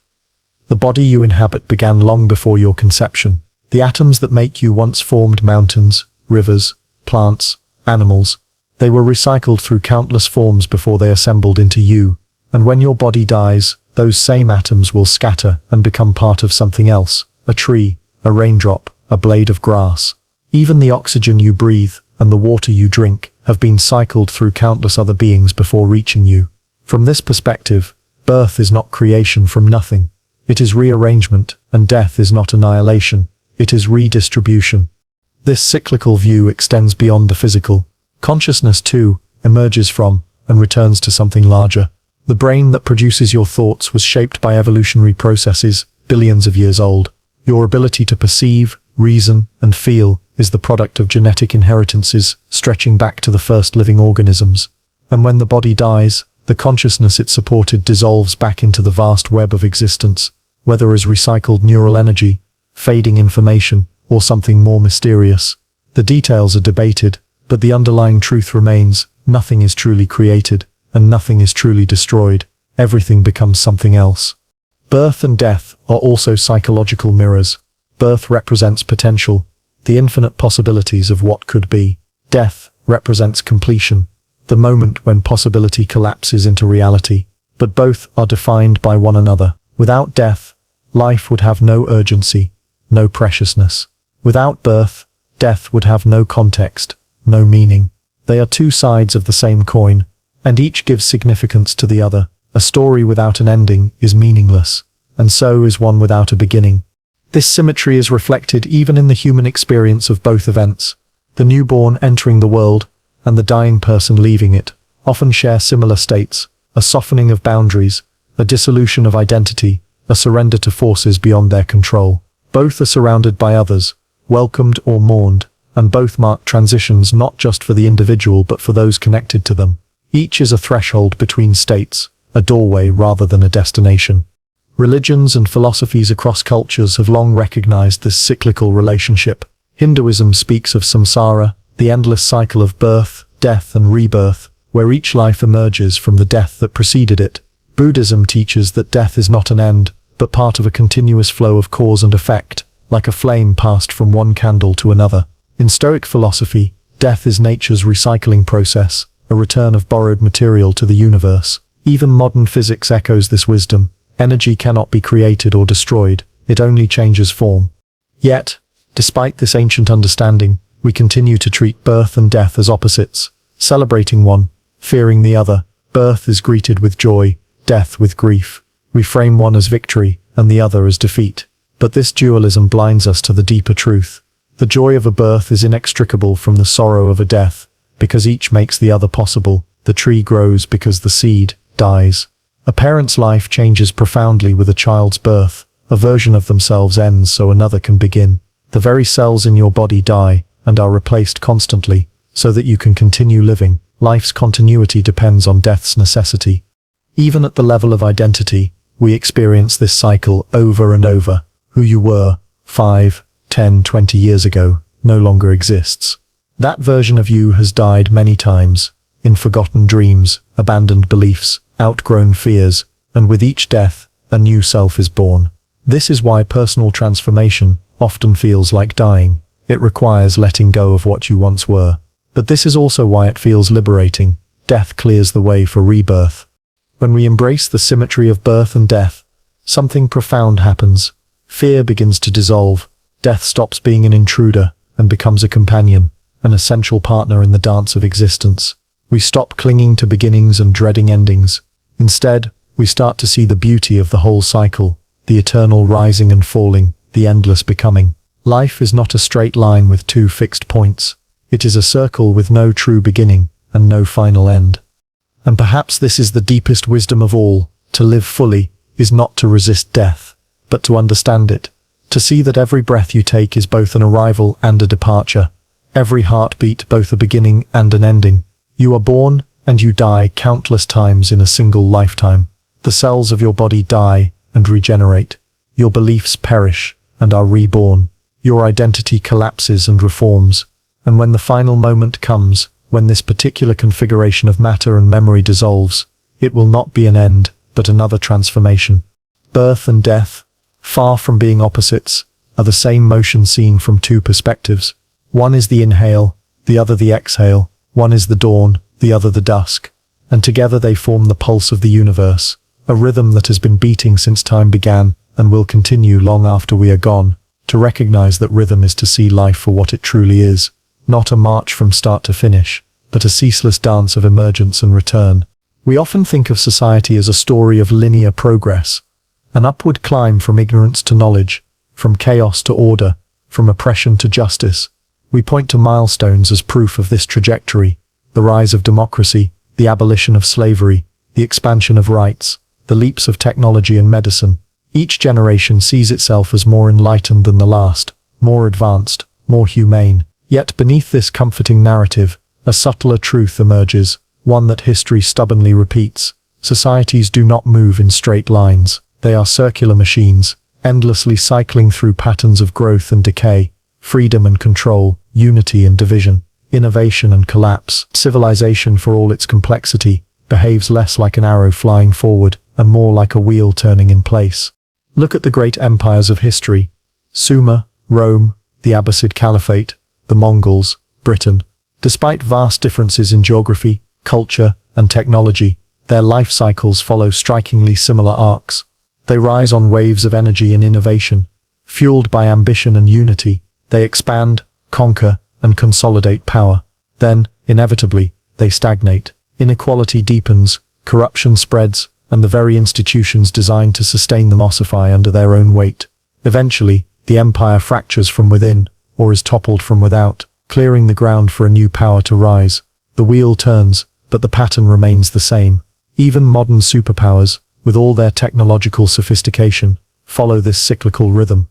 The body you inhabit began long before your conception. The atoms that make you once formed mountains, rivers, plants, animals. They were recycled through countless forms before they assembled into you. And when your body dies, those same atoms will scatter and become part of something else, a tree, a raindrop, a blade of grass. Even the oxygen you breathe and the water you drink have been cycled through countless other beings before reaching you. From this perspective, birth is not creation from nothing. It is rearrangement, and death is not annihilation. It is redistribution. This cyclical view extends beyond the physical. Consciousness, too, emerges from and returns to something larger. The brain that produces your thoughts was shaped by evolutionary processes, billions of years old. Your ability to perceive, reason, and feel is the product of genetic inheritances stretching back to the first living organisms. And when the body dies, the consciousness it supported dissolves back into the vast web of existence, whether as recycled neural energy, fading information, or something more mysterious. The details are debated, but the underlying truth remains: nothing is truly created, and nothing is truly destroyed. Everything becomes something else. Birth and death are also psychological mirrors. Birth represents potential, the infinite possibilities of what could be. Death represents completion, the moment when possibility collapses into reality. But both are defined by one another. Without death, life would have no urgency, no preciousness. Without birth, death would have no context, no meaning. They are two sides of the same coin, and each gives significance to the other. A story without an ending is meaningless, and so is one without a beginning. This symmetry is reflected even in the human experience of both events. The newborn entering the world and the dying person leaving it often share similar states: a softening of boundaries, a dissolution of identity, a surrender to forces beyond their control. Both are surrounded by others, welcomed or mourned, and both mark transitions not just for the individual but for those connected to them. Each is a threshold between states, a doorway rather than a destination. Religions and philosophies across cultures have long recognized this cyclical relationship. Hinduism speaks of samsara, the endless cycle of birth, death, and rebirth, where each life emerges from the death that preceded it. Buddhism teaches that death is not an end, but part of a continuous flow of cause and effect, like a flame passed from one candle to another. In Stoic philosophy, death is nature's recycling process, a return of borrowed material to the universe. Even modern physics echoes this wisdom. Energy cannot be created or destroyed, it only changes form. Yet, despite this ancient understanding, we continue to treat birth and death as opposites, celebrating one, fearing the other. Birth is greeted with joy, death with grief. We frame one as victory, and the other as defeat. But this dualism blinds us to the deeper truth. The joy of a birth is inextricable from the sorrow of a death, because each makes the other possible. The tree grows because the seed dies. A parent's life changes profoundly with a child's birth. A version of themselves ends so another can begin. The very cells in your body die and are replaced constantly, so that you can continue living. Life's continuity depends on death's necessity. Even at the level of identity, we experience this cycle over and over. Who you were 5, 10, 20 years ago no longer exists. That version of you has died many times, in forgotten dreams, abandoned beliefs, outgrown fears, and with each death, a new self is born. This is why personal transformation often feels like dying. It requires letting go of what you once were. But this is also why it feels liberating. Death clears the way for rebirth. When we embrace the symmetry of birth and death, something profound happens. Fear begins to dissolve. Death stops being an intruder and becomes a companion, an essential partner in the dance of existence. We stop clinging to beginnings and dreading endings. Instead, we start to see the beauty of the whole cycle, the eternal rising and falling, the endless becoming. Life is not a straight line with two fixed points. It is a circle with no true beginning and no final end. And perhaps this is the deepest wisdom of all. To live fully is not to resist death, but to understand it. To see that every breath you take is both an arrival and a departure. Every heartbeat both a beginning and an ending. You are born and you die countless times in a single lifetime. The cells of your body die and regenerate. Your beliefs perish and are reborn. Your identity collapses and reforms. And when the final moment comes, when this particular configuration of matter and memory dissolves, it will not be an end, but another transformation. Birth and death, far from being opposites, are the same motion seen from two perspectives. One is the inhale, the other the exhale. One is the dawn, the other the dusk. And together they form the pulse of the universe, a rhythm that has been beating since time began and will continue long after we are gone. To recognize that rhythm is to see life for what it truly is, not a march from start to finish, but a ceaseless dance of emergence and return. We often think of society as a story of linear progress, an upward climb from ignorance to knowledge, from chaos to order, from oppression to justice. We point to milestones as proof of this trajectory: the rise of democracy, the abolition of slavery, the expansion of rights, the leaps of technology and medicine. Each generation sees itself as more enlightened than the last, more advanced, more humane. Yet beneath this comforting narrative, a subtler truth emerges, one that history stubbornly repeats. Societies do not move in straight lines. They are circular machines, endlessly cycling through patterns of growth and decay, freedom and control, unity and division, innovation and collapse. Civilization, for all its complexity, behaves less like an arrow flying forward and more like a wheel turning in place. Look at the great empires of history: Sumer, Rome, the Abbasid Caliphate, the Mongols, Britain. Despite vast differences in geography, culture, and technology, their life cycles follow strikingly similar arcs. They rise on waves of energy and innovation. Fueled by ambition and unity, they expand, conquer, and consolidate power. Then, inevitably, they stagnate. Inequality deepens, corruption spreads, and the very institutions designed to sustain them ossify under their own weight. Eventually, the empire fractures from within, or is toppled from without, clearing the ground for a new power to rise. The wheel turns, but the pattern remains the same. Even modern superpowers, with all their technological sophistication, follow this cyclical rhythm.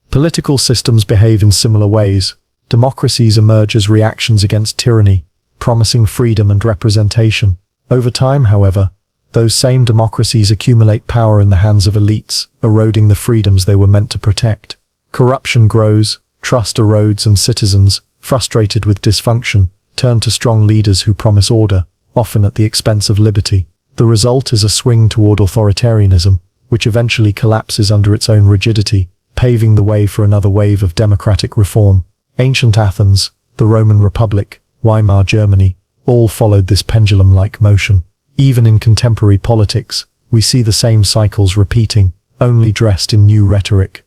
Political systems behave in similar ways. Democracies emerge as reactions against tyranny, promising freedom and representation. Over time, however, those same democracies accumulate power in the hands of elites, eroding the freedoms they were meant to protect. Corruption grows, trust erodes, and citizens, frustrated with dysfunction, turn to strong leaders who promise order, often at the expense of liberty. The result is a swing toward authoritarianism, which eventually collapses under its own rigidity, paving the way for another wave of democratic reform. Ancient Athens, the Roman Republic, Weimar Germany, all followed this pendulum-like motion. Even in contemporary politics, we see the same cycles repeating, only dressed in new rhetoric.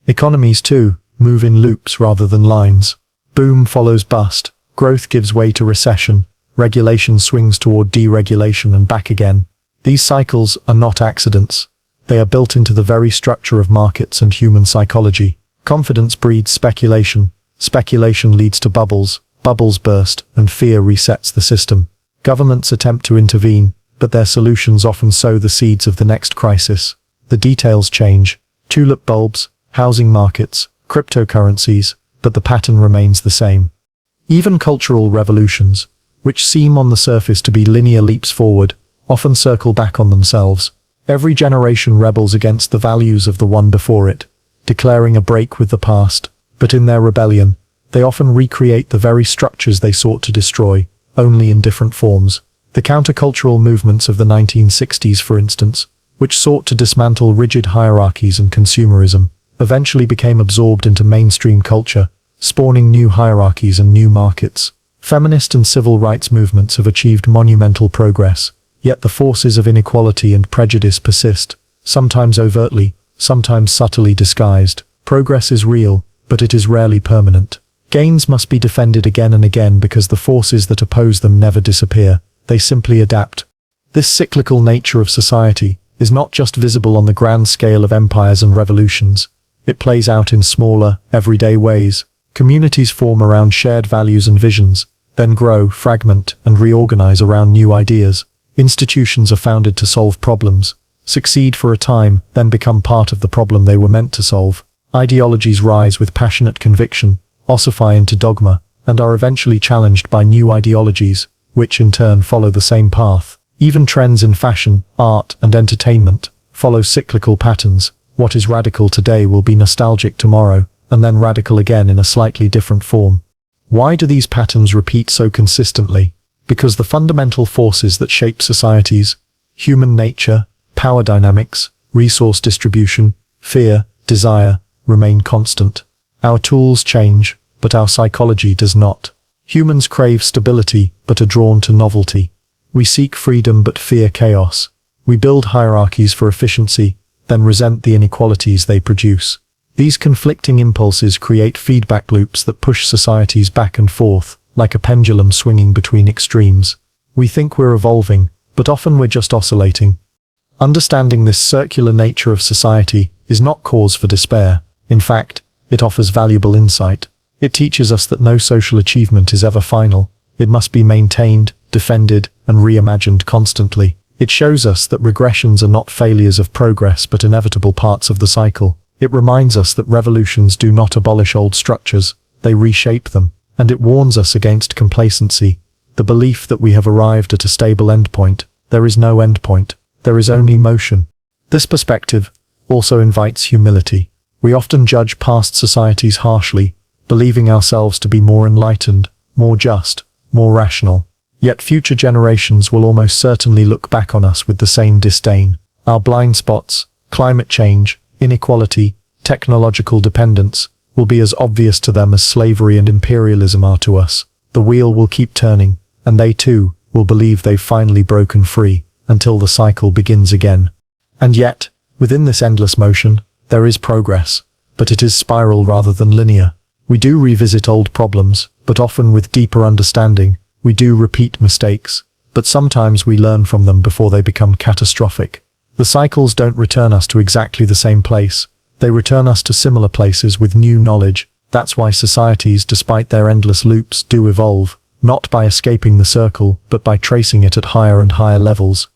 Economies, too, move in loops rather than lines. Boom follows bust, growth gives way to recession, regulation swings toward deregulation and back again. These cycles are not accidents. They are built into the very structure of markets and human psychology. Confidence breeds speculation. Speculation leads to bubbles. Bubbles burst, and fear resets the system. Governments attempt to intervene, but their solutions often sow the seeds of the next crisis. The details change: tulip bulbs, housing markets, cryptocurrencies, but the pattern remains the same. Even cultural revolutions, which seem on the surface to be linear leaps forward, often circle back on themselves. Every generation rebels against the values of the one before it, declaring a break with the past, but in their rebellion, they often recreate the very structures they sought to destroy, only in different forms. The countercultural movements of the 1960s, for instance, which sought to dismantle rigid hierarchies and consumerism, eventually became absorbed into mainstream culture, spawning new hierarchies and new markets. Feminist and civil rights movements have achieved monumental progress, yet the forces of inequality and prejudice persist, sometimes overtly, sometimes subtly disguised. Progress is real, but it is rarely permanent. Gains must be defended again and again because the forces that oppose them never disappear, they simply adapt. This cyclical nature of society is not just visible on the grand scale of empires and revolutions. It plays out in smaller, everyday ways. Communities form around shared values and visions, then grow, fragment, and reorganize around new ideas. Institutions are founded to solve problems, succeed for a time, then become part of the problem they were meant to solve. Ideologies rise with passionate conviction, ossify into dogma, and are eventually challenged by new ideologies, which in turn follow the same path. Even trends in fashion, art, and entertainment follow cyclical patterns. What is radical today will be nostalgic tomorrow, and then radical again in a slightly different form. Why do these patterns repeat so consistently? Because the fundamental forces that shape societies, human nature, power dynamics, resource distribution, fear, desire, remain constant. Our tools change, but our psychology does not. Humans crave stability, but are drawn to novelty. We seek freedom but fear chaos. We build hierarchies for efficiency, then resent the inequalities they produce. These conflicting impulses create feedback loops that push societies back and forth, like a pendulum swinging between extremes. We think we're evolving, but often we're just oscillating. Understanding this circular nature of society is not cause for despair. In fact, it offers valuable insight. It teaches us that no social achievement is ever final. It must be maintained, defended, and reimagined constantly. It shows us that regressions are not failures of progress but inevitable parts of the cycle. It reminds us that revolutions do not abolish old structures, they reshape them. And it warns us against complacency, the belief that we have arrived at a stable endpoint. There is no endpoint. There is only motion. This perspective also invites humility. We often judge past societies harshly, believing ourselves to be more enlightened, more just, more rational. Yet future generations will almost certainly look back on us with the same disdain. Our blind spots, climate change, inequality, technological dependence, will be as obvious to them as slavery and imperialism are to us. The wheel will keep turning, and they too will believe they've finally broken free, until the cycle begins again. And yet, within this endless motion, there is progress, but it is spiral rather than linear. We do revisit old problems, but often with deeper understanding. We do repeat mistakes, but sometimes we learn from them before they become catastrophic. The cycles don't return us to exactly the same place. They return us to similar places with new knowledge. That's why societies, despite their endless loops, do evolve, not by escaping the circle, but by tracing it at higher and higher levels.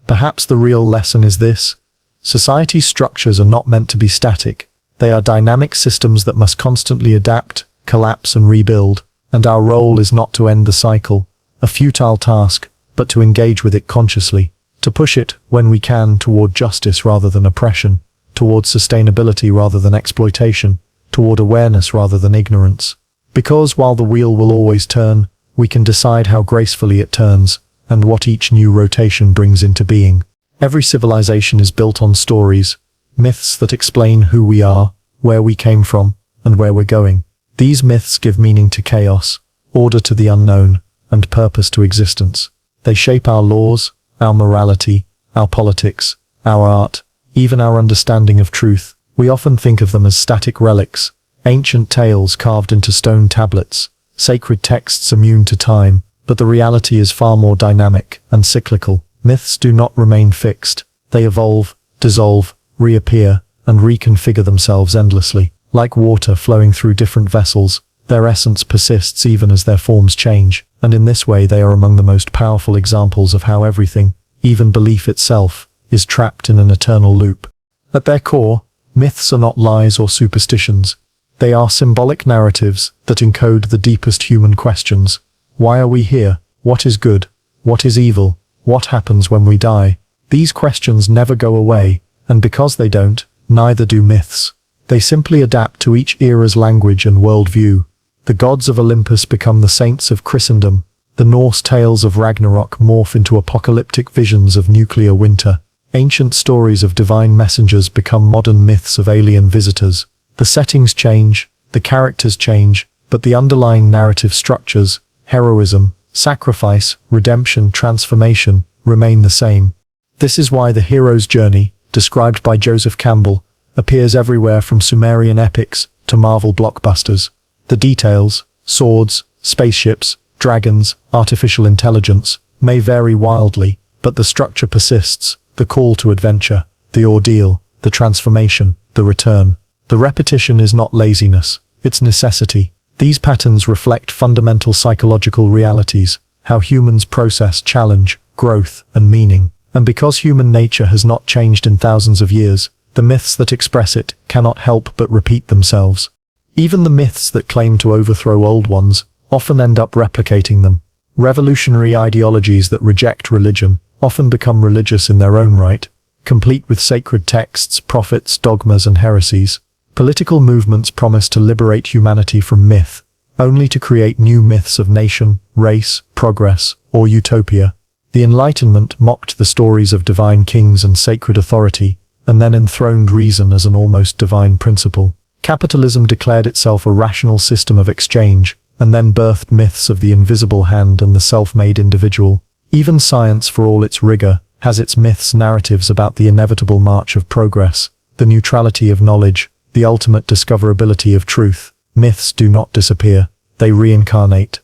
Perhaps the real lesson is this: society's structures are not meant to be static. They are dynamic systems that must constantly adapt, collapse, and rebuild. And our role is not to end the cycle, a futile task, but to engage with it consciously, to push it, when we can, toward justice rather than oppression, toward sustainability rather than exploitation, toward awareness rather than ignorance. Because while the wheel will always turn, we can decide how gracefully it turns, and what each new rotation brings into being. Every civilization is built on stories, myths that explain who we are, where we came from, and where we're going. These myths give meaning to chaos, order to the unknown, and purpose to existence. They shape our laws, our morality, our politics, our art, even our understanding of truth. We often think of them as static relics, ancient tales carved into stone tablets, sacred texts immune to time, but the reality is far more dynamic and cyclical. Myths do not remain fixed. They evolve, dissolve, reappear, and reconfigure themselves endlessly. Like water flowing through different vessels, their essence persists even as their forms change, and in this way they are among the most powerful examples of how everything, even belief itself, is trapped in an eternal loop. At their core, myths are not lies or superstitions. They are symbolic narratives that encode the deepest human questions. Why are we here? What is good? What is evil? What happens when we die? These questions never go away, and because they don't, neither do myths. They simply adapt to each era's language and worldview. The gods of Olympus become the saints of Christendom. The Norse tales of Ragnarok morph into apocalyptic visions of nuclear winter. Ancient stories of divine messengers become modern myths of alien visitors. The settings change, the characters change, but the underlying narrative structures, heroism, sacrifice, redemption, transformation, remain the same. This is why the hero's journey, described by Joseph Campbell, appears everywhere from Sumerian epics to Marvel blockbusters. The details, swords, spaceships, dragons, artificial intelligence, may vary wildly, but the structure persists: the call to adventure, the ordeal, the transformation, the return. The repetition is not laziness, it's necessity. These patterns reflect fundamental psychological realities, how humans process challenge, growth, and meaning. And because human nature has not changed in thousands of years, the myths that express it cannot help but repeat themselves. Even the myths that claim to overthrow old ones often end up replicating them. Revolutionary ideologies that reject religion often become religious in their own right, complete with sacred texts, prophets, dogmas, and heresies. Political movements promise to liberate humanity from myth, only to create new myths of nation, race, progress, or utopia. The Enlightenment mocked the stories of divine kings and sacred authority, and then enthroned reason as an almost divine principle. Capitalism declared itself a rational system of exchange, and then birthed myths of the invisible hand and the self-made individual. Even science, for all its rigor, has its myths, narratives about the inevitable march of progress, the neutrality of knowledge, the ultimate discoverability of truth. Myths do not disappear, they reincarnate.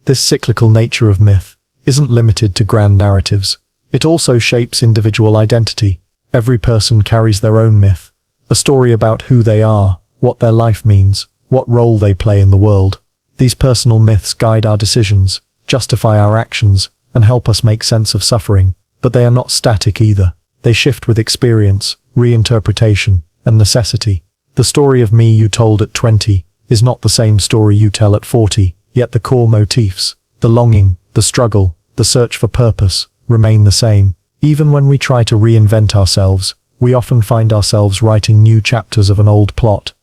This cyclical nature of myth isn't limited to grand narratives. It also shapes individual identity. Every person carries their own myth, a story about who they are, what their life means, what role they play in the world. These personal myths guide our decisions, justify our actions, and help us make sense of suffering. But they are not static either. They shift with experience, reinterpretation, and necessity. The story of me you told at 20 is not the same story you tell at 40, yet the core motifs, the longing, the struggle, the search for purpose, remain the same. Even when we try to reinvent ourselves, we often find ourselves writing new chapters of an old plot.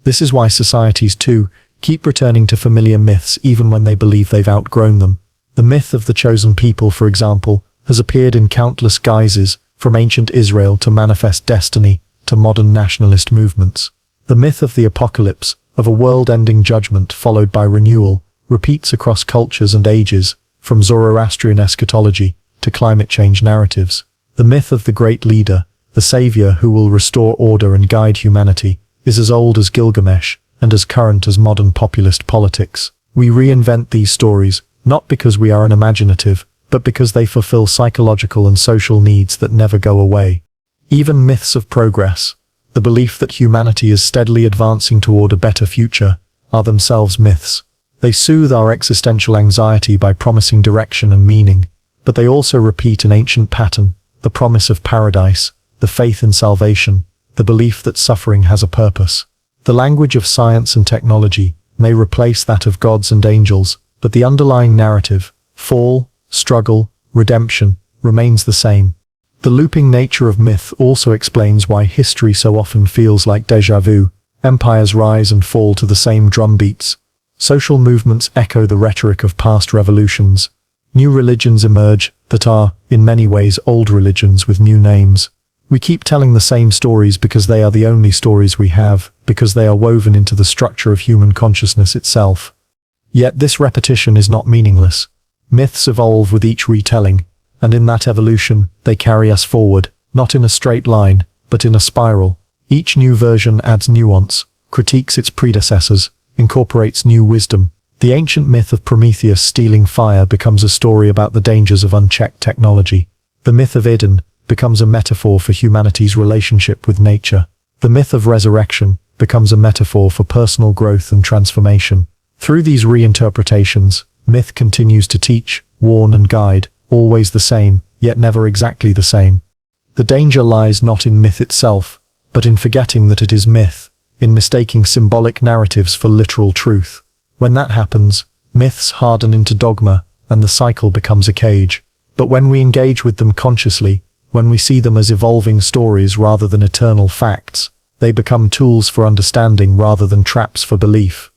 This is why societies, too, keep returning to familiar myths even when they believe they've outgrown them. The myth of the chosen people, for example, has appeared in countless guises, from ancient Israel to manifest destiny to modern nationalist movements. The myth of the apocalypse, of a world-ending judgment followed by renewal, repeats across cultures and ages, from Zoroastrian eschatology to climate change narratives. The myth of the great leader, the savior who will restore order and guide humanity, is as old as Gilgamesh and as current as modern populist politics. We reinvent these stories, not because we are unimaginative, but because they fulfill psychological and social needs that never go away. Even myths of progress, the belief that humanity is steadily advancing toward a better future, are themselves myths. They soothe our existential anxiety by promising direction and meaning, but they also repeat an ancient pattern: the promise of paradise, the faith in salvation, the belief that suffering has a purpose. The language of science and technology may replace that of gods and angels, but the underlying narrative, fall, struggle, redemption, remains the same. The looping nature of myth also explains why history so often feels like déjà vu. Empires rise and fall to the same drum beats. Social movements echo the rhetoric of past revolutions. New religions emerge that are, in many ways, old religions with new names. We keep telling the same stories because they are the only stories we have, because they are woven into the structure of human consciousness itself. Yet this repetition is not meaningless. Myths evolve with each retelling, and in that evolution, they carry us forward, not in a straight line, but in a spiral. Each new version adds nuance, critiques its predecessors, incorporates new wisdom. The ancient myth of Prometheus stealing fire becomes a story about the dangers of unchecked technology. The myth of Eden becomes a metaphor for humanity's relationship with nature. The myth of resurrection becomes a metaphor for personal growth and transformation. Through these reinterpretations, myth continues to teach, warn, and guide, always the same, yet never exactly the same. The danger lies not in myth itself, but in forgetting that it is myth, in mistaking symbolic narratives for literal truth. When that happens, myths harden into dogma, and the cycle becomes a cage. But when we engage with them consciously, when we see them as evolving stories rather than eternal facts, they become tools for understanding rather than traps for belief.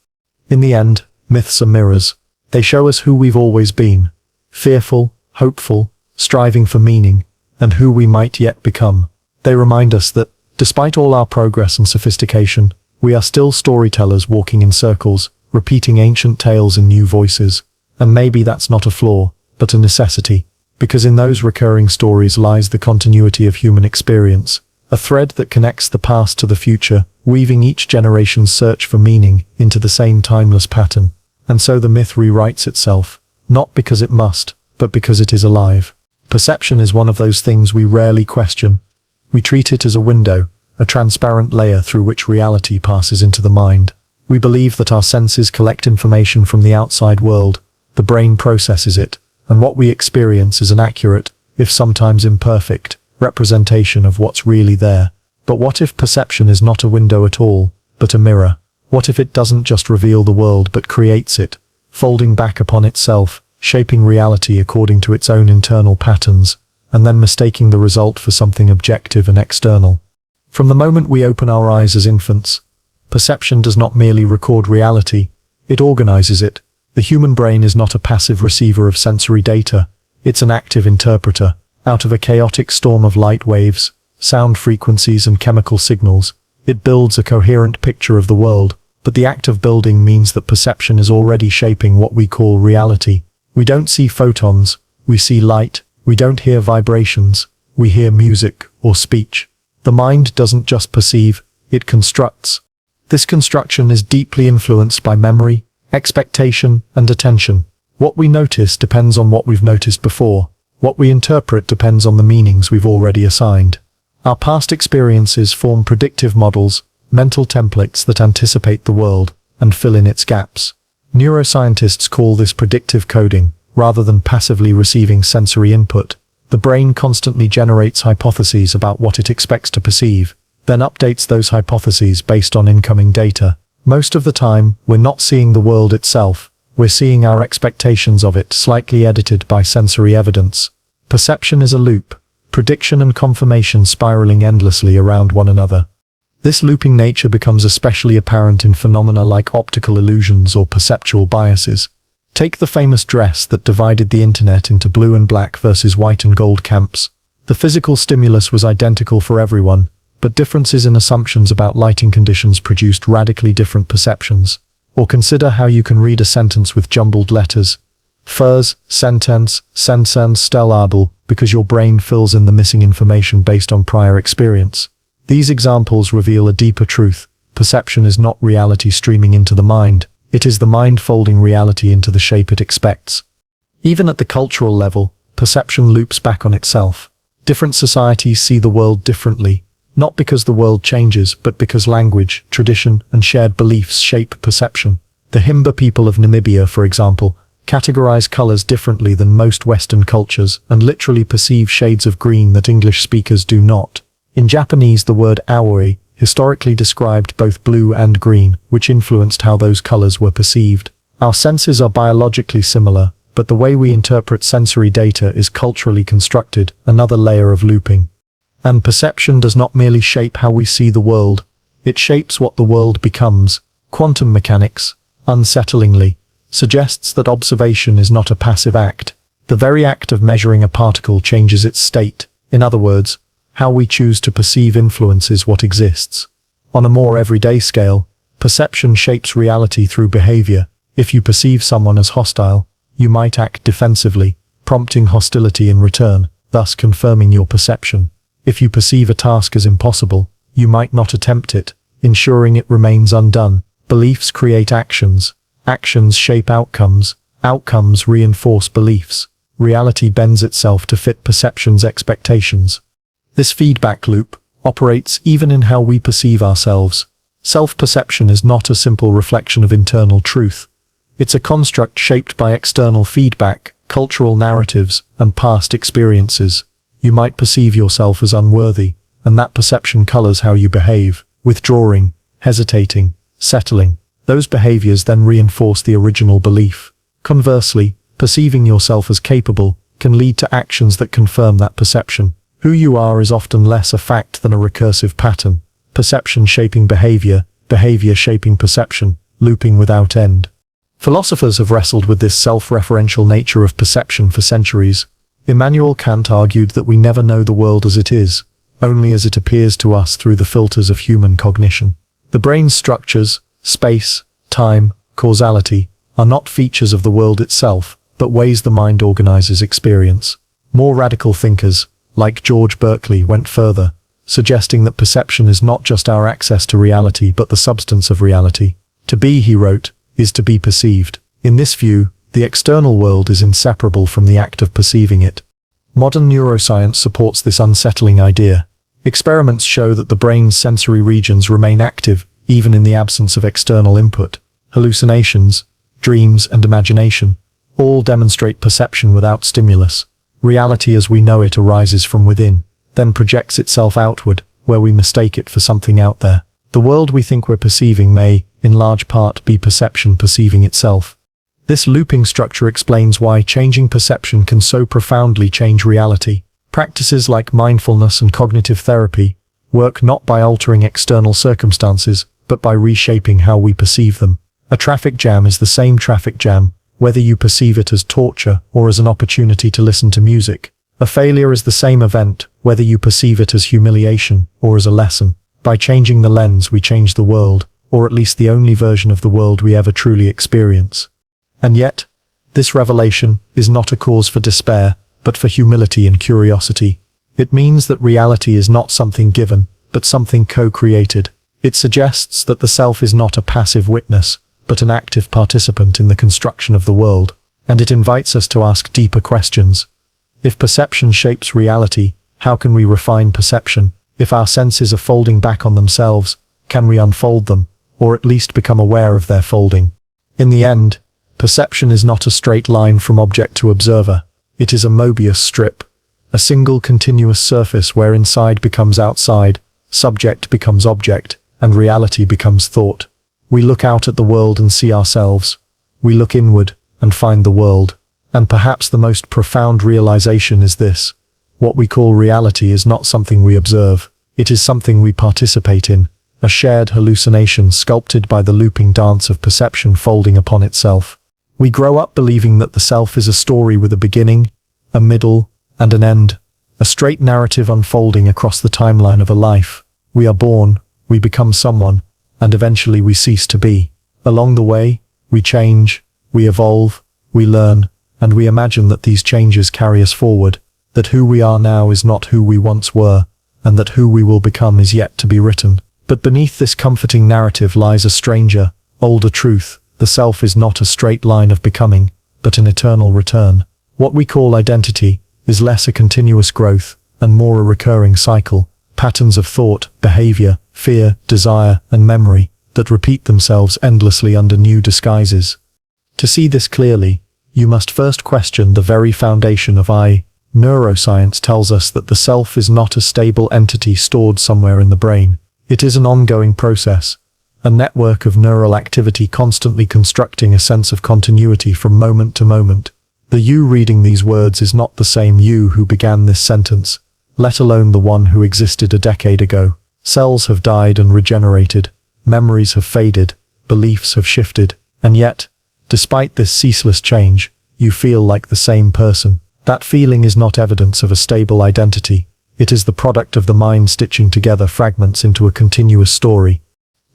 In the end, myths are mirrors. They show us who we've always been: fearful, hopeful, striving for meaning, and who we might yet become. They remind us that, despite all our progress and sophistication, we are still storytellers walking in circles, repeating ancient tales in new voices. And maybe that's not a flaw, but a necessity, because in those recurring stories lies the continuity of human experience, a thread that connects the past to the future, weaving each generation's search for meaning into the same timeless pattern. And so the myth rewrites itself, not because it must, but because it is alive. Perception is one of those things we rarely question. We treat it as a window, a transparent layer through which reality passes into the mind. We believe that our senses collect information from the outside world, the brain processes it, and what we experience is an accurate, if sometimes imperfect, representation of what's really there. But what if perception is not a window at all, but a mirror? What if it doesn't just reveal the world but creates it, folding back upon itself, shaping reality according to its own internal patterns, and then mistaking the result for something objective and external? From the moment we open our eyes as infants, perception does not merely record reality, it organizes it. The human brain is not a passive receiver of sensory data, it's an active interpreter. Out of a chaotic storm of light waves, sound frequencies and chemical signals, it builds a coherent picture of the world, but the act of building means that perception is already shaping what we call reality. We don't see photons, we see light. We don't hear vibrations, we hear music or speech. The mind doesn't just perceive, it constructs. This construction is deeply influenced by memory, expectation, and attention. What we notice depends on what we've noticed before. What we interpret depends on the meanings we've already assigned. Our past experiences form predictive models, mental templates that anticipate the world and fill in its gaps. Neuroscientists call this predictive coding. Rather than passively receiving sensory input, the brain constantly generates hypotheses about what it expects to perceive, then updates those hypotheses based on incoming data. Most of the time, we're not seeing the world itself, we're seeing our expectations of it slightly edited by sensory evidence. Perception is a loop, prediction and confirmation spiraling endlessly around one another. This looping nature becomes especially apparent in phenomena like optical illusions or perceptual biases. Take the famous dress that divided the internet into blue and black versus white and gold camps. The physical stimulus was identical for everyone, but differences in assumptions about lighting conditions produced radically different perceptions. Or consider how you can read a sentence with jumbled letters. Furs, sentence, sentence, stellable, because your brain fills in the missing information based on prior experience. These examples reveal a deeper truth. Perception is not reality streaming into the mind. It is the mind folding reality into the shape it expects. Even at the cultural level, perception loops back on itself. Different societies see the world differently, not because the world changes, but because language, tradition, and shared beliefs shape perception. The Himba people of Namibia, for example, categorize colors differently than most Western cultures and literally perceive shades of green that English speakers do not. In Japanese, the word aoi historically described both blue and green, which influenced how those colors were perceived. Our senses are biologically similar, but the way we interpret sensory data is culturally constructed, another layer of looping. And perception does not merely shape how we see the world, it shapes what the world becomes. Quantum mechanics, unsettlingly, suggests that observation is not a passive act. The very act of measuring a particle changes its state. In other words, how we choose to perceive influences what exists. On a more everyday scale, perception shapes reality through behavior. If you perceive someone as hostile, you might act defensively, prompting hostility in return, thus confirming your perception. If you perceive a task as impossible, you might not attempt it, ensuring it remains undone. Beliefs create actions. Actions shape outcomes. Outcomes reinforce beliefs. Reality bends itself to fit perception's expectations. This feedback loop operates even in how we perceive ourselves. Self-perception is not a simple reflection of internal truth. It's a construct shaped by external feedback, cultural narratives, and past experiences. You might perceive yourself as unworthy, and that perception colors how you behave, withdrawing, hesitating, settling. Those behaviors then reinforce the original belief. Conversely, perceiving yourself as capable can lead to actions that confirm that perception. Who you are is often less a fact than a recursive pattern. Perception shaping behavior, behavior shaping perception, looping without end. Philosophers have wrestled with this self-referential nature of perception for centuries. Immanuel Kant argued that we never know the world as it is, only as it appears to us through the filters of human cognition. The brain's structures, space, time, causality, are not features of the world itself, but ways the mind organizes experience. More radical thinkers, like George Berkeley, went further, suggesting that perception is not just our access to reality but the substance of reality. To be, he wrote, is to be perceived. In this view, the external world is inseparable from the act of perceiving it. Modern neuroscience supports this unsettling idea. Experiments show that the brain's sensory regions remain active even in the absence of external input. Hallucinations, dreams, and imagination all demonstrate perception without stimulus. Reality as we know it arises from within, then projects itself outward, where we mistake it for something out there. The world we think we're perceiving may, in large part, be perception perceiving itself. This looping structure explains why changing perception can so profoundly change reality. Practices like mindfulness and cognitive therapy work not by altering external circumstances, but by reshaping how we perceive them. A traffic jam is the same traffic jam, whether you perceive it as torture or as an opportunity to listen to music. A failure is the same event, whether you perceive it as humiliation or as a lesson. By changing the lens, we change the world, or at least the only version of the world we ever truly experience. And yet, this revelation is not a cause for despair, but for humility and curiosity. It means that reality is not something given, but something co-created. It suggests that the self is not a passive witness, but an active participant in the construction of the world, and it invites us to ask deeper questions. If perception shapes reality, how can we refine perception? If our senses are folding back on themselves, can we unfold them, or at least become aware of their folding? In the end, perception is not a straight line from object to observer. It is a Mobius strip, a single continuous surface where inside becomes outside, subject becomes object, and reality becomes thought. We look out at the world and see ourselves. We look inward and find the world. And perhaps the most profound realization is this: what we call reality is not something we observe. It is something we participate in, a shared hallucination sculpted by the looping dance of perception folding upon itself. We grow up believing that the self is a story with a beginning, a middle, and an end, a straight narrative unfolding across the timeline of a life. We are born, we become someone, and eventually we cease to be. Along the way, we change, we evolve, we learn, and we imagine that these changes carry us forward, that who we are now is not who we once were, and that who we will become is yet to be written. But beneath this comforting narrative lies a stranger, older truth. The self is not a straight line of becoming, but an eternal return. What we call identity is less a continuous growth and more a recurring cycle, patterns of thought, behavior, fear, desire, and memory that repeat themselves endlessly under new disguises. To see this clearly, you must first question the very foundation of I. Neuroscience tells us that the self is not a stable entity stored somewhere in the brain. It is an ongoing process, a network of neural activity constantly constructing a sense of continuity from moment to moment. The you reading these words is not the same you who began this sentence, let alone the one who existed a decade ago. Cells have died and regenerated, memories have faded, beliefs have shifted, and yet, despite this ceaseless change, you feel like the same person. That feeling is not evidence of a stable identity. It is the product of the mind stitching together fragments into a continuous story.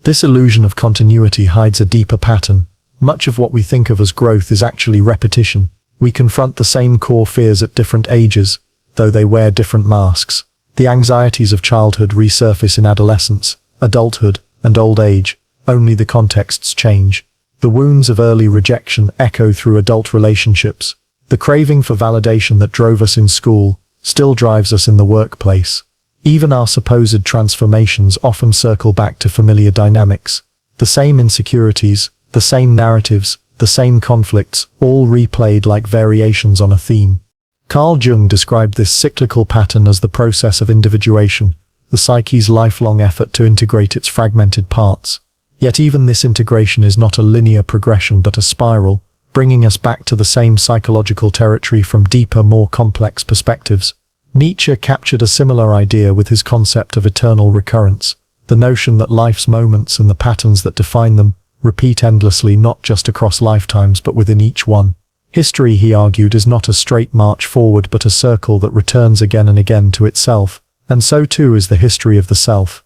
This illusion of continuity hides a deeper pattern. Much of what we think of as growth is actually repetition. We confront the same core fears at different ages, though they wear different masks. The anxieties of childhood resurface in adolescence, adulthood, and old age, only the contexts change. The wounds of early rejection echo through adult relationships. The craving for validation that drove us in school still drives us in the workplace. Even our supposed transformations often circle back to familiar dynamics. The same insecurities, the same narratives, the same conflicts, all replayed like variations on a theme. Carl Jung described this cyclical pattern as the process of individuation, the psyche's lifelong effort to integrate its fragmented parts. Yet even this integration is not a linear progression but a spiral, bringing us back to the same psychological territory from deeper, more complex perspectives. Nietzsche captured a similar idea with his concept of eternal recurrence, the notion that life's moments and the patterns that define them repeat endlessly not just across lifetimes but within each one. History, he argued, is not a straight march forward but a circle that returns again and again to itself, and so too is the history of the self.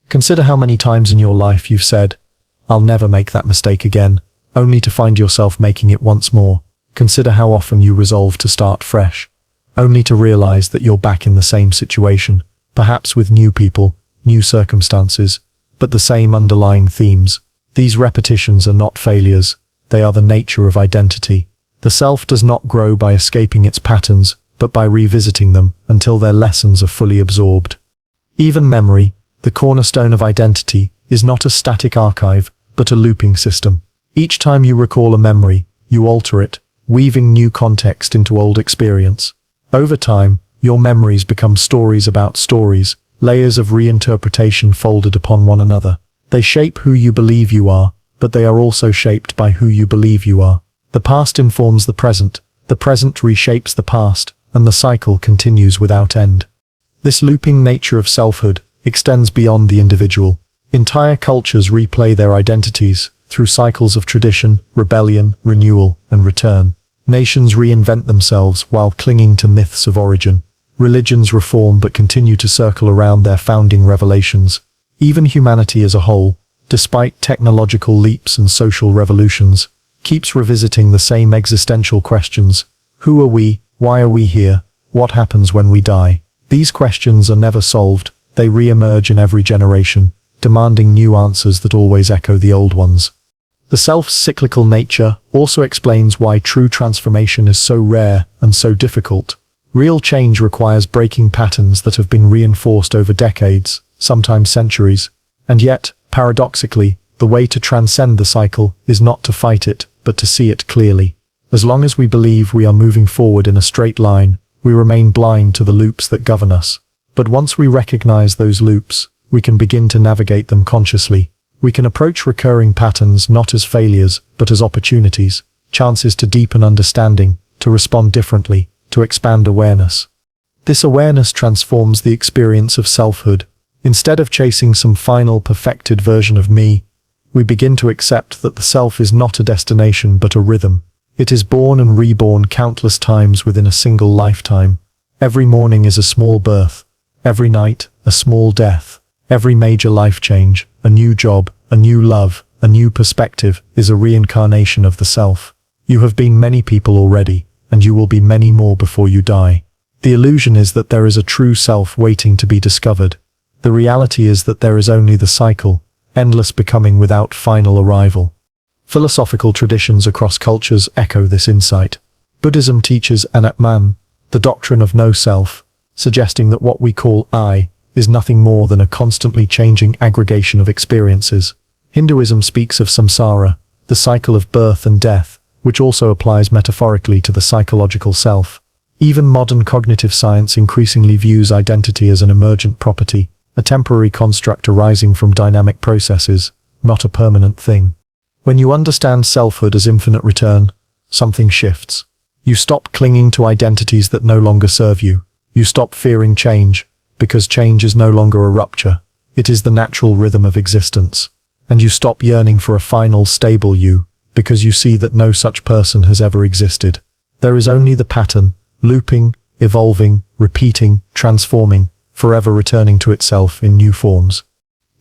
Consider how many times in your life you've said, "I'll never make that mistake again," only to find yourself making it once more. Consider how often you resolve to start fresh, only to realize that you're back in the same situation, perhaps with new people, new circumstances, but the same underlying themes. These repetitions are not failures, they are the nature of identity. The self does not grow by escaping its patterns, but by revisiting them until their lessons are fully absorbed. Even memory, the cornerstone of identity, is not a static archive, but a looping system. Each time you recall a memory, you alter it, weaving new context into old experience. Over time, your memories become stories about stories, layers of reinterpretation folded upon one another. They shape who you believe you are, but they are also shaped by who you believe you are. The past informs the present reshapes the past, and the cycle continues without end. This looping nature of selfhood extends beyond the individual. Entire cultures replay their identities through cycles of tradition, rebellion, renewal, and return. Nations reinvent themselves while clinging to myths of origin. Religions reform but continue to circle around their founding revelations. Even humanity as a whole, despite technological leaps and social revolutions, keeps revisiting the same existential questions. Who are we? Why are we here? What happens when we die? These questions are never solved. They re-emerge in every generation, demanding new answers that always echo the old ones. The self's cyclical nature also explains why true transformation is so rare and so difficult. Real change requires breaking patterns that have been reinforced over decades, sometimes centuries. And yet, paradoxically, the way to transcend the cycle is not to fight it, but to see it clearly. As long as we believe we are moving forward in a straight line, we remain blind to the loops that govern us. But once we recognize those loops, we can begin to navigate them consciously. We can approach recurring patterns not as failures, but as opportunities, chances to deepen understanding, to respond differently, to expand awareness. This awareness transforms the experience of selfhood. Instead of chasing some final perfected version of me, we begin to accept that the self is not a destination but a rhythm. It is born and reborn countless times within a single lifetime. Every morning is a small birth. Every night, a small death. Every major life change, a new job, a new love, a new perspective, is a reincarnation of the self. You have been many people already, and you will be many more before you die. The illusion is that there is a true self waiting to be discovered. The reality is that there is only the cycle, endless becoming without final arrival. Philosophical traditions across cultures echo this insight. Buddhism teaches Anatman, the doctrine of no self, suggesting that what we call I is nothing more than a constantly changing aggregation of experiences. Hinduism speaks of samsara, the cycle of birth and death, which also applies metaphorically to the psychological self. Even modern cognitive science increasingly views identity as an emergent property, a temporary construct arising from dynamic processes, not a permanent thing. When you understand selfhood as infinite return, something shifts. You stop clinging to identities that no longer serve you. You stop fearing change, because change is no longer a rupture. It is the natural rhythm of existence. And you stop yearning for a final, stable you, because you see that no such person has ever existed. There is only the pattern, looping, evolving, repeating, transforming, forever returning to itself in new forms.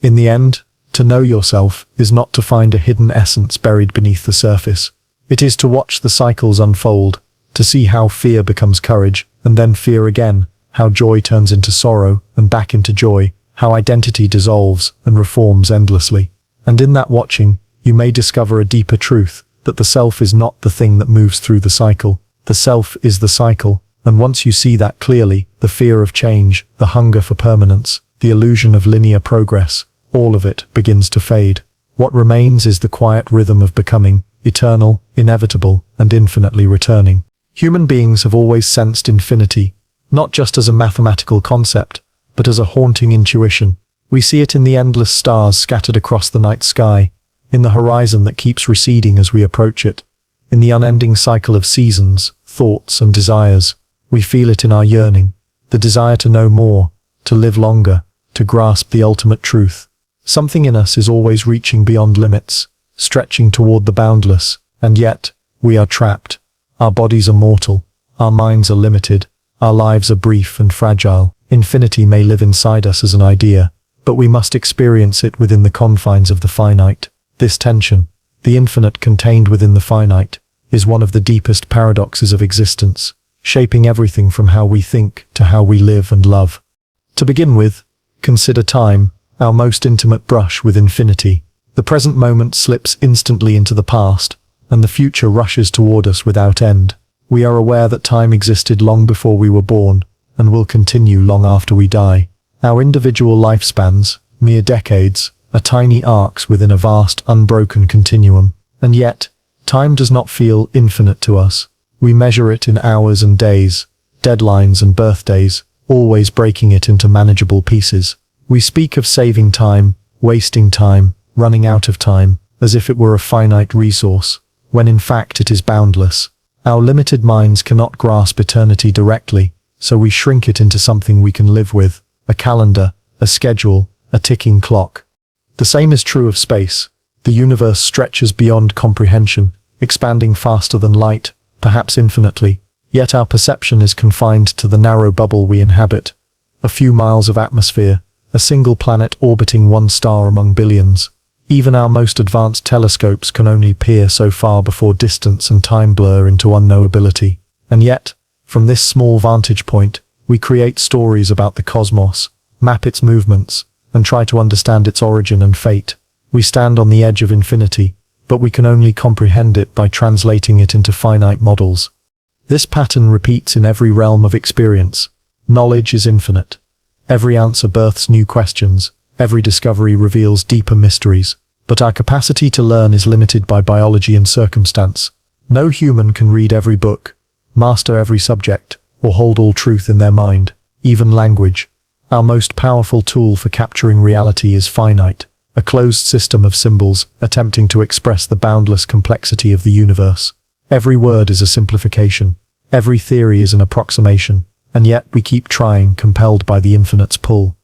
In the end, to know yourself is not to find a hidden essence buried beneath the surface. It is to watch the cycles unfold, to see how fear becomes courage, and then fear again, how joy turns into sorrow, and back into joy, how identity dissolves and reforms endlessly. And in that watching, you may discover a deeper truth, that the self is not the thing that moves through the cycle. The self is the cycle, and once you see that clearly, the fear of change, the hunger for permanence, the illusion of linear progress, all of it begins to fade. What remains is the quiet rhythm of becoming, eternal, inevitable, and infinitely returning. Human beings have always sensed infinity, not just as a mathematical concept, but as a haunting intuition. We see it in the endless stars scattered across the night sky, in the horizon that keeps receding as we approach it, in the unending cycle of seasons, thoughts, and desires. We feel it in our yearning, the desire to know more, to live longer, to grasp the ultimate truth. Something in us is always reaching beyond limits, stretching toward the boundless, and yet, we are trapped. Our bodies are mortal. Our minds are limited. Our lives are brief and fragile. Infinity may live inside us as an idea, but we must experience it within the confines of the finite. This tension, the infinite contained within the finite, is one of the deepest paradoxes of existence, shaping everything from how we think to how we live and love. To begin with, consider time, our most intimate brush with infinity. The present moment slips instantly into the past, and the future rushes toward us without end. We are aware that time existed long before we were born, and will continue long after we die. Our individual lifespans, mere decades, are tiny arcs within a vast, unbroken continuum. And yet, time does not feel infinite to us. We measure it in hours and days, deadlines and birthdays, always breaking it into manageable pieces. We speak of saving time, wasting time, running out of time, as if it were a finite resource, when in fact it is boundless. Our limited minds cannot grasp eternity directly, so we shrink it into something we can live with, a calendar, a schedule, a ticking clock. The same is true of space. The universe stretches beyond comprehension, expanding faster than light, perhaps infinitely, yet our perception is confined to the narrow bubble we inhabit. A few miles of atmosphere, a single planet orbiting one star among billions. Even our most advanced telescopes can only peer so far before distance and time blur into unknowability. And yet, from this small vantage point, we create stories about the cosmos, map its movements, and try to understand its origin and fate. We stand on the edge of infinity, but we can only comprehend it by translating it into finite models. This pattern repeats in every realm of experience. Knowledge is infinite. Every answer births new questions. Every discovery reveals deeper mysteries. But our capacity to learn is limited by biology and circumstance. No human can read every book, master every subject, or hold all truth in their mind, even language. Our most powerful tool for capturing reality is finite, a closed system of symbols attempting to express the boundless complexity of the universe. Every word is a simplification. Every theory is an approximation, and yet we keep trying, compelled by the infinite's pull.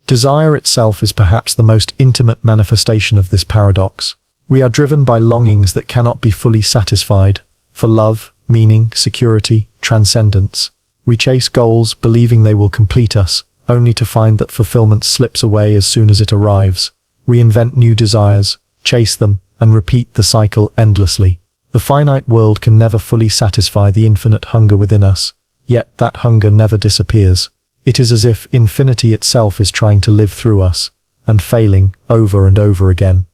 Desire itself is perhaps the most intimate manifestation of this paradox. We are driven by longings that cannot be fully satisfied, for love, meaning, security, transcendence. We chase goals, believing they will complete us, only to find that fulfillment slips away as soon as it arrives. We invent new desires, chase them, and repeat the cycle endlessly. The finite world can never fully satisfy the infinite hunger within us, yet that hunger never disappears. It is as if infinity itself is trying to live through us, and failing over and over again.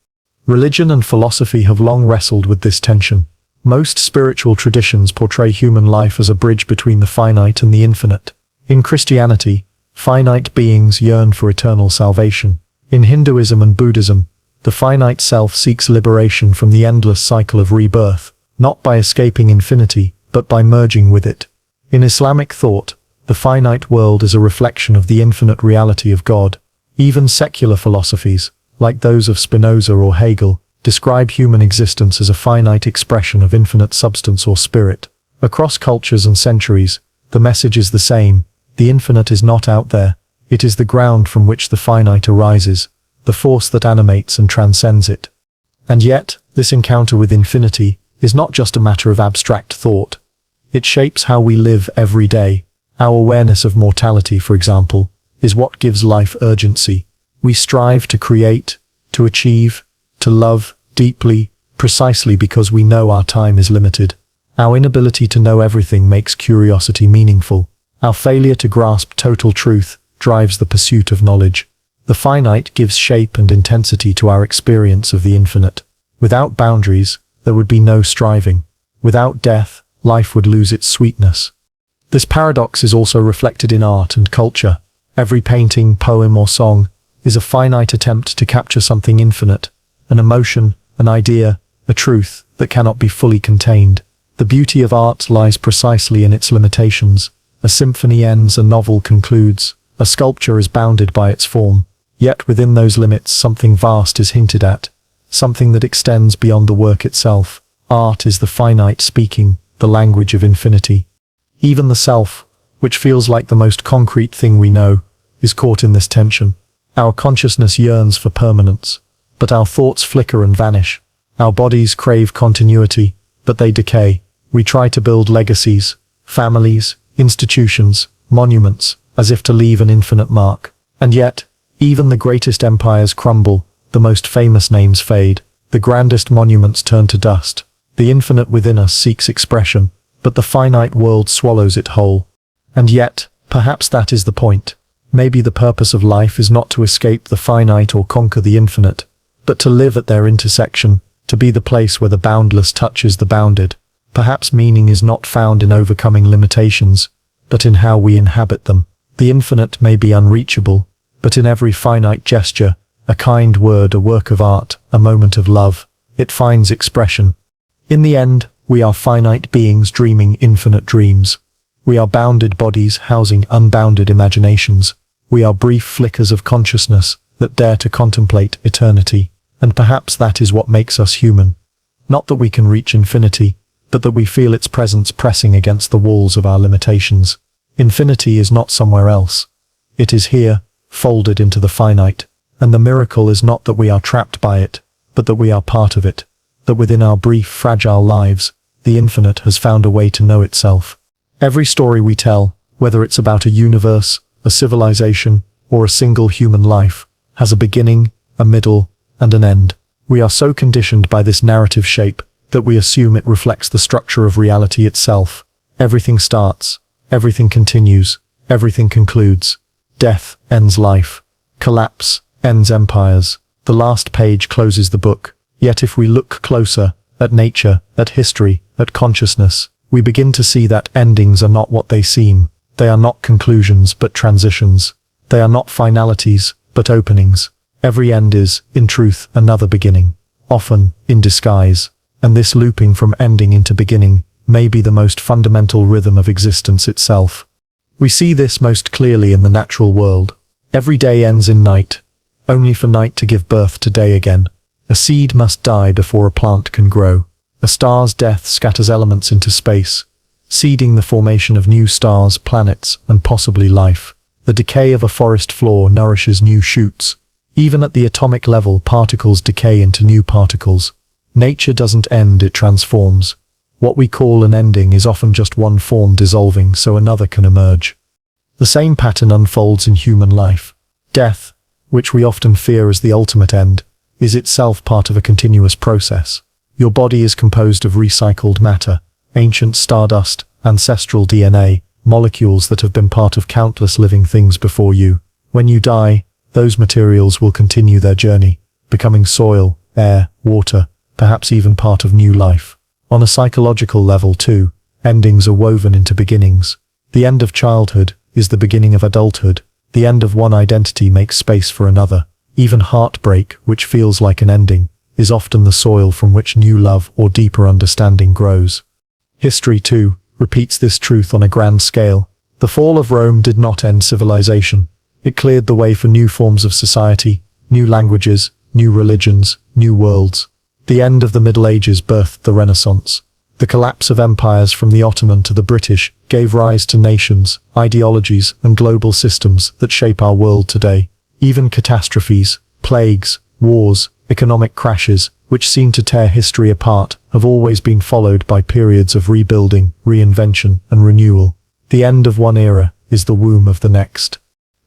Religion and philosophy have long wrestled with this tension. Most spiritual traditions portray human life as a bridge between the finite and the infinite. In Christianity, finite beings yearn for eternal salvation. In Hinduism and Buddhism, the finite self seeks liberation from the endless cycle of rebirth, not by escaping infinity, but by merging with it. In Islamic thought, the finite world is a reflection of the infinite reality of God. Even secular philosophies, like those of Spinoza or Hegel, describe human existence as a finite expression of infinite substance or spirit. Across cultures and centuries, the message is the same. The infinite is not out there. It is the ground from which the finite arises, the force that animates and transcends it. And yet, this encounter with infinity is not just a matter of abstract thought. It shapes how we live every day. Our awareness of mortality, for example, is what gives life urgency. We strive to create, to achieve, to love deeply, precisely because we know our time is limited. Our inability to know everything makes curiosity meaningful. Our failure to grasp total truth drives the pursuit of knowledge. The finite gives shape and intensity to our experience of the infinite. Without boundaries, there would be no striving. Without death, life would lose its sweetness. This paradox is also reflected in art and culture. Every painting, poem, or song is a finite attempt to capture something infinite, an emotion, an idea, a truth that cannot be fully contained. The beauty of art lies precisely in its limitations. A symphony ends, a novel concludes, a sculpture is bounded by its form. Yet within those limits something vast is hinted at, something that extends beyond the work itself. Art is the finite speaking, the language of infinity. Even the self, which feels like the most concrete thing we know, is caught in this tension. Our consciousness yearns for permanence, but our thoughts flicker and vanish. Our bodies crave continuity, but they decay. We try to build legacies, families, institutions, monuments, as if to leave an infinite mark. And yet, even the greatest empires crumble, the most famous names fade, the grandest monuments turn to dust. The infinite within us seeks expression, but the finite world swallows it whole. And yet, perhaps that is the point. Maybe the purpose of life is not to escape the finite or conquer the infinite, but to live at their intersection, to be the place where the boundless touches the bounded. Perhaps meaning is not found in overcoming limitations, but in how we inhabit them. The infinite may be unreachable, but in every finite gesture, a kind word, a work of art, a moment of love, it finds expression. In the end, we are finite beings dreaming infinite dreams. We are bounded bodies housing unbounded imaginations. We are brief flickers of consciousness that dare to contemplate eternity. And perhaps that is what makes us human. Not that we can reach infinity, but that we feel its presence pressing against the walls of our limitations. Infinity is not somewhere else. It is here, folded into the finite. And the miracle is not that we are trapped by it, but that we are part of it. That within our brief, fragile lives, the infinite has found a way to know itself. Every story we tell, whether it's about a universe, a civilization, or a single human life, has a beginning, a middle, and an end. We are so conditioned by this narrative shape that we assume it reflects the structure of reality itself. Everything starts, everything continues, everything concludes. Death ends life. Collapse ends empires. The last page closes the book. Yet if we look closer, at nature, at history, at consciousness, we begin to see that endings are not what they seem. They are not conclusions but transitions. They are not finalities but openings. Every end is, in truth, another beginning, often in disguise. And this looping from ending into beginning may be the most fundamental rhythm of existence itself. We see this most clearly in the natural world. Every day ends in night, only for night to give birth to day again. A seed must die before a plant can grow. A star's death scatters elements into space, seeding the formation of new stars, planets, and possibly life. The decay of a forest floor nourishes new shoots. Even at the atomic level, particles decay into new particles. Nature doesn't end, it transforms. What we call an ending is often just one form dissolving so another can emerge. The same pattern unfolds in human life. Death, which we often fear as the ultimate end, is itself part of a continuous process. Your body is composed of recycled matter, ancient stardust, ancestral DNA, molecules that have been part of countless living things before you. When you die, those materials will continue their journey, becoming soil, air, water, perhaps even part of new life. On a psychological level too, endings are woven into beginnings. The end of childhood is the beginning of adulthood. The end of one identity makes space for another. Even heartbreak, which feels like an ending, is often the soil from which new love or deeper understanding grows. History, too, repeats this truth on a grand scale. The fall of Rome did not end civilization. It cleared the way for new forms of society, new languages, new religions, new worlds. The end of the Middle Ages birthed the Renaissance. The collapse of empires from the Ottoman to the British gave rise to nations, ideologies, and global systems that shape our world today. Even catastrophes, plagues, wars, economic crashes, which seem to tear history apart, have always been followed by periods of rebuilding, reinvention, and renewal. The end of one era is the womb of the next.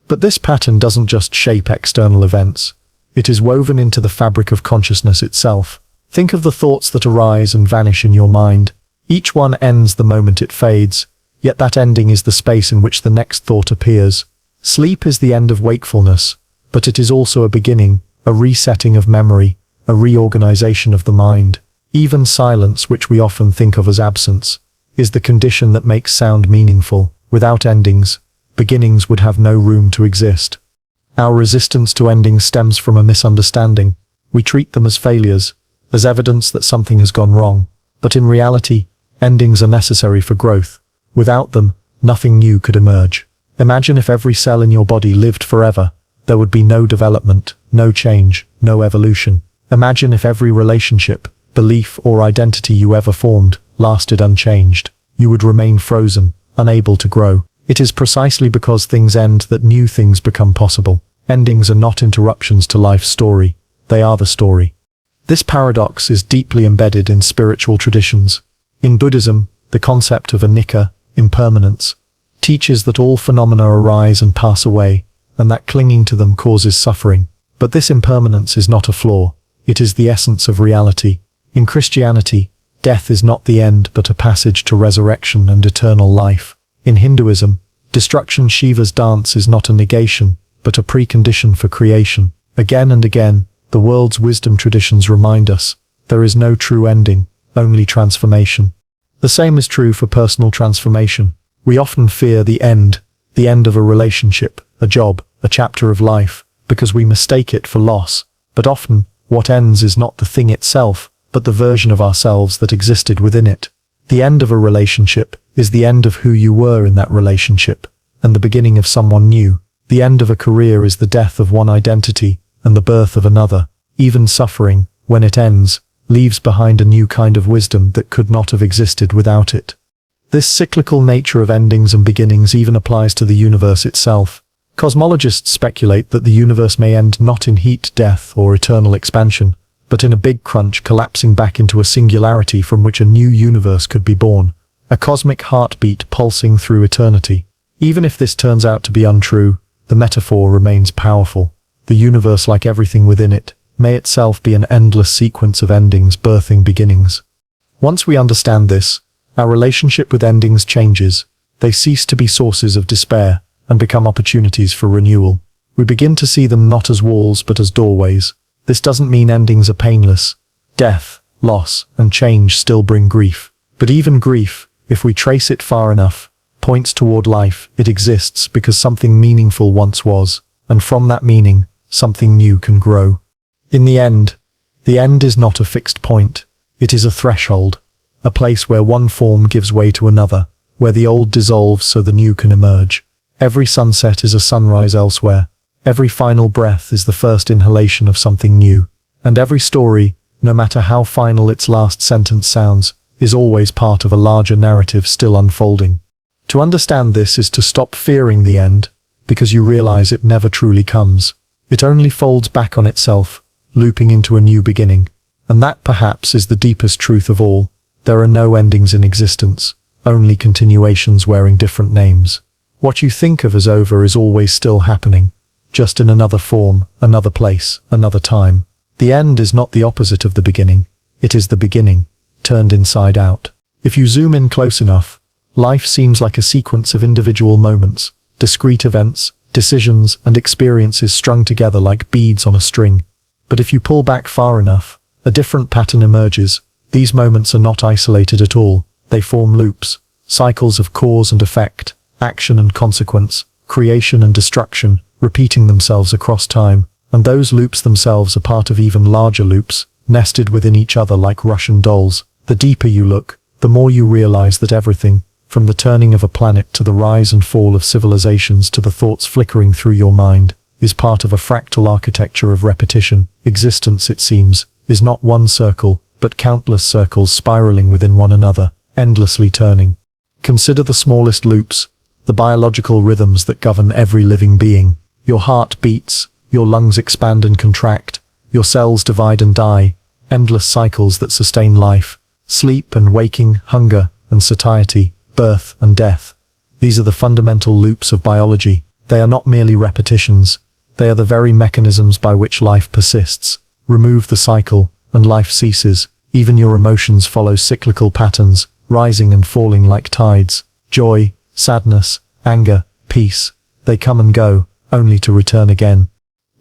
But this pattern doesn't just shape external events. It is woven into the fabric of consciousness itself. Think of the thoughts that arise and vanish in your mind. Each one ends the moment it fades, yet that ending is the space in which the next thought appears. Sleep is the end of wakefulness, but it is also a beginning, a resetting of memory, a reorganization of the mind. Even silence, which we often think of as absence, is the condition that makes sound meaningful. Without endings, beginnings would have no room to exist. Our resistance to endings stems from a misunderstanding. We treat them as failures, as evidence that something has gone wrong. But in reality, endings are necessary for growth. Without them, nothing new could emerge. Imagine if every cell in your body lived forever. There would be no development, no change, no evolution. Imagine if every relationship, belief, or identity you ever formed lasted unchanged. You would remain frozen, unable to grow. It is precisely because things end that new things become possible. Endings are not interruptions to life's story. They are the story. This paradox is deeply embedded in spiritual traditions. In Buddhism, the concept of anicca, impermanence, teaches that all phenomena arise and pass away, and that clinging to them causes suffering. But this impermanence is not a flaw. It is the essence of reality. In Christianity, death is not the end but a passage to resurrection and eternal life. In Hinduism, destruction Shiva's dance is not a negation, but a precondition for creation. Again and again, the world's wisdom traditions remind us, there is no true ending, only transformation. The same is true for personal transformation. We often fear the end of a relationship, a job, a chapter of life, because we mistake it for loss. But often, what ends is not the thing itself, but the version of ourselves that existed within it. The end of a relationship is the end of who you were in that relationship, and the beginning of someone new. The end of a career is the death of one identity, and the birth of another. Even suffering, when it ends, leaves behind a new kind of wisdom that could not have existed without it. This cyclical nature of endings and beginnings even applies to the universe itself. Cosmologists speculate that the universe may end not in heat death or eternal expansion, but in a big crunch collapsing back into a singularity from which a new universe could be born, a cosmic heartbeat pulsing through eternity. Even if this turns out to be untrue, the metaphor remains powerful. The universe, like everything within it, may itself be an endless sequence of endings birthing beginnings. Once we understand this, our relationship with endings changes. They cease to be sources of despair and become opportunities for renewal. We begin to see them not as walls but as doorways. This doesn't mean endings are painless. Death, loss, and change still bring grief. But even grief, if we trace it far enough, points toward life. It exists because something meaningful once was, and from that meaning, something new can grow. In the end is not a fixed point. It is a threshold, a place where one form gives way to another, where the old dissolves so the new can emerge. Every sunset is a sunrise elsewhere. Every final breath is the first inhalation of something new. And every story, no matter how final its last sentence sounds, is always part of a larger narrative still unfolding. To understand this is to stop fearing the end, because you realize it never truly comes. It only folds back on itself, looping into a new beginning. And that perhaps is the deepest truth of all. There are no endings in existence, only continuations wearing different names. What you think of as over is always still happening, just in another form, another place, another time. The end is not the opposite of the beginning. It is the beginning, turned inside out. If you zoom in close enough, life seems like a sequence of individual moments, discrete events, decisions, and experiences strung together like beads on a string. But if you pull back far enough, a different pattern emerges. These moments are not isolated at all. They form loops, cycles of cause and effect, action and consequence, creation and destruction, repeating themselves across time. And those loops themselves are part of even larger loops, nested within each other like Russian dolls. The deeper you look, the more you realize that everything, from the turning of a planet to the rise and fall of civilizations to the thoughts flickering through your mind, is part of a fractal architecture of repetition. Existence, it seems, is not one circle, but countless circles spiraling within one another, endlessly turning. Consider the smallest loops, the biological rhythms that govern every living being. Your heart beats, your lungs expand and contract, your cells divide and die, endless cycles that sustain life, sleep and waking, hunger and satiety, birth and death. These are the fundamental loops of biology. They are not merely repetitions. They are the very mechanisms by which life persists. Remove the cycle, and life ceases. Even your emotions follow cyclical patterns, rising and falling like tides. Joy, sadness, anger, peace. They come and go, only to return again.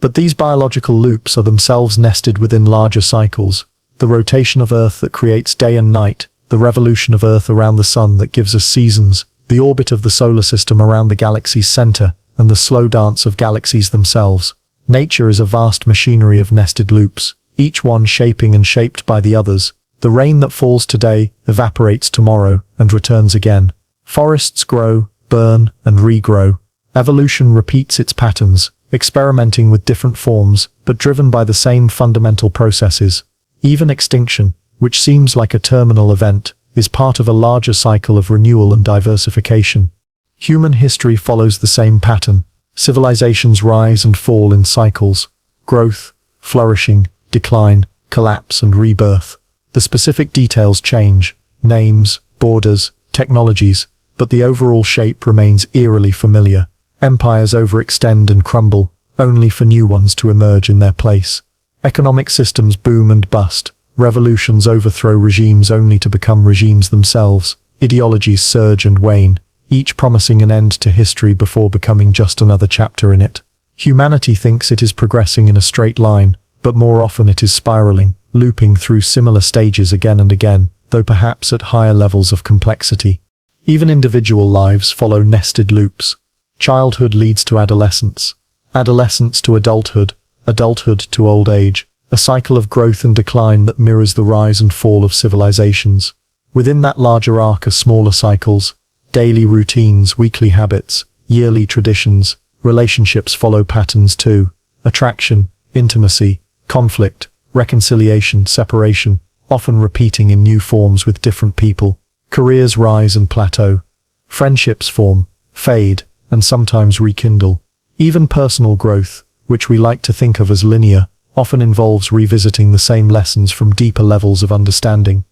But these biological loops are themselves nested within larger cycles. The rotation of Earth that creates day and night, the revolution of Earth around the sun that gives us seasons, the orbit of the solar system around the galaxy's center, and the slow dance of galaxies themselves. Nature is a vast machinery of nested loops, each one shaping and shaped by the others. The rain that falls today evaporates tomorrow and returns again. Forests grow, burn, and regrow. Evolution repeats its patterns, experimenting with different forms, but driven by the same fundamental processes. Even extinction, which seems like a terminal event, is part of a larger cycle of renewal and diversification. Human history follows the same pattern. Civilizations rise and fall in cycles. Growth, flourishing, decline, collapse, and rebirth. The specific details change. Names, borders, technologies, but the overall shape remains eerily familiar. Empires overextend and crumble, only for new ones to emerge in their place. Economic systems boom and bust. Revolutions overthrow regimes only to become regimes themselves. Ideologies surge and wane, each promising an end to history before becoming just another chapter in it. Humanity thinks it is progressing in a straight line, but more often it is spiraling, looping through similar stages again and again, though perhaps at higher levels of complexity. Even individual lives follow nested loops. Childhood leads to adolescence, adolescence to adulthood, adulthood to old age, a cycle of growth and decline that mirrors the rise and fall of civilizations. Within that larger arc are smaller cycles, daily routines, weekly habits, yearly traditions. Relationships follow patterns too. Attraction, intimacy, conflict, reconciliation, separation, often repeating in new forms with different people. Careers rise and plateau. Friendships form, fade, and sometimes rekindle. Even personal growth, which we like to think of as linear, often involves revisiting the same lessons from deeper levels of understanding.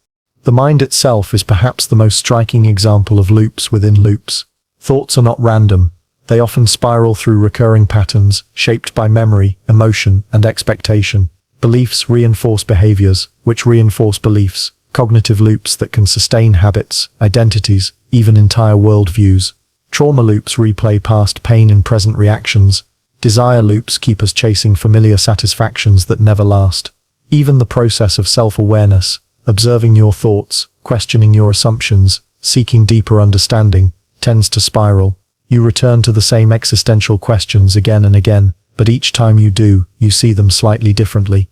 The mind itself is perhaps the most striking example of loops within loops. Thoughts are not random. They often spiral through recurring patterns, shaped by memory, emotion, and expectation. Beliefs reinforce behaviors, which reinforce beliefs. Cognitive loops that can sustain habits, identities, even entire worldviews. Trauma loops replay past pain in present reactions. Desire loops keep us chasing familiar satisfactions that never last. Even the process of self-awareness, observing your thoughts, questioning your assumptions, seeking deeper understanding, tends to spiral. You return to the same existential questions again and again, but each time you do, you see them slightly differently.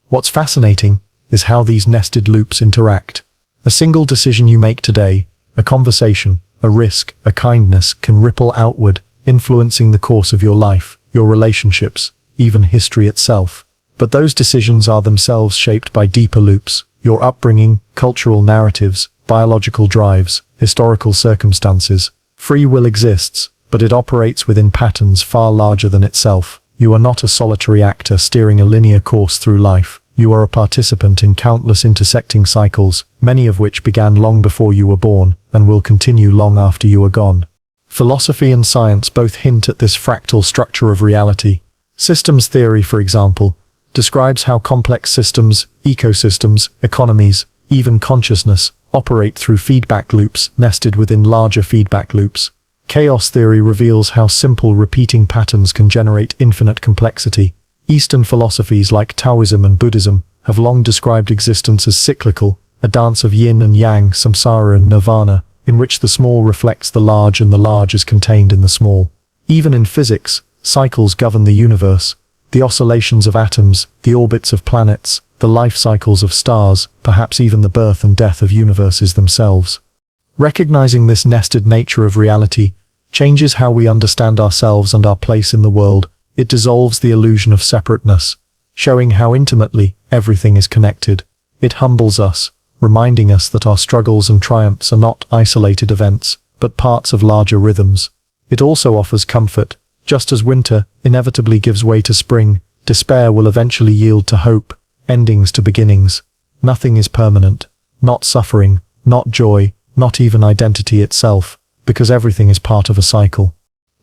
What's fascinating is how these nested loops interact. A single decision you make today, a conversation, a risk, a kindness, can ripple outward, influencing the course of your life, your relationships, even history itself. But those decisions are themselves shaped by deeper loops: your upbringing, cultural narratives, biological drives, historical circumstances. Free will exists, but it operates within patterns far larger than itself. You are not a solitary actor steering a linear course through life. You are a participant in countless intersecting cycles, many of which began long before you were born, and will continue long after you are gone. Philosophy and science both hint at this fractal structure of reality. Systems theory, for example, describes how complex systems, ecosystems, economies, even consciousness, operate through feedback loops nested within larger feedback loops. Chaos theory reveals how simple repeating patterns can generate infinite complexity. Eastern philosophies like Taoism and Buddhism have long described existence as cyclical, a dance of yin and yang, samsara and nirvana, in which the small reflects the large and the large is contained in the small. Even in physics, cycles govern the universe. The oscillations of atoms, the orbits of planets, the life cycles of stars, perhaps even the birth and death of universes themselves. Recognizing this nested nature of reality changes how we understand ourselves and our place in the world. It dissolves the illusion of separateness, showing how intimately everything is connected. It humbles us, reminding us that our struggles and triumphs are not isolated events, but parts of larger rhythms. It also offers comfort. Just as winter inevitably gives way to spring, despair will eventually yield to hope, endings to beginnings. Nothing is permanent, not suffering, not joy, not even identity itself, because everything is part of a cycle.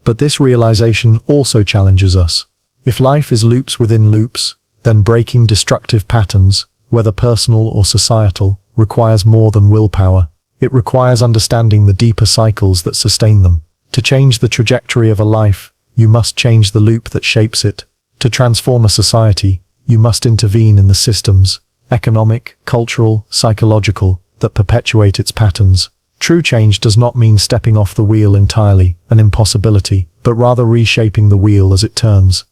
But this realization also challenges us. If life is loops within loops, then breaking destructive patterns, whether personal or societal, requires more than willpower. It requires understanding the deeper cycles that sustain them. To change the trajectory of a life, you must change the loop that shapes it. To transform a society, you must intervene in the systems, economic, cultural, psychological, that perpetuate its patterns. True change does not mean stepping off the wheel entirely, an impossibility, but rather reshaping the wheel as it turns.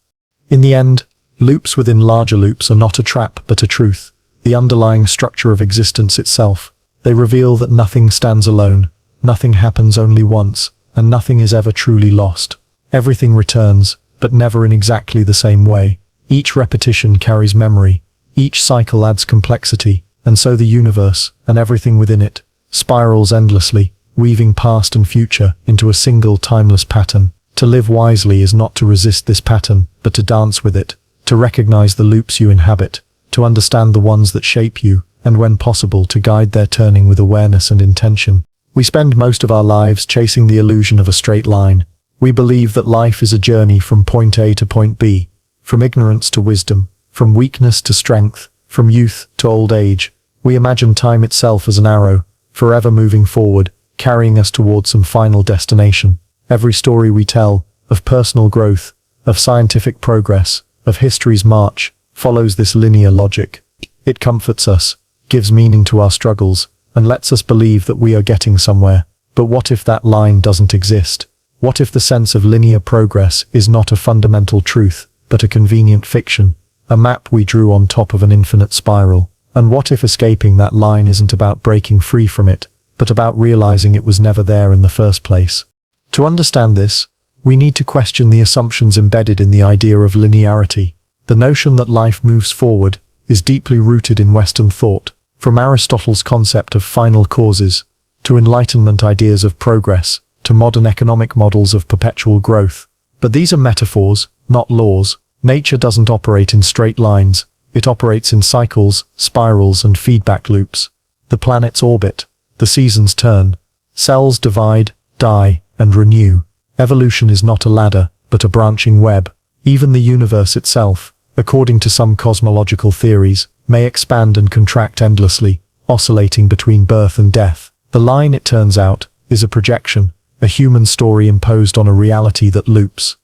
In the end, loops within larger loops are not a trap but a truth, the underlying structure of existence itself. They reveal that nothing stands alone, nothing happens only once, and nothing is ever truly lost. Everything returns, but never in exactly the same way. Each repetition carries memory, each cycle adds complexity, and so the universe, and everything within it, spirals endlessly, weaving past and future into a single timeless pattern. To live wisely is not to resist this pattern, but to dance with it, to recognize the loops you inhabit, to understand the ones that shape you, and when possible to guide their turning with awareness and intention. We spend most of our lives chasing the illusion of a straight line. We believe that life is a journey from point A to point B, from ignorance to wisdom, from weakness to strength, from youth to old age. We imagine time itself as an arrow, forever moving forward, carrying us towards some final destination. Every story we tell, of personal growth, of scientific progress, of history's march, follows this linear logic. It comforts us, gives meaning to our struggles, and lets us believe that we are getting somewhere. But what if that line doesn't exist? What if the sense of linear progress is not a fundamental truth, but a convenient fiction, a map we drew on top of an infinite spiral? And what if escaping that line isn't about breaking free from it, but about realizing it was never there in the first place? To understand this, we need to question the assumptions embedded in the idea of linearity. The notion that life moves forward is deeply rooted in Western thought, from Aristotle's concept of final causes, to Enlightenment ideas of progress, to modern economic models of perpetual growth. But these are metaphors, not laws. Nature doesn't operate in straight lines, it operates in cycles, spirals, and feedback loops. The planets orbit, the seasons turn, cells divide, die, and renew. Evolution is not a ladder, but a branching web. Even the universe itself, according to some cosmological theories, may expand and contract endlessly, oscillating between birth and death. The line, it turns out, is a projection, a human story imposed on a reality that loops.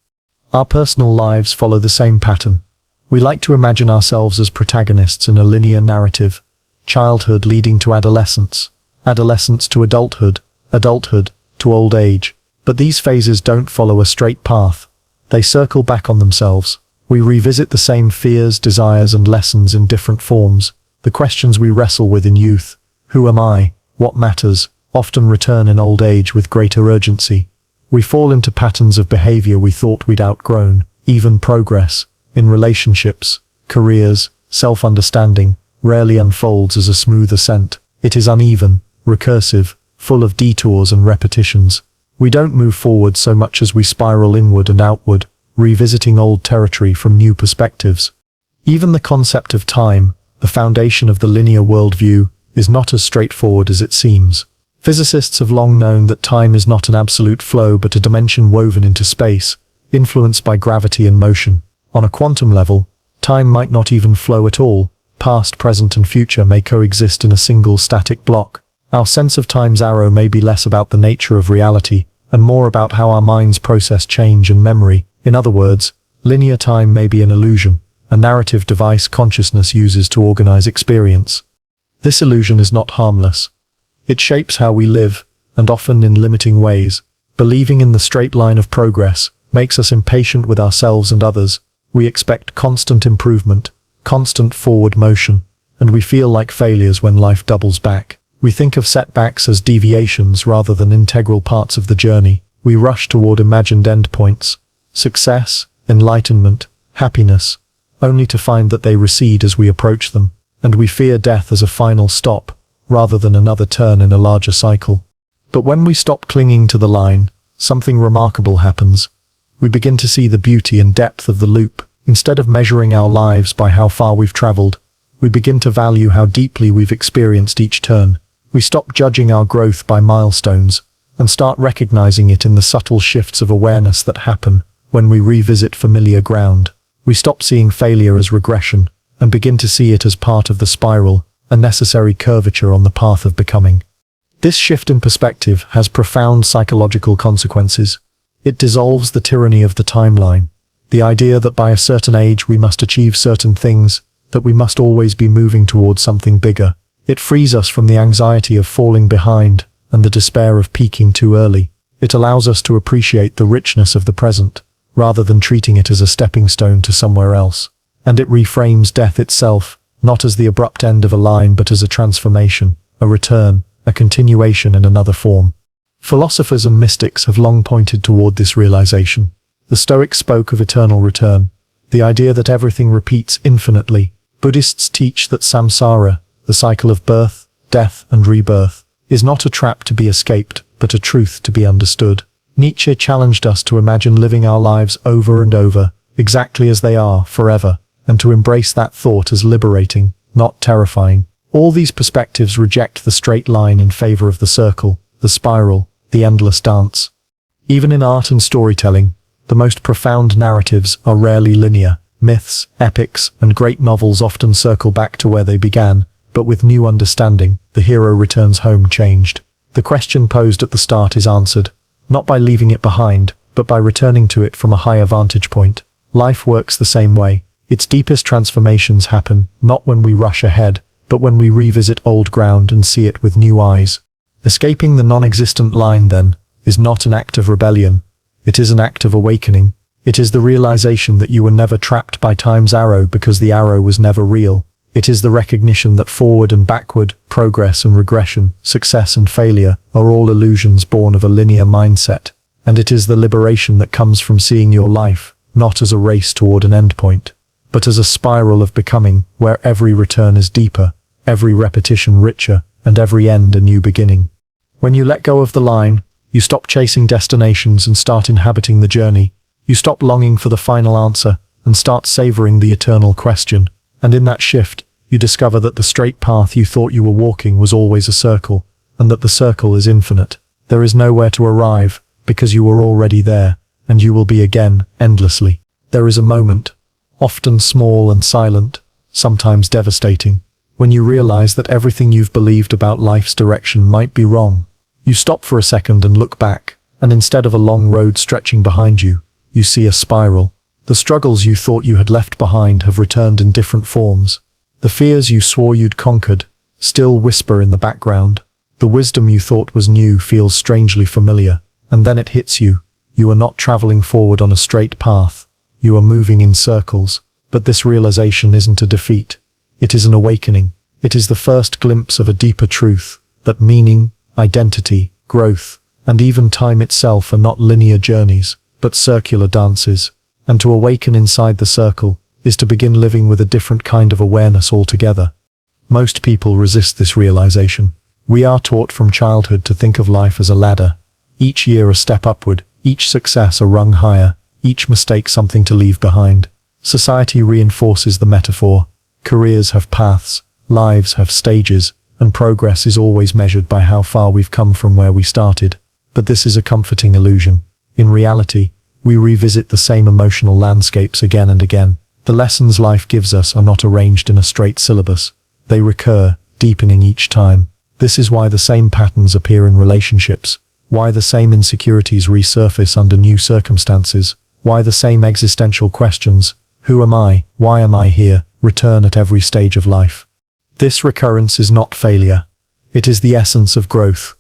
Our personal lives follow the same pattern. We like to imagine ourselves as protagonists in a linear narrative, childhood leading to adolescence, adolescence to adulthood, adulthood to old age. But these phases don't follow a straight path. They circle back on themselves. We revisit the same fears, desires, and lessons in different forms. The questions we wrestle with in youth, who am I, what matters, often return in old age with greater urgency. We fall into patterns of behavior we thought we'd outgrown. Even progress, in relationships, careers, self-understanding, rarely unfolds as a smooth ascent. It is uneven, recursive, full of detours and repetitions. We don't move forward so much as we spiral inward and outward, revisiting old territory from new perspectives. Even the concept of time, the foundation of the linear worldview, is not as straightforward as it seems. Physicists have long known that time is not an absolute flow but a dimension woven into space, influenced by gravity and motion. On a quantum level, time might not even flow at all. Past, present, and future may coexist in a single static block. Our sense of time's arrow may be less about the nature of reality, and more about how our minds process change and memory. In other words, linear time may be an illusion, a narrative device consciousness uses to organize experience. This illusion is not harmless. It shapes how we live, and often in limiting ways. Believing in the straight line of progress makes us impatient with ourselves and others. We expect constant improvement, constant forward motion, and we feel like failures when life doubles back. We think of setbacks as deviations rather than integral parts of the journey. We rush toward imagined endpoints, success, enlightenment, happiness, only to find that they recede as we approach them, and we fear death as a final stop, rather than another turn in a larger cycle. But when we stop clinging to the line, something remarkable happens. We begin to see the beauty and depth of the loop. Instead of measuring our lives by how far we've traveled, we begin to value how deeply we've experienced each turn. We stop judging our growth by milestones, and start recognizing it in the subtle shifts of awareness that happen when we revisit familiar ground. We stop seeing failure as regression, and begin to see it as part of the spiral, a necessary curvature on the path of becoming. This shift in perspective has profound psychological consequences. It dissolves the tyranny of the timeline, the idea that by a certain age we must achieve certain things, that we must always be moving towards something bigger. It frees us from the anxiety of falling behind and the despair of peaking too early. It allows us to appreciate the richness of the present, rather than treating it as a stepping stone to somewhere else. And it reframes death itself, not as the abrupt end of a line but as a transformation, a return, a continuation in another form. Philosophers and mystics have long pointed toward this realization. The Stoics spoke of eternal return, the idea that everything repeats infinitely. Buddhists teach that samsara, the cycle of birth, death, and rebirth, is not a trap to be escaped, but a truth to be understood. Nietzsche challenged us to imagine living our lives over and over, exactly as they are, forever, and to embrace that thought as liberating, not terrifying. All these perspectives reject the straight line in favor of the circle, the spiral, the endless dance. Even in art and storytelling, the most profound narratives are rarely linear. Myths, epics, and great novels often circle back to where they began, but with new understanding, the hero returns home changed. The question posed at the start is answered, not by leaving it behind, but by returning to it from a higher vantage point. Life works the same way. Its deepest transformations happen, not when we rush ahead, but when we revisit old ground and see it with new eyes. Escaping the non-existent line, then, is not an act of rebellion. It is an act of awakening. It is the realization that you were never trapped by time's arrow because the arrow was never real. It is the recognition that forward and backward, progress and regression, success and failure, are all illusions born of a linear mindset. And it is the liberation that comes from seeing your life, not as a race toward an endpoint, but as a spiral of becoming, where every return is deeper, every repetition richer, and every end a new beginning. When you let go of the line, you stop chasing destinations and start inhabiting the journey. You stop longing for the final answer and start savoring the eternal question. And in that shift, you discover that the straight path you thought you were walking was always a circle, and that the circle is infinite. There is nowhere to arrive, because you were already there, and you will be again, endlessly. There is a moment, often small and silent, sometimes devastating, when you realize that everything you've believed about life's direction might be wrong. You stop for a second and look back, and instead of a long road stretching behind you, you see a spiral. The struggles you thought you had left behind have returned in different forms. The fears you swore you'd conquered still whisper in the background. The wisdom you thought was new feels strangely familiar, and then it hits you. You are not traveling forward on a straight path. You are moving in circles. But this realization isn't a defeat. It is an awakening. It is the first glimpse of a deeper truth, that meaning, identity, growth, and even time itself are not linear journeys, but circular dances. And to awaken inside the circle is to begin living with a different kind of awareness altogether. Most people resist this realization. We are taught from childhood to think of life as a ladder. Each year a step upward, each success a rung higher, each mistake something to leave behind. Society reinforces the metaphor. Careers have paths, lives have stages, and progress is always measured by how far we've come from where we started. But this is a comforting illusion. In reality, we revisit the same emotional landscapes again and again. The lessons life gives us are not arranged in a straight syllabus. They recur, deepening each time. This is why the same patterns appear in relationships, why the same insecurities resurface under new circumstances, why the same existential questions, who am I, why am I here, return at every stage of life. This recurrence is not failure. It is the essence of growth.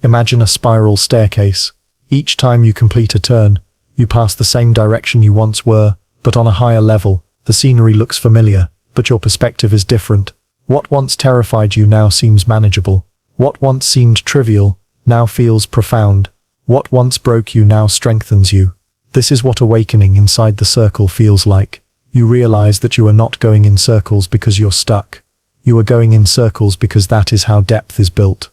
Imagine a spiral staircase. Each time you complete a turn, you pass the same direction you once were, but on a higher level. The scenery looks familiar, but your perspective is different. What once terrified you now seems manageable. What once seemed trivial now feels profound. What once broke you now strengthens you. This is what awakening inside the circle feels like. You realize that you are not going in circles because you're stuck. You are going in circles because that is how depth is built.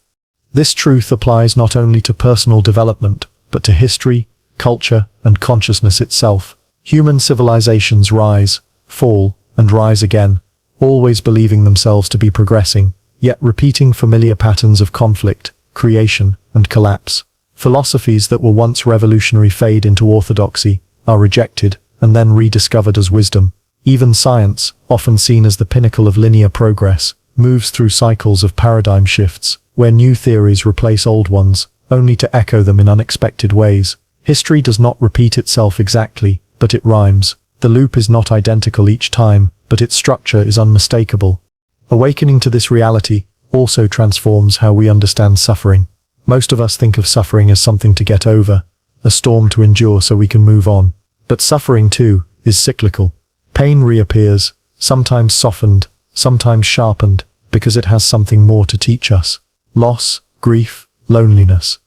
This truth applies not only to personal development, but to history, culture, and consciousness itself. Human civilizations rise, fall, and rise again, always believing themselves to be progressing, yet repeating familiar patterns of conflict, creation, and collapse. Philosophies that were once revolutionary fade into orthodoxy, are rejected, and then rediscovered as wisdom. Even science, often seen as the pinnacle of linear progress, moves through cycles of paradigm shifts, where new theories replace old ones, only to echo them in unexpected ways. History does not repeat itself exactly, but it rhymes. The loop is not identical each time, but its structure is unmistakable. Awakening to this reality also transforms how we understand suffering. Most of us think of suffering as something to get over, a storm to endure so we can move on. But suffering, too, is cyclical. Pain reappears, sometimes softened, sometimes sharpened, because it has something more to teach us. Loss, grief, loneliness.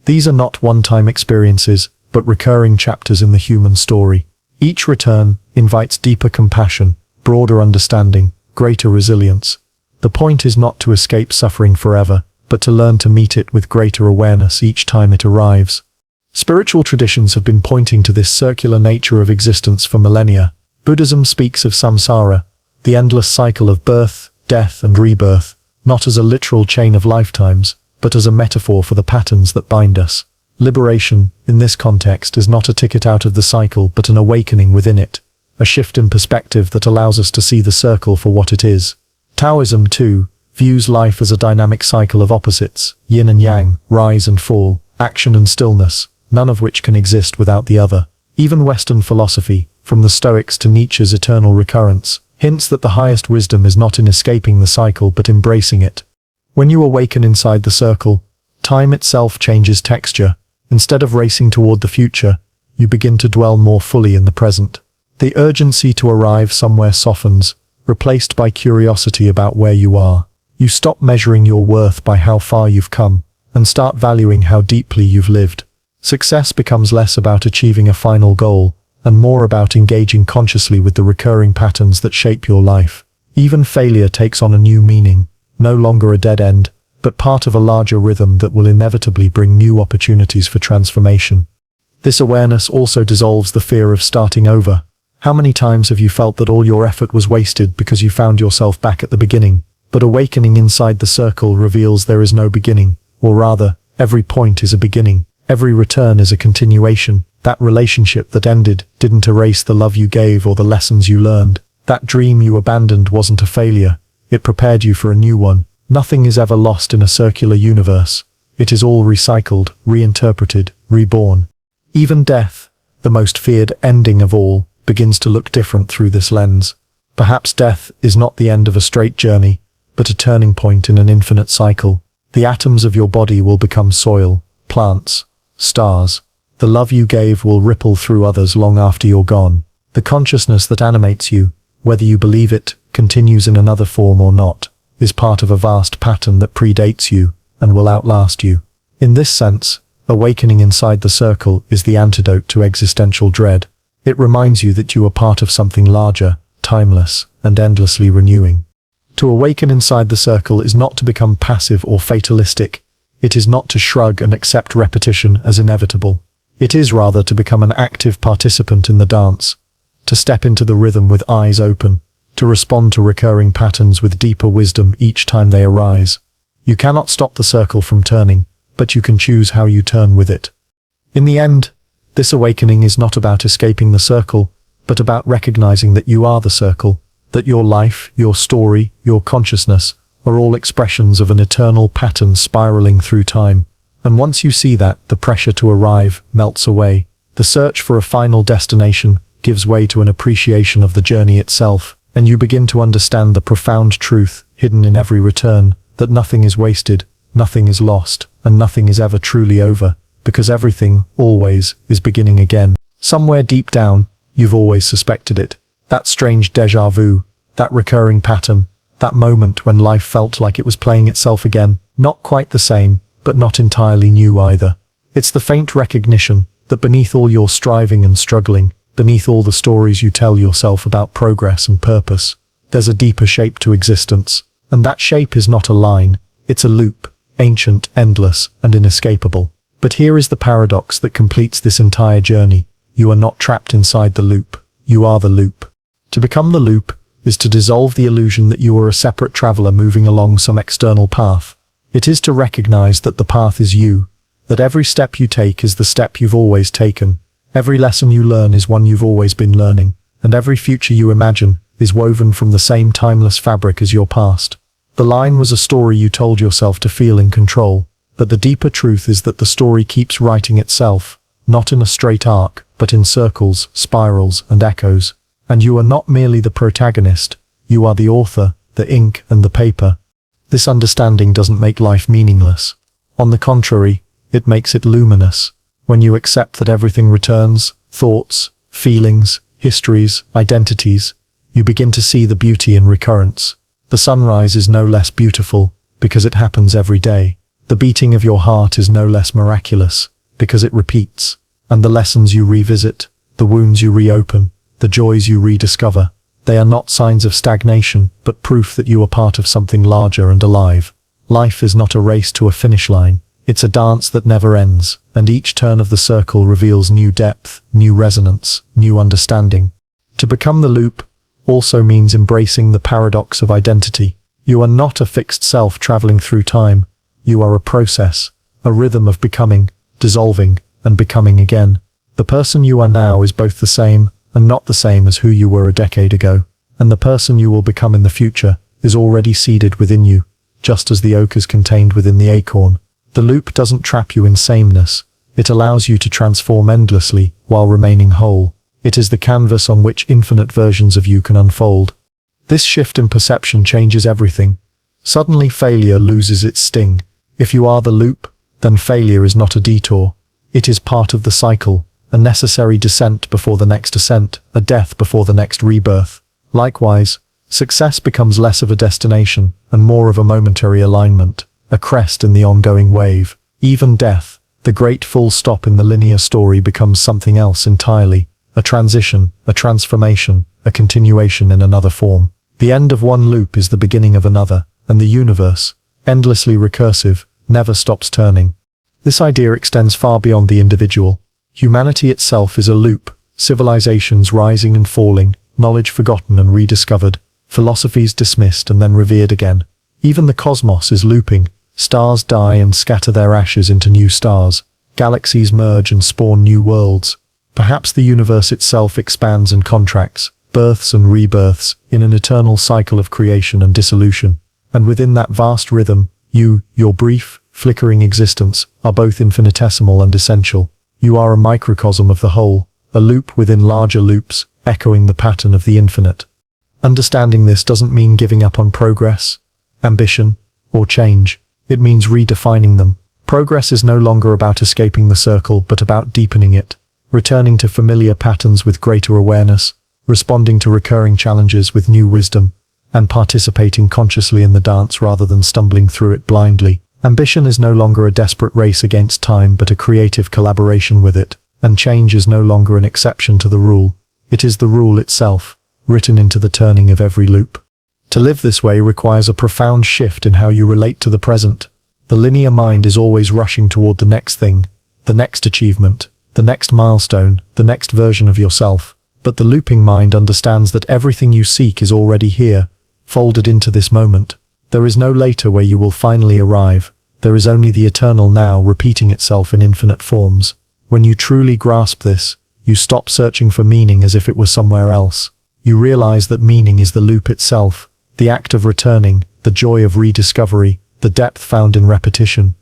These are not one-time experiences, but recurring chapters in the human story. Each return invites deeper compassion, broader understanding, greater resilience. The point is not to escape suffering forever, but to learn to meet it with greater awareness each time it arrives. Spiritual traditions have been pointing to this circular nature of existence for millennia. Buddhism speaks of samsara, the endless cycle of birth, death, and rebirth, not as a literal chain of lifetimes, but as a metaphor for the patterns that bind us. Liberation, in this context, is not a ticket out of the cycle, but an awakening within it, a shift in perspective that allows us to see the circle for what it is. Taoism, too, views life as a dynamic cycle of opposites, yin and yang, rise and fall, action and stillness, none of which can exist without the other. Even Western philosophy, from the Stoics to Nietzsche's eternal recurrence, hints that the highest wisdom is not in escaping the cycle but embracing it. When you awaken inside the circle, time itself changes texture. Instead of racing toward the future, you begin to dwell more fully in the present. The urgency to arrive somewhere softens, replaced by curiosity about where you are. You stop measuring your worth by how far you've come, and start valuing how deeply you've lived. Success becomes less about achieving a final goal, and more about engaging consciously with the recurring patterns that shape your life. Even failure takes on a new meaning, no longer a dead end, but part of a larger rhythm that will inevitably bring new opportunities for transformation. This awareness also dissolves the fear of starting over. How many times have you felt that all your effort was wasted because you found yourself back at the beginning? But awakening inside the circle reveals there is no beginning, or rather, every point is a beginning. Every return is a continuation. That relationship that ended didn't erase the love you gave or the lessons you learned. That dream you abandoned wasn't a failure. It prepared you for a new one. Nothing is ever lost in a circular universe. It is all recycled, reinterpreted, reborn. Even death, the most feared ending of all, begins to look different through this lens. Perhaps death is not the end of a straight journey, but a turning point in an infinite cycle. The atoms of your body will become soil, plants, stars. The love you gave will ripple through others long after you're gone. The consciousness that animates you, whether you believe it continues in another form or not, is part of a vast pattern that predates you and will outlast you. In this sense, awakening inside the circle is the antidote to existential dread. It reminds you that you are part of something larger, timeless, and endlessly renewing. To awaken inside the circle is not to become passive or fatalistic. It is not to shrug and accept repetition as inevitable. It is rather to become an active participant in the dance, to step into the rhythm with eyes open, to respond to recurring patterns with deeper wisdom each time they arise. You cannot stop the circle from turning, but you can choose how you turn with it. In the end, this awakening is not about escaping the circle, but about recognizing that you are the circle, that your life, your story, your consciousness are all expressions of an eternal pattern spiraling through time. And once you see that, the pressure to arrive melts away. The search for a final destination gives way to an appreciation of the journey itself, and you begin to understand the profound truth hidden in every return, that nothing is wasted, nothing is lost, and nothing is ever truly over, because everything, always, is beginning again. Somewhere deep down, you've always suspected it. That strange déjà vu, that recurring pattern, that moment when life felt like it was playing itself again, not quite the same, but not entirely new either. It's the faint recognition that beneath all your striving and struggling, beneath all the stories you tell yourself about progress and purpose, there's a deeper shape to existence. And that shape is not a line, it's a loop, ancient, endless, and inescapable. But here is the paradox that completes this entire journey. You are not trapped inside the loop, you are the loop. To become the loop is to dissolve the illusion that you are a separate traveler moving along some external path. It is to recognize that the path is you, that every step you take is the step you've always taken. Every lesson you learn is one you've always been learning, and every future you imagine is woven from the same timeless fabric as your past. The line was a story you told yourself to feel in control, but the deeper truth is that the story keeps writing itself, not in a straight arc, but in circles, spirals, and echoes. And you are not merely the protagonist, you are the author, the ink, and the paper. This understanding doesn't make life meaningless. On the contrary, it makes it luminous. When you accept that everything returns, thoughts, feelings, histories, identities, you begin to see the beauty in recurrence. The sunrise is no less beautiful, because it happens every day. The beating of your heart is no less miraculous, because it repeats. And the lessons you revisit, the wounds you reopen, the joys you rediscover, they are not signs of stagnation, but proof that you are part of something larger and alive. Life is not a race to a finish line. It's a dance that never ends, and each turn of the circle reveals new depth, new resonance, new understanding. To become the loop also means embracing the paradox of identity. You are not a fixed self traveling through time. You are a process, a rhythm of becoming, dissolving, and becoming again. The person you are now is both the same and not the same as who you were a decade ago, and the person you will become in the future is already seeded within you, just as the oak is contained within the acorn. The loop doesn't trap you in sameness. It allows you to transform endlessly while remaining whole. It is the canvas on which infinite versions of you can unfold. This shift in perception changes everything. Suddenly failure loses its sting. If you are the loop, then failure is not a detour. It is part of the cycle, a necessary descent before the next ascent, a death before the next rebirth. Likewise, success becomes less of a destination and more of a momentary alignment, a crest in the ongoing wave. Even death, the great full stop in the linear story, becomes something else entirely, a transition, a transformation, a continuation in another form. The end of one loop is the beginning of another, and the universe, endlessly recursive, never stops turning. This idea extends far beyond the individual. Humanity itself is a loop, civilizations rising and falling, knowledge forgotten and rediscovered, philosophies dismissed and then revered again. Even the cosmos is looping. Stars die and scatter their ashes into new stars. Galaxies merge and spawn new worlds. Perhaps the universe itself expands and contracts, births and rebirths, in an eternal cycle of creation and dissolution. And within that vast rhythm, you, your brief, flickering existence, are both infinitesimal and essential. You are a microcosm of the whole, a loop within larger loops, echoing the pattern of the infinite. Understanding this doesn't mean giving up on progress, ambition, or change. It means redefining them. Progress is no longer about escaping the circle, but about deepening it, returning to familiar patterns with greater awareness, responding to recurring challenges with new wisdom, and participating consciously in the dance rather than stumbling through it blindly. Ambition is no longer a desperate race against time, but a creative collaboration with it, and change is no longer an exception to the rule. It is the rule itself, written into the turning of every loop. To live this way requires a profound shift in how you relate to the present. The linear mind is always rushing toward the next thing, the next achievement, the next milestone, the next version of yourself. But the looping mind understands that everything you seek is already here, folded into this moment. There is no later where you will finally arrive. There is only the eternal now repeating itself in infinite forms. When you truly grasp this, you stop searching for meaning as if it were somewhere else. You realize that meaning is the loop itself, the act of returning, the joy of rediscovery, the depth found in repetition.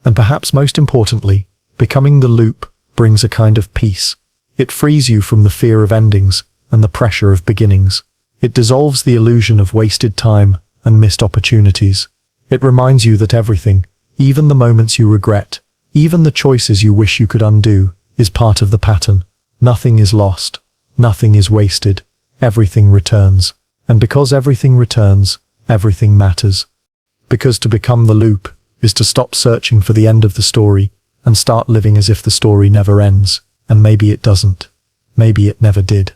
And perhaps most importantly, becoming the loop brings a kind of peace. It frees you from the fear of endings and the pressure of beginnings. It dissolves the illusion of wasted time and missed opportunities. It reminds you that everything, even the moments you regret, even the choices you wish you could undo, is part of the pattern. Nothing is lost. Nothing is wasted. Everything returns. And because everything returns, everything matters. Because to become the loop is to stop searching for the end of the story and start living as if the story never ends. And maybe it doesn't. Maybe it never did.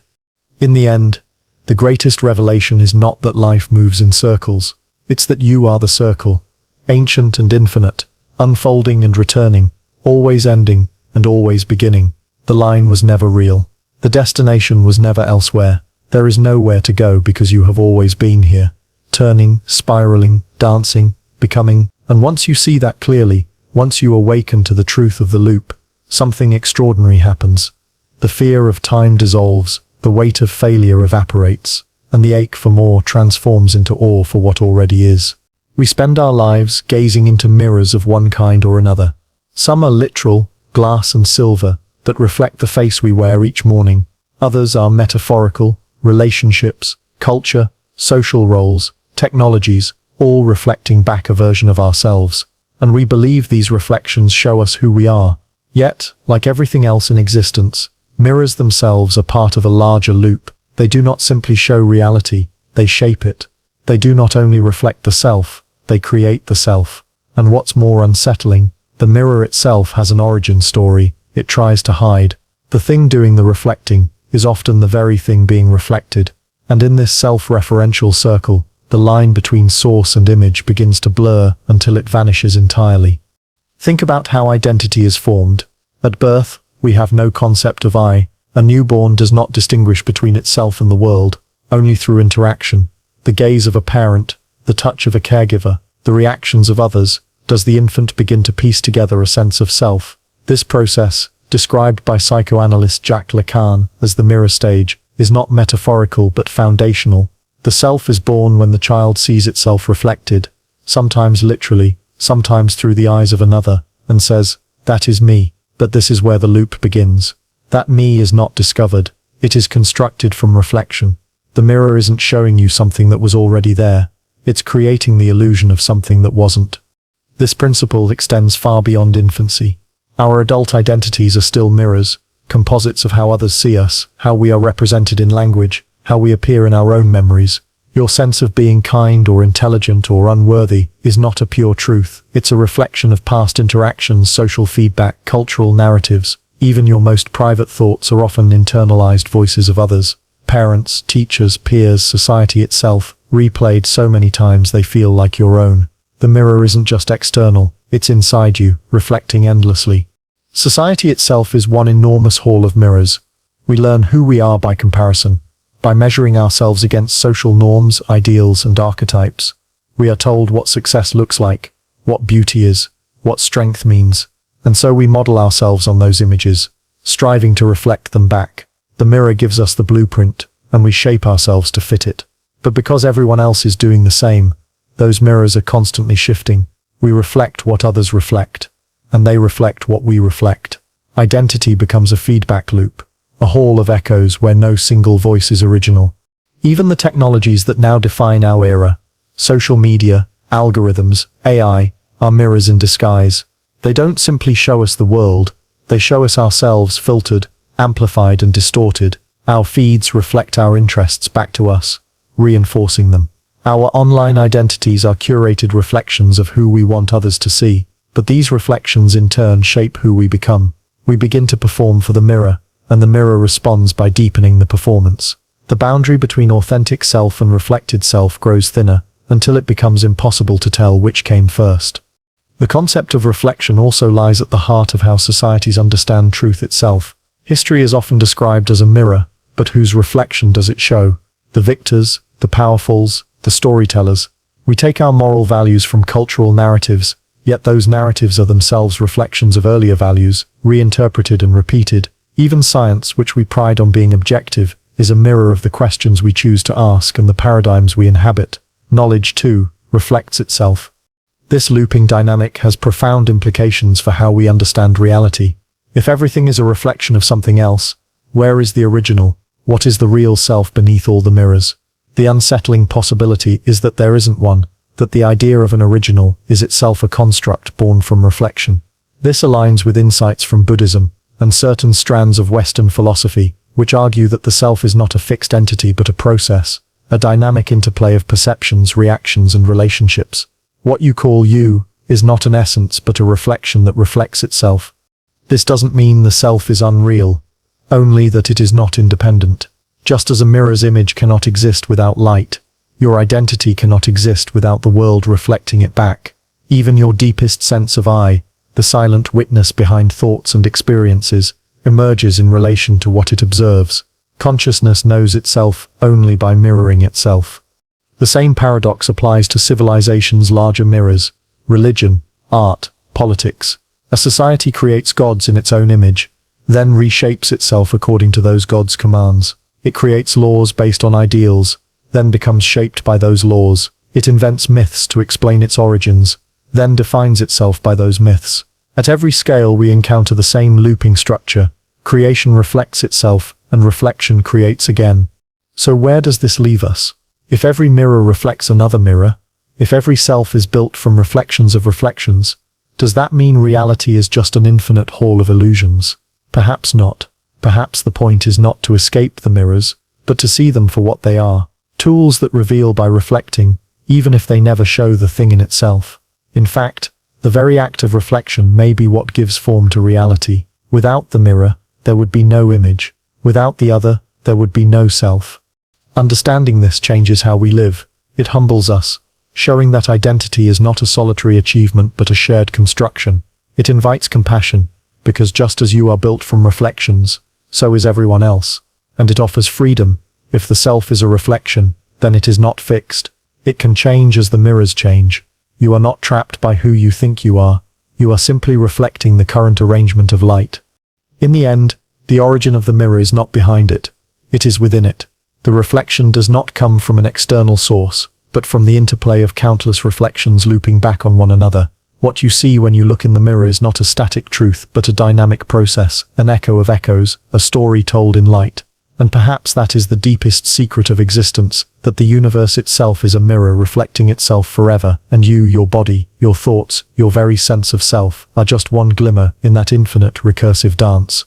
In the end, the greatest revelation is not that life moves in circles. It's that you are the circle, ancient and infinite, unfolding and returning, always ending and always beginning. The line was never real. The destination was never elsewhere. There is nowhere to go because you have always been here, turning, spiraling, dancing, becoming. And once you see that clearly, once you awaken to the truth of the loop, something extraordinary happens. The fear of time dissolves, the weight of failure evaporates, and the ache for more transforms into awe for what already is. We spend our lives gazing into mirrors of one kind or another. Some are literal, glass and silver, that reflect the face we wear each morning. Others are metaphorical, relationships, culture, social roles, technologies, all reflecting back a version of ourselves. And we believe these reflections show us who we are. Yet, like everything else in existence, mirrors themselves are part of a larger loop. They do not simply show reality, they shape it. They do not only reflect the self, they create the self. And what's more unsettling, the mirror itself has an origin story it tries to hide. The thing doing the reflecting is often the very thing being reflected. And in this self-referential circle, the line between source and image begins to blur until it vanishes entirely. Think about how identity is formed. At birth, we have no concept of I. A newborn does not distinguish between itself and the world, only through interaction. The gaze of a parent, the touch of a caregiver, the reactions of others does the infant begin to piece together a sense of self. This process, described by psychoanalyst Jacques Lacan as the mirror stage, is not metaphorical but foundational. The self is born when the child sees itself reflected, sometimes literally, sometimes through the eyes of another, and says, "That is me." But this is where the loop begins. That me is not discovered, it is constructed from reflection. The mirror isn't showing you something that was already there, it's creating the illusion of something that wasn't. This principle extends far beyond infancy. Our adult identities are still mirrors, composites of how others see us, how we are represented in language, how we appear in our own memories. Your sense of being kind or intelligent or unworthy is not a pure truth. It's a reflection of past interactions, social feedback, cultural narratives. Even your most private thoughts are often internalized voices of others. Parents, teachers, peers, society itself, replayed so many times they feel like your own. The mirror isn't just external, it's inside you, reflecting endlessly. Society itself is one enormous hall of mirrors. We learn who we are by comparison, by measuring ourselves against social norms, ideals, and archetypes. We are told what success looks like, what beauty is, what strength means, and so we model ourselves on those images, striving to reflect them back. The mirror gives us the blueprint, and we shape ourselves to fit it. But because everyone else is doing the same, those mirrors are constantly shifting. We reflect what others reflect, and they reflect what we reflect. Identity becomes a feedback loop, a hall of echoes where no single voice is original. Even the technologies that now define our era, social media, algorithms, AI, are mirrors in disguise. They don't simply show us the world, they show us ourselves filtered, amplified and distorted. Our feeds reflect our interests back to us, reinforcing them. Our online identities are curated reflections of who we want others to see, but these reflections in turn shape who we become. We begin to perform for the mirror, and the mirror responds by deepening the performance. The boundary between authentic self and reflected self grows thinner, until it becomes impossible to tell which came first. The concept of reflection also lies at the heart of how societies understand truth itself. History is often described as a mirror, but whose reflection does it show? The victors, the powerfuls, the storytellers. We take our moral values from cultural narratives, yet those narratives are themselves reflections of earlier values, reinterpreted and repeated. Even science, which we pride on being objective, is a mirror of the questions we choose to ask and the paradigms we inhabit. Knowledge, too, reflects itself. This looping dynamic has profound implications for how we understand reality. If everything is a reflection of something else, where is the original? What is the real self beneath all the mirrors? The unsettling possibility is that there isn't one, that the idea of an original is itself a construct born from reflection. This aligns with insights from Buddhism and certain strands of Western philosophy, which argue that the self is not a fixed entity but a process, a dynamic interplay of perceptions, reactions, and relationships. What you call you is not an essence but a reflection that reflects itself. This doesn't mean the self is unreal, only that it is not independent. Just as a mirror's image cannot exist without light, your identity cannot exist without the world reflecting it back. Even your deepest sense of I, the silent witness behind thoughts and experiences, emerges in relation to what it observes. Consciousness knows itself only by mirroring itself. The same paradox applies to civilization's larger mirrors: religion, art, politics. A society creates gods in its own image, then reshapes itself according to those gods' commands. It creates laws based on ideals, then becomes shaped by those laws. It invents myths to explain its origins, then defines itself by those myths. At every scale we encounter the same looping structure. Creation reflects itself, and reflection creates again. So where does this leave us? If every mirror reflects another mirror, if every self is built from reflections of reflections, does that mean reality is just an infinite hall of illusions? Perhaps not. Perhaps the point is not to escape the mirrors, but to see them for what they are. Tools that reveal by reflecting, even if they never show the thing in itself. In fact, the very act of reflection may be what gives form to reality. Without the mirror, there would be no image. Without the other, there would be no self. Understanding this changes how we live. It humbles us, showing that identity is not a solitary achievement but a shared construction. It invites compassion, because just as you are built from reflections, so is everyone else. And it offers freedom. If the self is a reflection, then it is not fixed. It can change as the mirrors change. You are not trapped by who you think you are. You are simply reflecting the current arrangement of light. In the end, the origin of the mirror is not behind it. It is within it. The reflection does not come from an external source, but from the interplay of countless reflections looping back on one another. What you see when you look in the mirror is not a static truth, but a dynamic process, an echo of echoes, a story told in light. And perhaps that is the deepest secret of existence, that the universe itself is a mirror reflecting itself forever, and you, your body, your thoughts, your very sense of self, are just one glimmer in that infinite recursive dance.